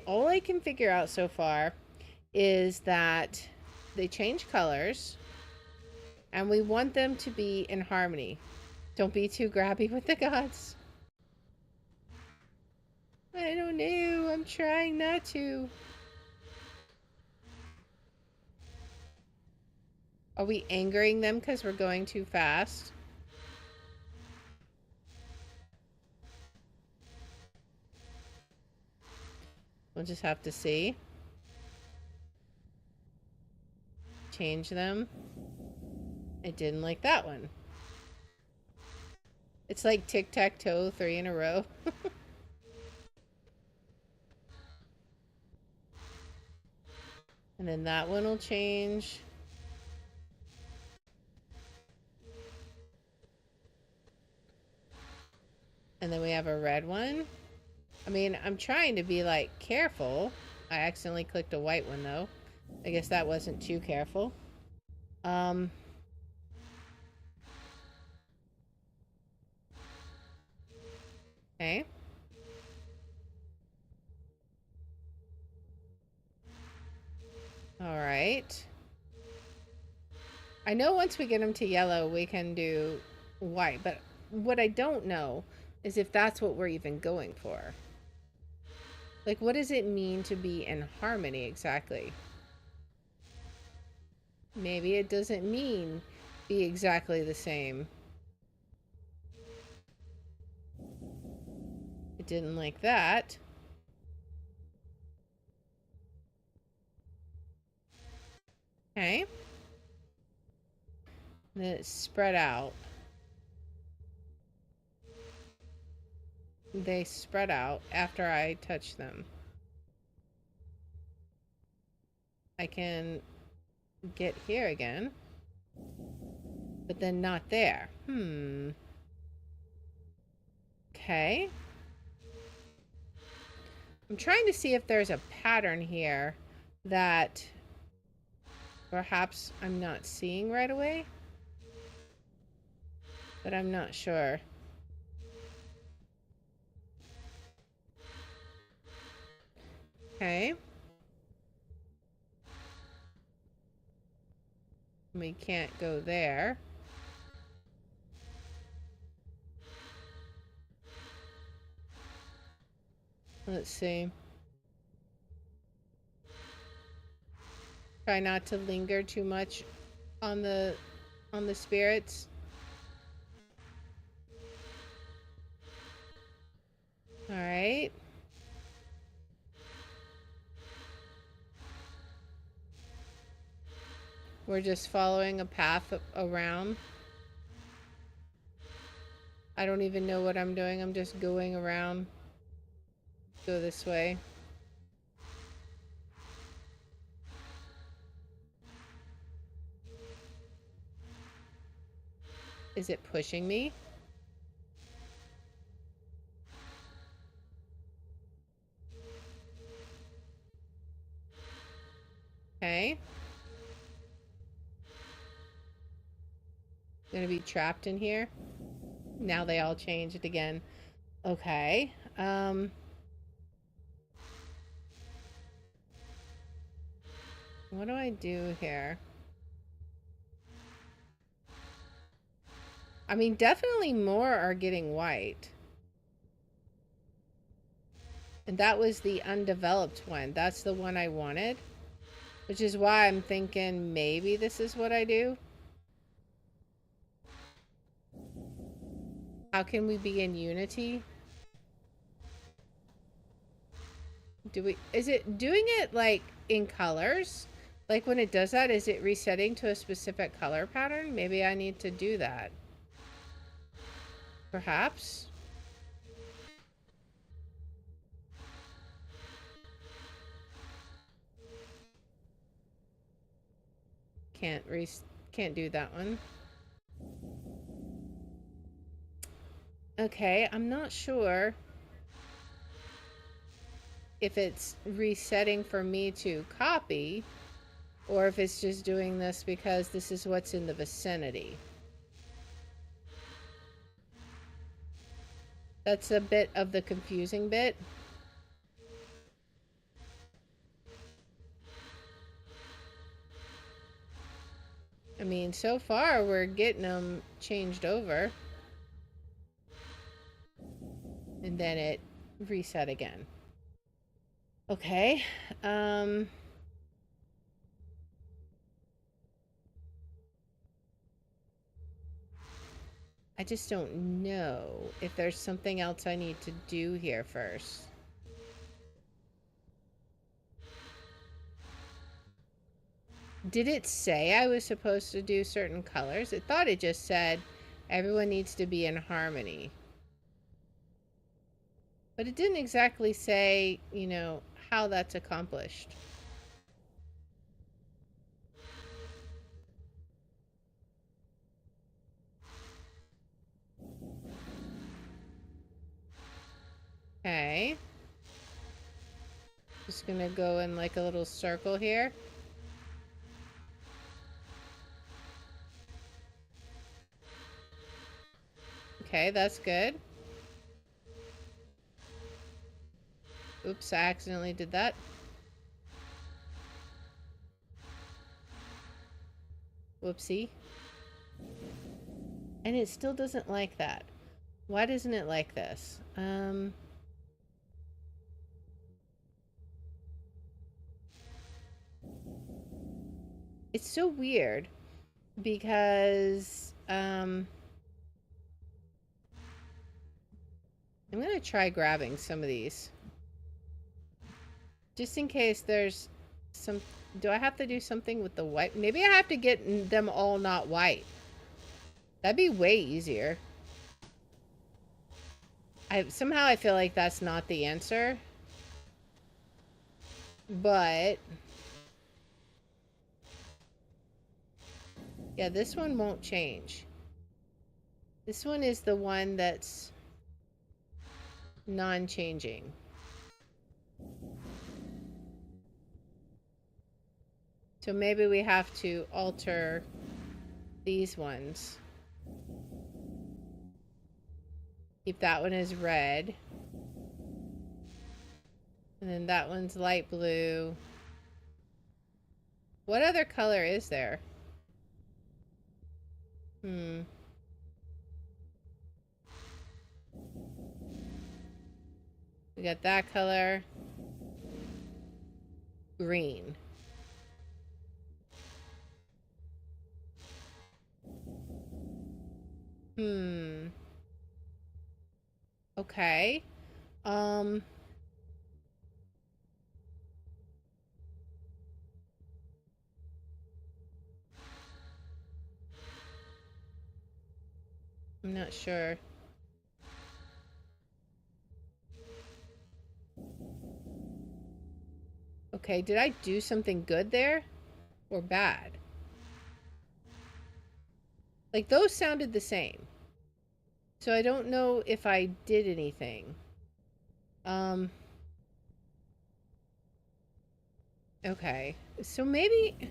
All I can figure out so far is that they change colors and we want them to be in harmony. Don't be too grabby with the gods. I don't know. I'm trying not to. Are we angering them because we're going too fast? We'll just have to see. Change them. I didn't like that one. It's like tic-tac-toe, 3 in a row. And then that one will change. And then we have a red one. I mean, I'm trying to be, like, careful. I accidentally clicked a white one, though. I guess that wasn't too careful. Okay. Alright. I know once we get them to yellow, we can do white, but what I don't know is if that's what we're even going for. Like, what does it mean to be in harmony exactly? Maybe it doesn't mean be exactly the same. It didn't like that. Okay. Then it's spread out. They spread out after I touch them. I can get here again, but then not there. Okay. I'm trying to see if there's a pattern here that perhaps I'm not seeing right away, but I'm not sure. Okay. We can't go there. Let's see. Try not to linger too much on the spirits. All right. We're just following a path around. I don't even know what I'm doing. I'm just going around. Go this way. Is it pushing me? Okay. Gonna be trapped in here. Now they all changed again. Okay. What do I do here? I mean, definitely more are getting white. And that was the undeveloped one. That's the one I wanted. Which is why I'm thinking maybe this is what I do. How can we be in unity? Is it doing it like in colors? Like when it does that, is it resetting to a specific color pattern? Maybe I need to do that. Perhaps. Can't do that one. Okay, I'm not sure if it's resetting for me to copy or if it's just doing this because this is what's in the vicinity. That's a bit of the confusing bit. I mean, so far we're getting them changed over. And then it reset again. Okay. I just don't know if there's something else I need to do here first. Did it say I was supposed to do certain colors? It thought it just said everyone needs to be in harmony. But it didn't exactly say, you know, how that's accomplished. Okay. Just gonna go in like a little circle here. Okay, that's good. Oops, I accidentally did that. Whoopsie. And it still doesn't like that. Why doesn't it like this? It's so weird because I'm gonna try grabbing some of these. Just in case there's some... Do I have to do something with the white? Maybe I have to get them all not white. That'd be way easier. Somehow I feel like that's not the answer. But... yeah, this one won't change. This one is the one that's non-changing. So maybe we have to alter these ones. Keep that one as red. And then that one's light blue. What other color is there? We got that color. Green. Okay. I'm not sure. Okay, did I do something good there? Or bad? Like, those sounded the same. So I don't know if I did anything. Okay. So maybe...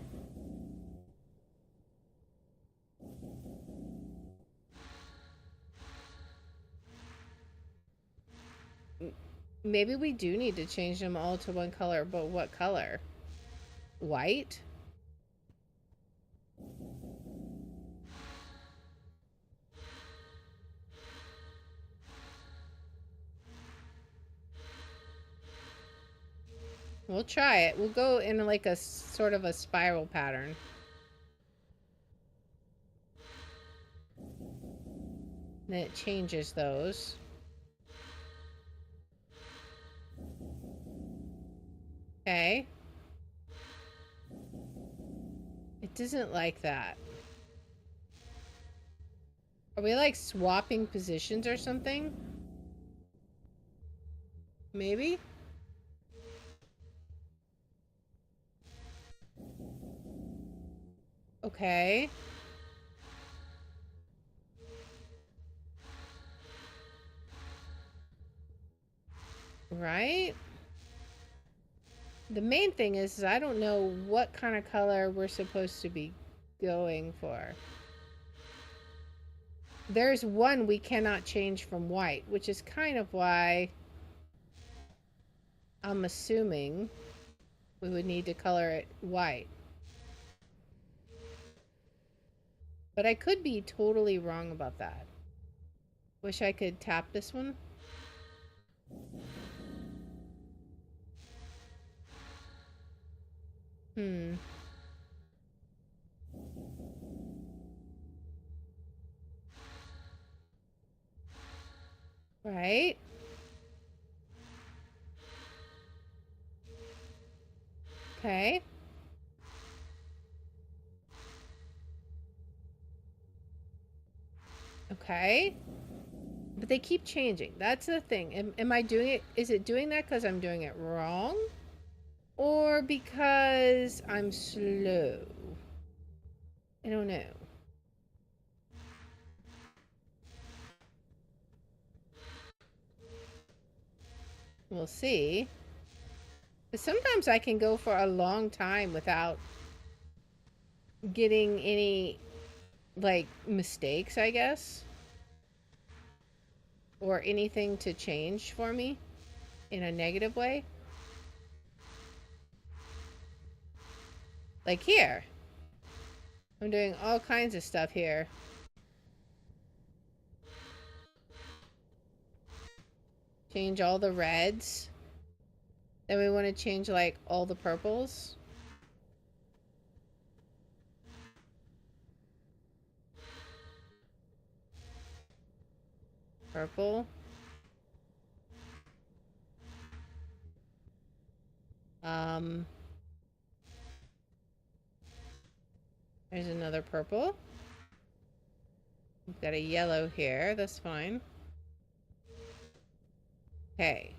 maybe we do need to change them all to one color, but what color? White? We'll try it. We'll go in like a sort of a spiral pattern. Then it changes those. Okay. It doesn't like that. Are we like swapping positions or something? Maybe? Okay. Right? The main thing is I don't know what kind of color we're supposed to be going for. There's one we cannot change from white, which is kind of why I'm assuming we would need to color it white. But I could be totally wrong about that. Wish I could tap this one. Right? Okay. Okay. But they keep changing. That's the thing. Am I doing it? Is it doing that because I'm doing it wrong? Or because I'm slow? I don't know. We'll see. But sometimes I can go for a long time without getting any, like, mistakes, I guess. Or anything to change for me in a negative way. Like here. I'm doing all kinds of stuff here. Change all the reds. Then we want to change, like, all the purples. Purple. There's another purple. We've got a yellow here. That's fine. Okay.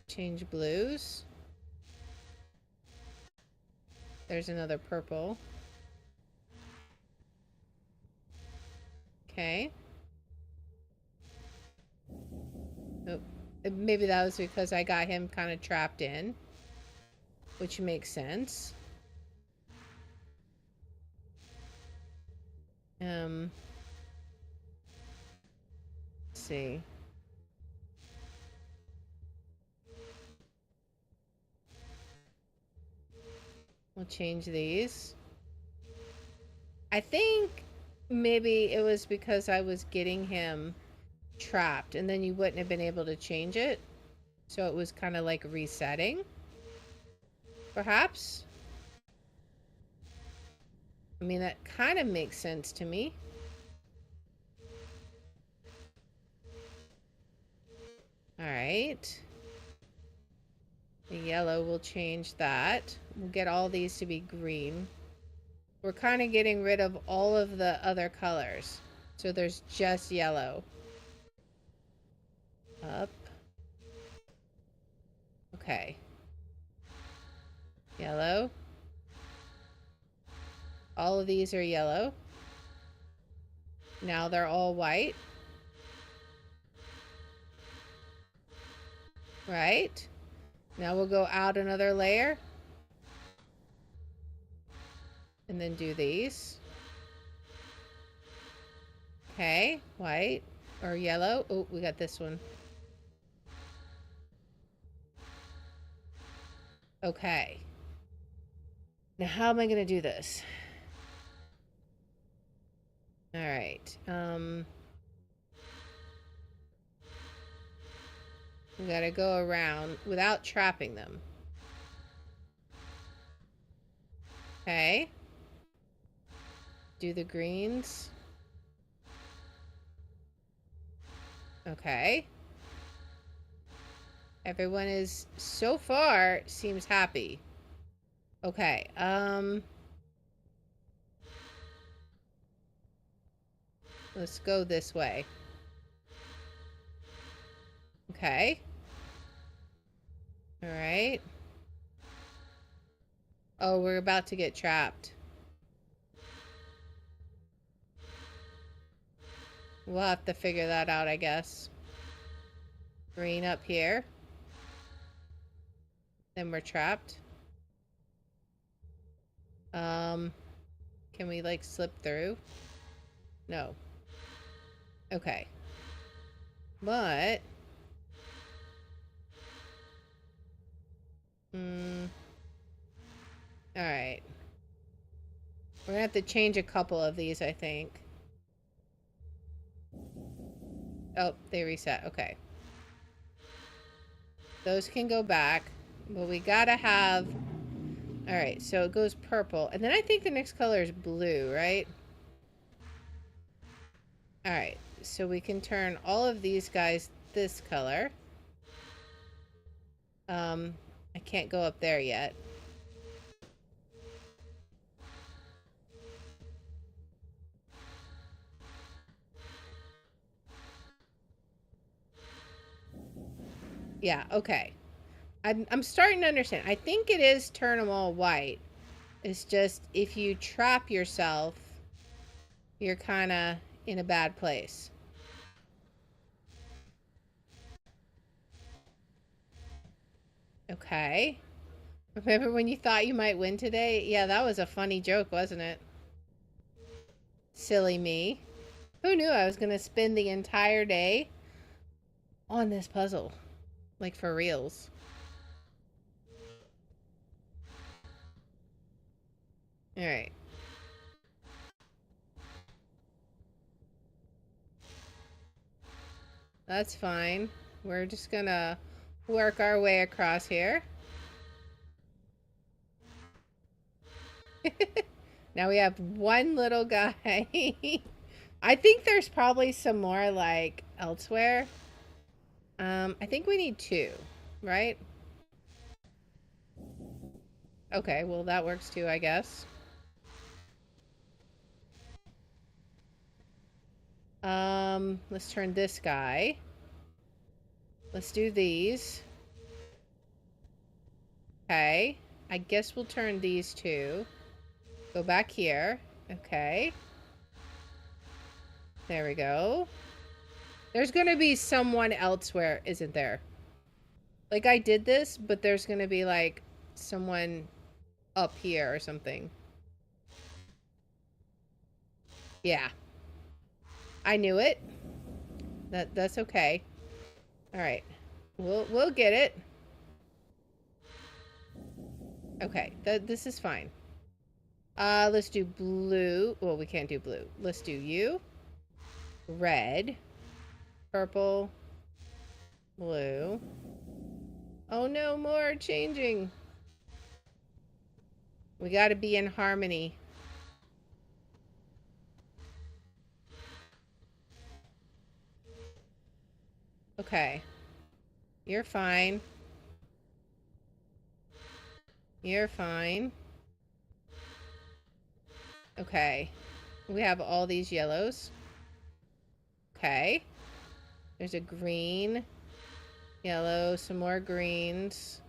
Change blues. There's another purple. Okay. Oh, maybe that was because I got him kind of trapped in, which makes sense. Let's see. We'll change these. I think maybe it was because I was getting him trapped and then you wouldn't have been able to change it. So it was kind of like resetting. Perhaps. I mean, that kind of makes sense to me. Alright. The yellow will change that. We'll get all these to be green. We're kind of getting rid of all of the other colors. So there's just yellow. Up. Okay. Yellow. All of these are yellow. Now they're all white. Right. Now we'll go out another layer. And then do these. Okay. White or yellow. Oh, we got this one. Okay. Now how am I going to do this? All right. We gotta go around without trapping them. Okay. Do the greens. Okay. Everyone is, so far, seems happy. Okay, let's go this way. Okay. All right. Oh, we're about to get trapped. We'll have to figure that out, I guess. Green up here. Then we're trapped. Can we, like, slip through? No. Okay. But... Alright. We're gonna have to change a couple of these, I think. Oh, they reset. Okay. Those can go back. But we gotta have... Alright, so it goes purple. And then I think the next color is blue, right? Alright, so we can turn all of these guys this color. I can't go up there yet. Yeah, okay. I'm starting to understand. I think it is turn them all white. It's just if you trap yourself, you're kind of in a bad place. Okay. Remember when you thought you might win today? Yeah, that was a funny joke, wasn't it? Silly me. Who knew I was going to spend the entire day on this puzzle? Like, for reals. Alright. That's fine. We're just gonna work our way across here. Now we have one little guy. I think there's probably some more, like, elsewhere. I think we need 2, right? Okay, well, that works too, I guess. Let's turn this guy. Let's do these. Okay. I guess we'll turn these 2. Go back here. Okay. There we go. There's gonna be someone elsewhere, isn't there? Like, I did this, but there's gonna be, like, someone up here or something. Yeah. I knew it. That's okay. Alright. We'll get it. Okay. This is fine. Let's do blue. Well, we can't do blue. Let's do you. Red. Purple. Blue. Oh no, more changing. We gotta be in harmony. Okay. You're fine. You're fine. Okay. We have all these yellows. Okay. There's a green, yellow, some more greens.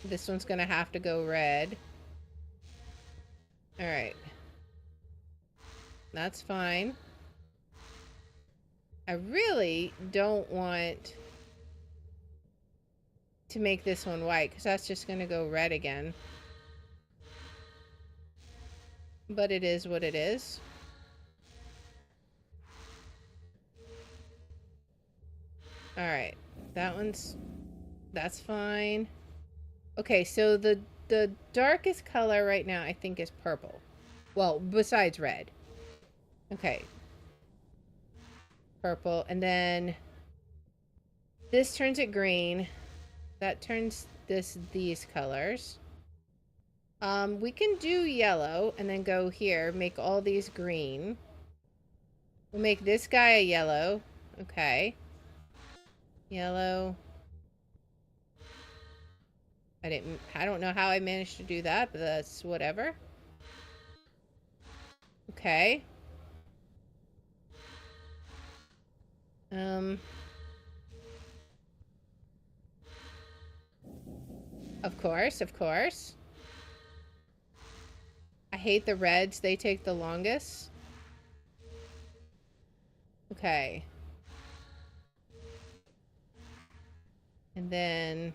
This one's gonna have to go red. Alright. That's fine. I really don't want to make this one white, because that's just gonna go red again. But it is what it is. Alright. That's fine. Okay, so the darkest color right now I think is purple. Well, besides red. Okay. Purple, and then this turns it green. That turns these colors. We can do yellow and then go here, make all these green. We'll make this guy a yellow. Okay. Yellow. I don't know how I managed to do that, but that's whatever. Okay. Of course, of course. I hate the reds. They take the longest. Okay. And then,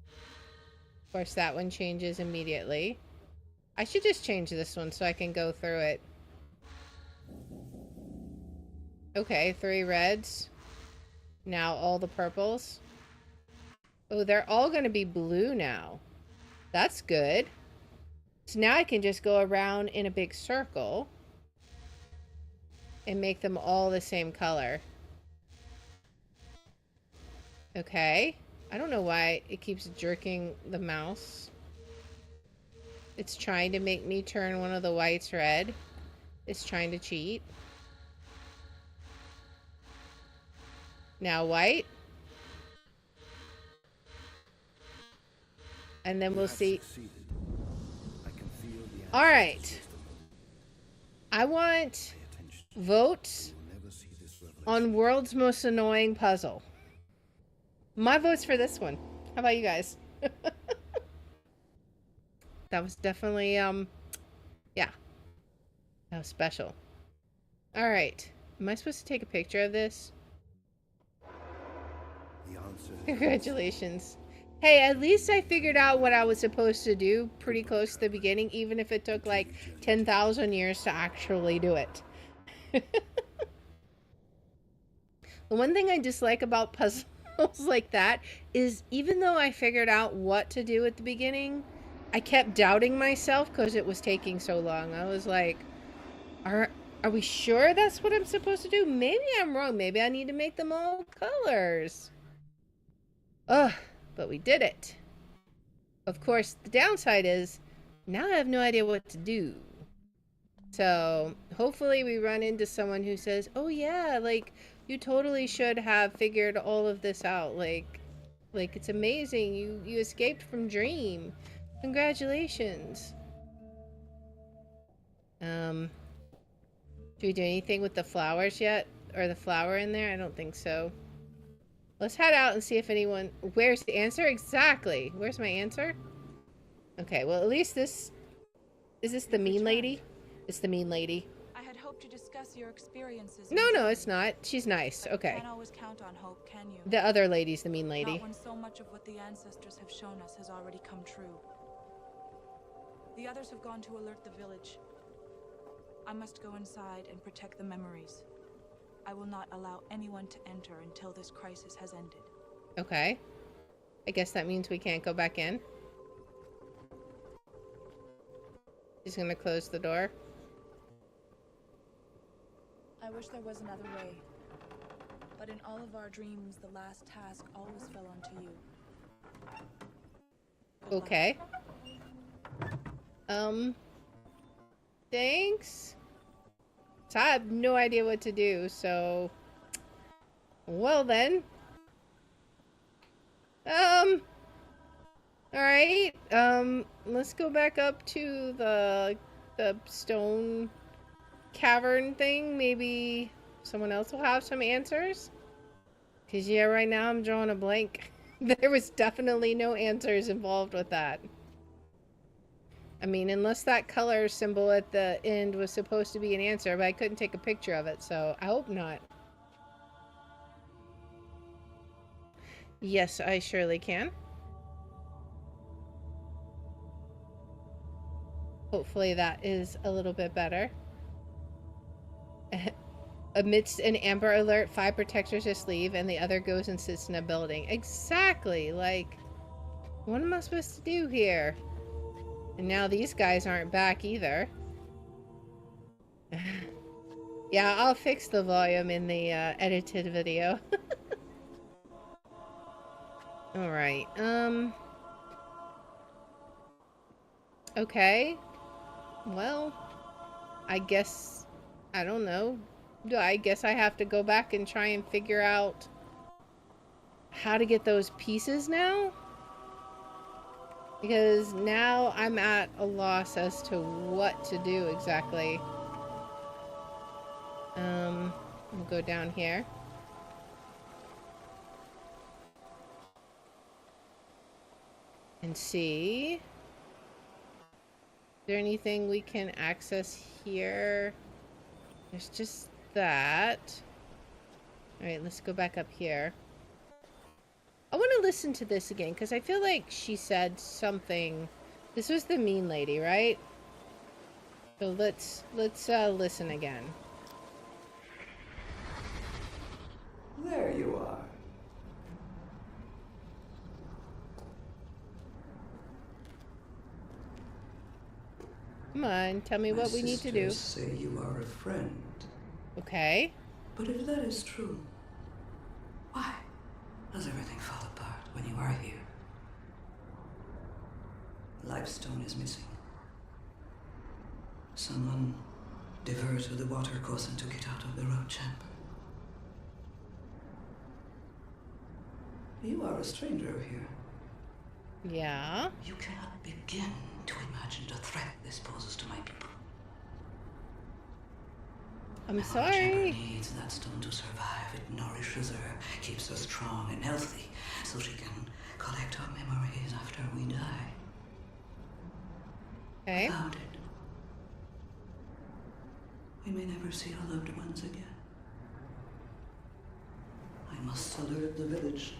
of course, that one changes immediately. I should just change this one so I can go through it. Okay, 3 reds. Now all the purples. Oh, they're all going to be blue now. That's good. So now I can just go around in a big circle and make them all the same color. Okay. I don't know why it keeps jerking the mouse. It's trying to make me turn one of the whites red. It's trying to cheat. Now white. And then we'll see. All right. I want votes on world's most annoying puzzle. My vote's for this one. How about you guys? That was definitely, yeah. That was special. All right. Am I supposed to take a picture of this? Congratulations. Hey, at least I figured out what I was supposed to do pretty close to the beginning, even if it took like 10,000 years to actually do it. The one thing I dislike about puzzles like that is even though I figured out what to do at the beginning, I kept doubting myself because it was taking so long. I was like, are we sure that's what I'm supposed to do? Maybe I'm wrong. Maybe I need to make them all colors. Ugh, but we did it. Of course, the downside is now I have no idea what to do. So hopefully we run into someone who says, oh yeah, like you totally should have figured all of this out. Like it's amazing. You escaped from Dream. Congratulations. Should we do anything with the flowers yet? Or the flower in there? I don't think so. Let's head out and see if anyone... Where's the answer? Exactly. Where's my answer? Okay, well at least this... Is this the mean lady? It's the mean lady. I had hoped to discuss your experiences. No, it's not. She's nice. Okay. You can't always count on hope, can you? The other lady's the mean lady. Not when so much of what the ancestors have shown us has already come true. The others have gone to alert the village. I must go inside and protect the memories. I will not allow anyone to enter until this crisis has ended. Okay. I guess that means we can't go back in. She's gonna close the door. I wish there was another way. But in all of our dreams, the last task always fell onto you. Okay. Thanks. So I have no idea what to do, so... Well then. Alright, let's go back up to the stone cavern thing. Maybe someone else will have some answers. Because yeah, right now I'm drawing a blank. There was definitely no answers involved with that. I mean, unless that color symbol at the end was supposed to be an answer, but I couldn't take a picture of it, so I hope not. Yes, I surely can. Hopefully that is a little bit better. Amidst an Amber Alert, 5 protectors just leave, and the other goes and sits in a building. Exactly! Like, what am I supposed to do here? And now these guys aren't back either. Yeah, I'll fix the volume in the edited video. Alright, okay. Well, I guess... I don't know. I guess I have to go back and try and figure out how to get those pieces now? Because now I'm at a loss as to what to do exactly. We'll go down here. And see. Is there anything we can access here? There's just that. Alright, let's go back up here. I want to listen to this again, because I feel like she said something. This was the mean lady, right? So let's listen again. There you are. Come on, tell me what we need to do. My sisters say you are a friend. Okay. But if that is true, why does everything fall apart when you are here? Lifestone is missing. Someone diverted the water course and took it out of the road chamber. You are a stranger here. Yeah? You cannot begin to imagine the threat this poses to my people. I'm Our chamber sorry. needs that stone to survive. It nourishes her, keeps her strong and healthy, so she can collect our memories after we die. Okay. Without it, we may never see our loved ones again. I must alert the village.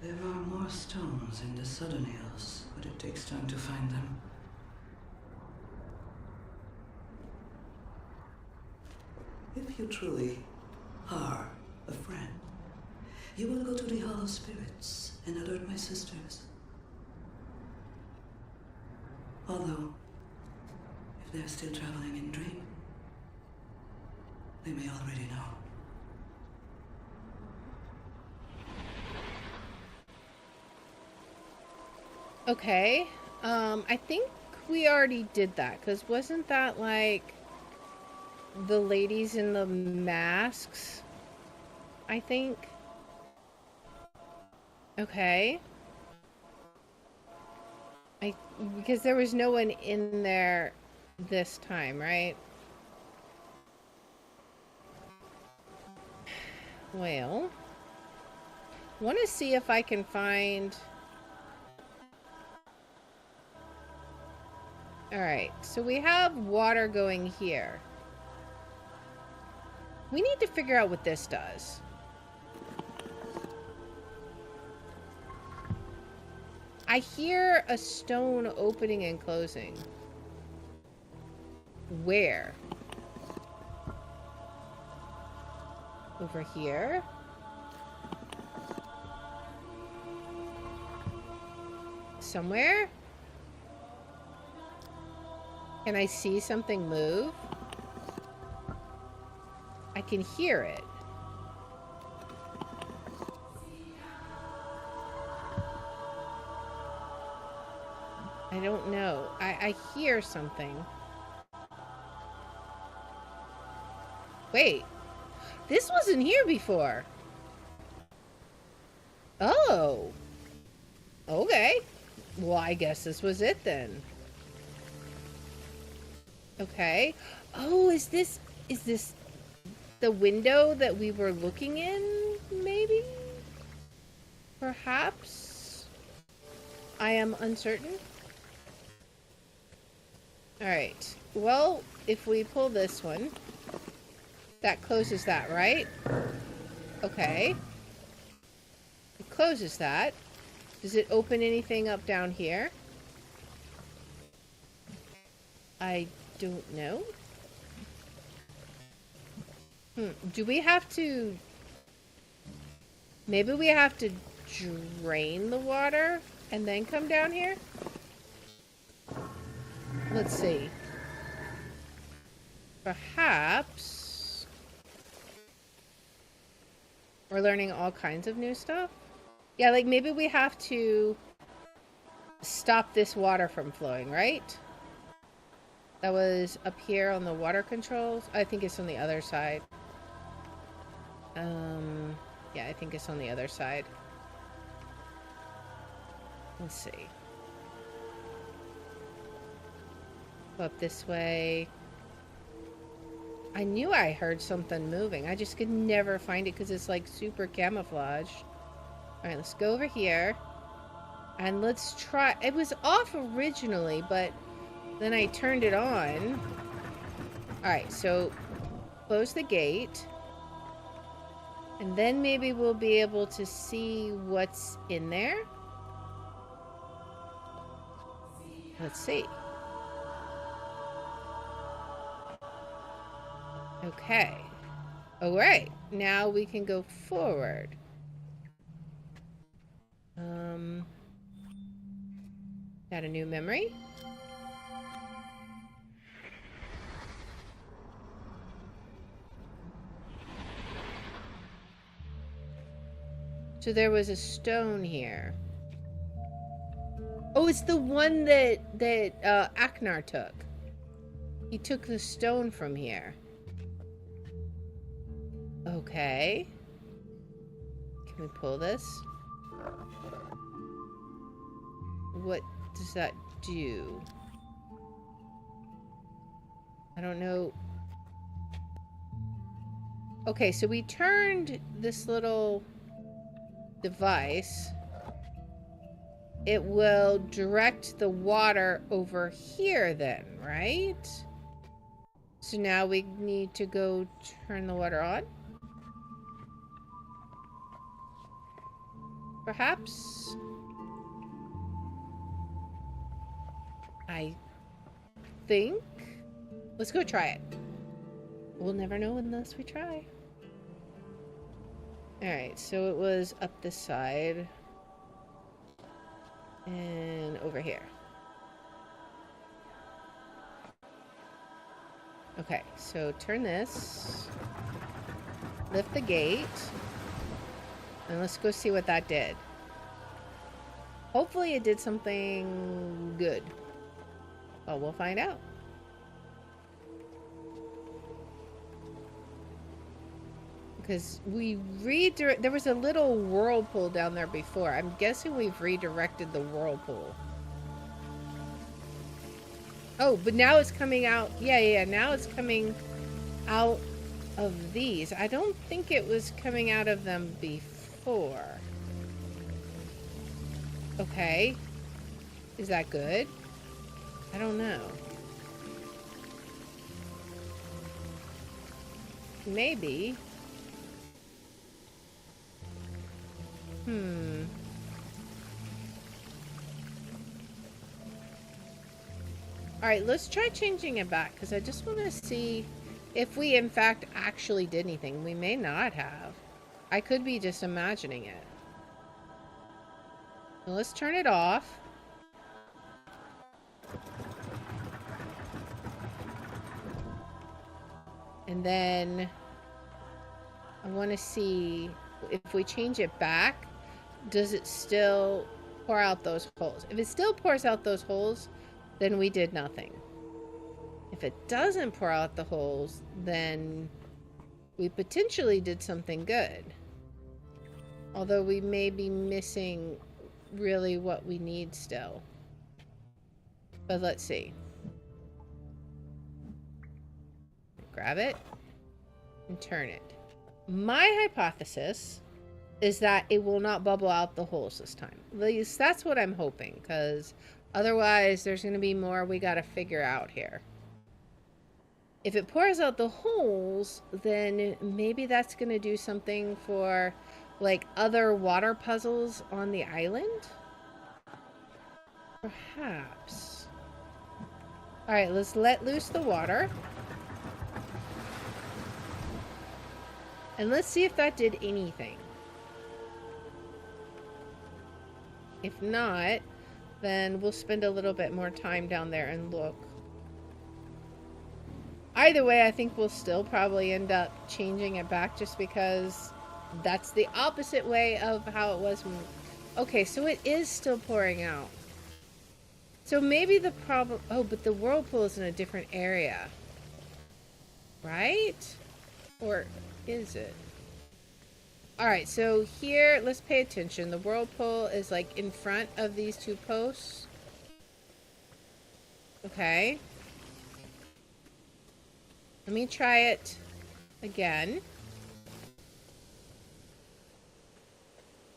There are more stones in the Southern Hills, but it takes time to find them. If you truly are a friend, you will go to the Hall of Spirits and alert my sisters. Although, if they're still traveling in Dream, they may already know. Okay. I think we already did that, because wasn't that like the ladies in the masks? I think. Okay. Because there was no one in there this time, right? Well, want to see if I can find... Alright, so we have water going here. We need to figure out what this does. I hear a stone opening and closing. Where? Over here? Somewhere? Can I see something move? I can hear it. I don't know. I hear something. Wait. This wasn't here before. Oh. Okay. Well, I guess this was it then. Okay. Oh, is this the window that we were looking in, maybe? Perhaps? I am uncertain. Alright. Well, if we pull this one, that closes that, right? Okay. It closes that. Does it open anything up down here? I don't know. Do we have to... Maybe we have to drain the water and then come down here? Let's see. Perhaps... We're learning all kinds of new stuff? Yeah, like maybe we have to stop this water from flowing, right? That was up here on the water controls. I think it's on the other side. Yeah, I think it's on the other side. Let's see. Go up this way. I knew I heard something moving. I just could never find it because it's like super camouflaged. Alright, let's go over here. And let's try... It was off originally, but then I turned it on. Alright, so close the gate. And then maybe we'll be able to see what's in there. Let's see. Okay. Alright, now we can go forward. Got a new memory. So there was a stone here. Oh, it's the one that Aknar took. He took the stone from here. Okay. Can we pull this? What does that do? I don't know. Okay, so we turned this little device. It will direct the water over here then, right? So now we need to go turn the water on? Perhaps? I think. Let's go try it. We'll never know unless we try. Alright, so it was up this side. And over here. Okay, so turn this. Lift the gate. And let's go see what that did. Hopefully it did something good. Well, we'll find out. Because there was a little whirlpool down there before. I'm guessing we've redirected the whirlpool. Oh, but now it's coming out. Yeah, now it's coming out of these. I don't think it was coming out of them before. Okay. Is that good? I don't know. Maybe. Alright, let's try changing it back, because I just want to see if we, in fact, actually did anything. We may not have. I could be just imagining it. So let's turn it off. And then I want to see if we change it back, does it still pour out those holes? If it still pours out those holes, then we did nothing. If it doesn't pour out the holes, then we potentially did something good. Although we may be missing really what we need still. But let's see. Grab it and turn it. My hypothesis is that it will not bubble out the holes this time. At least that's what I'm hoping, because otherwise there's going to be more we got to figure out here. If it pours out the holes, then maybe that's going to do something for like other water puzzles on the island? Perhaps. Alright, let's let loose the water. And let's see if that did anything. If not, then we'll spend a little bit more time down there and look. Either way, I think we'll still probably end up changing it back just because that's the opposite way of how it was. Okay, so it is still pouring out. So maybe the problem... Oh, but the whirlpool is in a different area. Right? Or is it? Alright, so here, let's pay attention. The whirlpool is like in front of these two posts. Okay. Let me try it again.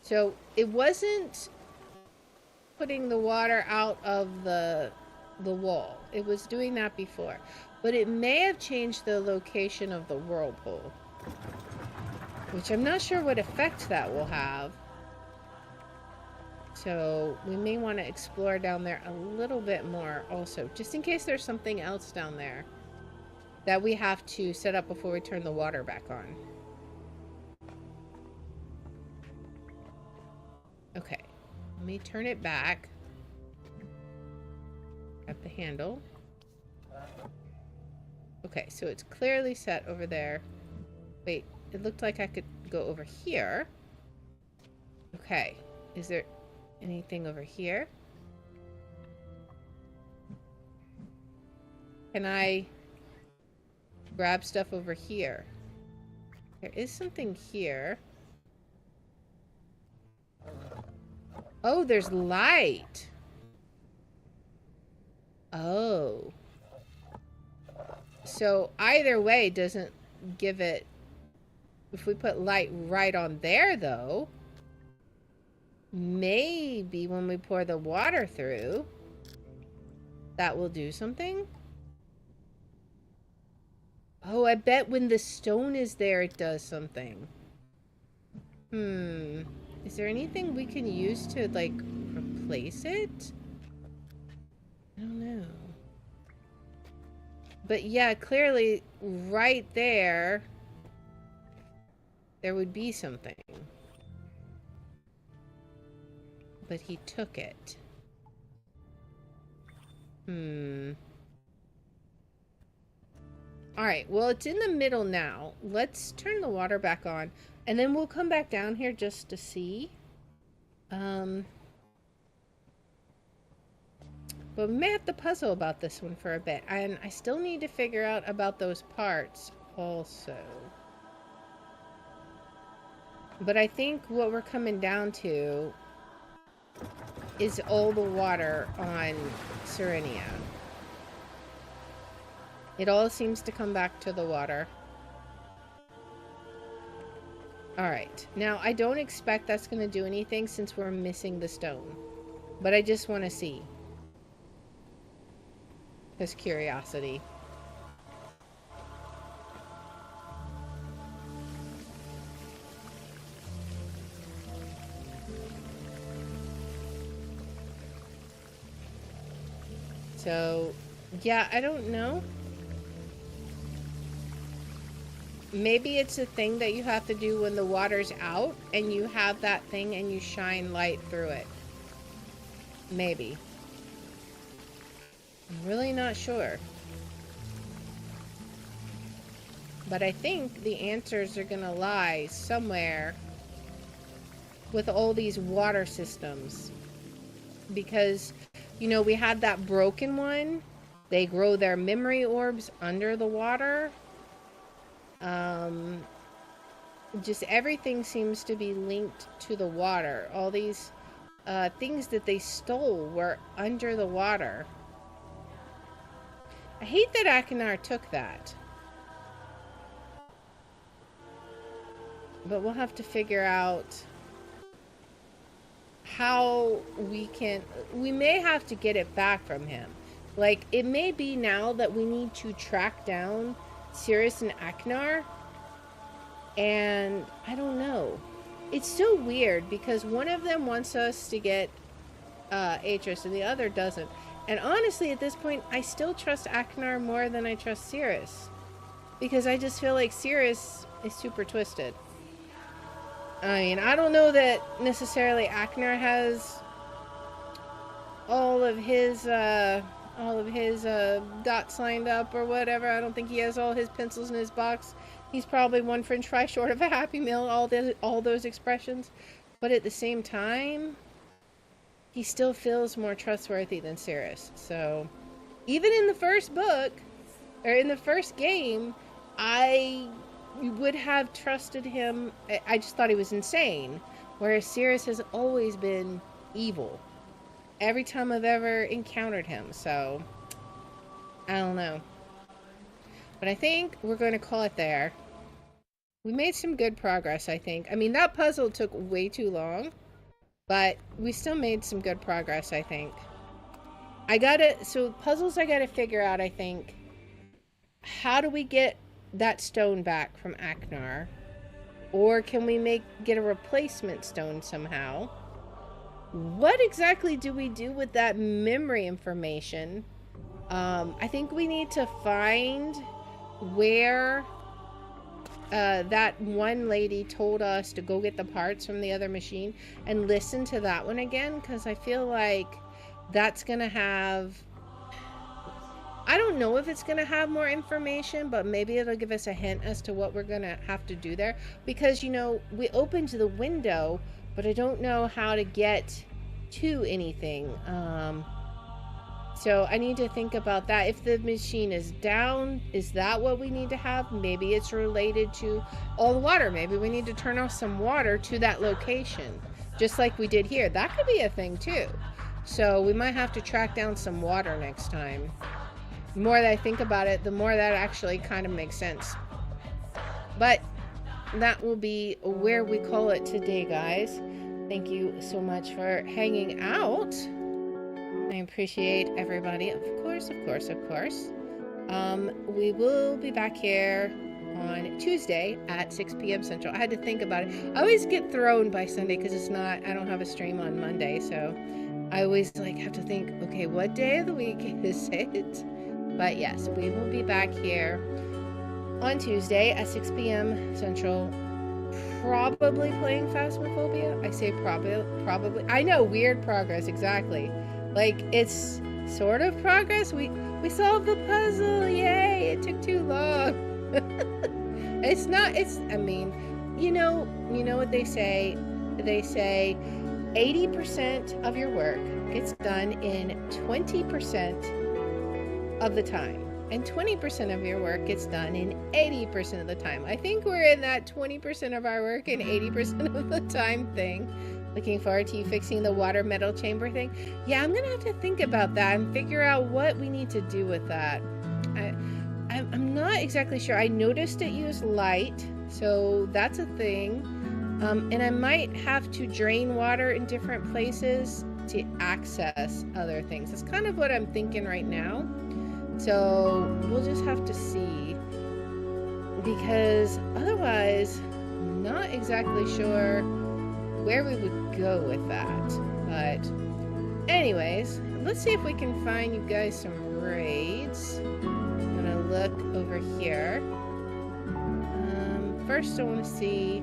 So it wasn't putting the water out of the wall. It was doing that before. But it may have changed the location of the whirlpool. Which I'm not sure what effect that will have. So we may want to explore down there a little bit more also. Just in case there's something else down there that we have to set up before we turn the water back on. Okay. Let me turn it back. Grab the handle. Okay, so it's clearly set over there. Wait, it looked like I could go over here. Okay, is there anything over here? Can I grab stuff over here? There is something here. Oh, there's light. Oh. So either way doesn't give it... If we put light right on there, though, maybe when we pour the water through, that will do something? Oh, I bet when the stone is there, it does something. Is there anything we can use to, like, replace it? I don't know. But yeah, clearly, right there, there would be something. But he took it. Alright, well, it's in the middle now. Let's turn the water back on. And then we'll come back down here just to see. But we may have to puzzle about this one for a bit. And I still need to figure out about those parts also. But I think what we're coming down to is all the water on Serenia. It all seems to come back to the water. Alright, now I don't expect that's going to do anything since we're missing the stone. But I just want to see. Just curiosity. So, yeah, I don't know. Maybe it's a thing that you have to do when the water's out and you have that thing and you shine light through it. Maybe. I'm really not sure. But I think the answers are gonna lie somewhere with all these water systems. Because, you know, we had that broken one. They grow their memory orbs under the water. Just everything seems to be linked to the water. All these things that they stole were under the water. I hate that Akinar took that. But we'll have to figure out how we can... We may have to get it back from him. Like, it may be now that we need to track down Sirius and Akinar. And I don't know. It's so weird because one of them wants us to get Atris and the other doesn't. And honestly, at this point, I still trust Akinar more than I trust Sirius. Because I just feel like Sirius is super twisted. I mean, I don't know that necessarily Akinar has all of his dots lined up or whatever. I don't think he has all his pencils in his box. He's probably one french fry short of a Happy Meal, all those expressions. But at the same time, he still feels more trustworthy than Sirius. So, even in the first book, or in the first game, I would have trusted him. I just thought he was insane. Whereas Sirius has always been evil. Every time I've ever encountered him. So, I don't know. But I think we're going to call it there. We made some good progress, I think. I mean, that puzzle took way too long. But we still made some good progress, I think. So puzzles I gotta figure out, I think. How do we get that stone back from Akinar? Or can we get a replacement stone somehow? What exactly do we do with that memory information? I think we need to find where that one lady told us to go get the parts from the other machine and listen to that one again, because I feel like that's gonna have... I don't know if it's gonna have more information, but maybe it'll give us a hint as to what we're gonna have to do there. Because, you know, we opened the window, but I don't know how to get to anything. So I need to think about that. If the machine is down, is that what we need to have? Maybe it's related to all the water. Maybe we need to turn off some water to that location. just like we did here. That could be a thing too. So we might have to track down some water next time. The more that I think about it, the more that actually kind of makes sense. But that will be where we call it today, guys. Thank you so much for hanging out. I appreciate everybody. Of course, of course, of course. We will be back here on Tuesday at 6 p.m. Central. I had to think about it. I always get thrown by Sunday because I don't have a stream on Monday, so I always have to think, okay, what day of the week is it? But yes, we will be back here on Tuesday at 6 p.m. Central, probably playing Phasmophobia. I say probably. I know, weird progress, exactly. It's sort of progress. We solved the puzzle, yay! It took too long. You know what they say? They say 80% of your work gets done in 20% of the time, and 20% of your work gets done in 80% of the time. I think we're in that 20% of our work in 80% of the time thing. Looking forward to you fixing the water metal chamber thing. Yeah, I'm gonna have to think about that and figure out what we need to do with that. I'm not exactly sure. I noticed it used light, so that's a thing. And I might have to drain water in different places to access other things. That's kind of what I'm thinking right now. So we'll just have to see, because otherwise I'm not exactly sure where we would go with that. But anyways, let's see if we can find you guys some raids. I'm gonna look over here. First I want to see,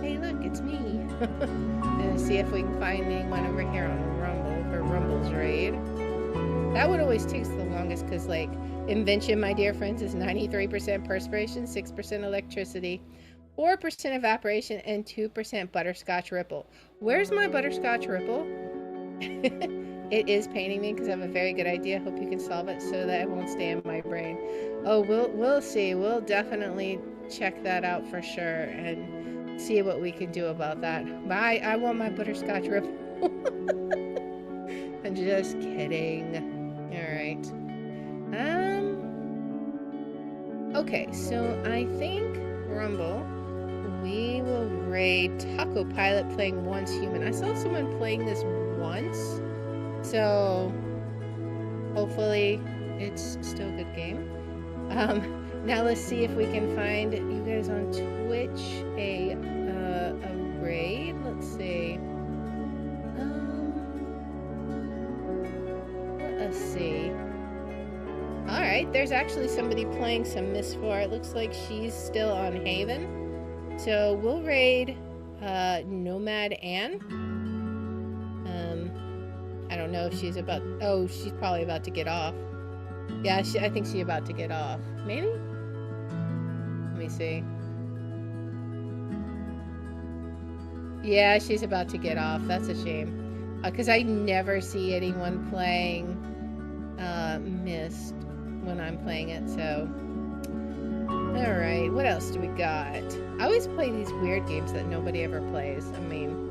hey look, it's me. Gonna see if we can find anyone over here on Rumble for Rumble's raid. That one always takes the longest because, invention, my dear friends, is 93% perspiration, 6% electricity, 4% evaporation, and 2% butterscotch ripple. Where's my butterscotch ripple? It is paining me because I have a very good idea. Hope you can solve it so that it won't stay in my brain. Oh, we'll see. We'll definitely check that out for sure and see what we can do about that. But I want my butterscotch ripple. I'm just kidding. Alright. Okay, so I think Rumble, we will raid Taco Pilot playing Once Human. I saw someone playing this once, so hopefully it's still a good game. Now let's see if we can find you guys on Twitch a raid. Let's see. Let's see. Alright, there's actually somebody playing some Myst IV. It looks like she's still on Haven. So we'll raid Nomad Anne. I don't know if she's about... Oh, she's probably about to get off. Yeah, I think she's about to get off. Maybe? Let me see. Yeah, she's about to get off. That's a shame. Because I never see anyone playing Myst when I'm playing it, so... Alright, what else do we got? I always play these weird games that nobody ever plays. I mean...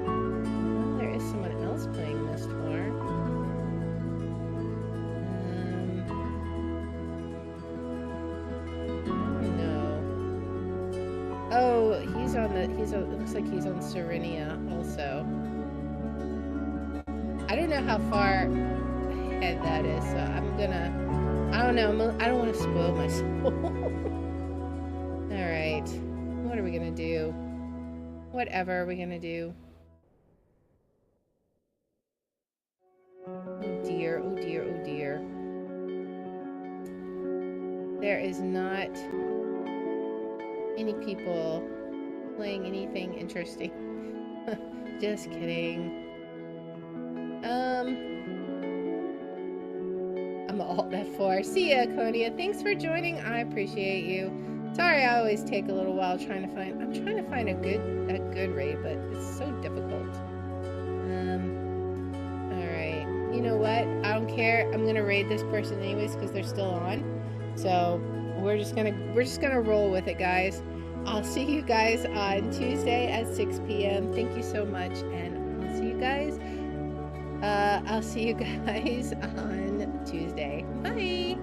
Well, there is someone else playing Myst IV. Oh, it looks like he's on Serenia also. I don't know how far ahead that is, so I don't know, I don't want to spoil my soul. Alright, what are we gonna do? Whatever are we gonna do? Oh dear, oh dear, oh dear. There is not any people playing anything interesting. Just kidding. I'm Alt F4. See ya, Kodia. Thanks for joining. I appreciate you. Sorry, I always take a little while trying to find. I'm trying to find a good raid, but it's so difficult. All right. You know what? I don't care. I'm gonna raid this person anyways because they're still on. So we're just gonna roll with it, guys. I'll see you guys on Tuesday at 6 p.m. Thank you so much, and I'll see you guys. I'll see you guys on Tuesday. Bye.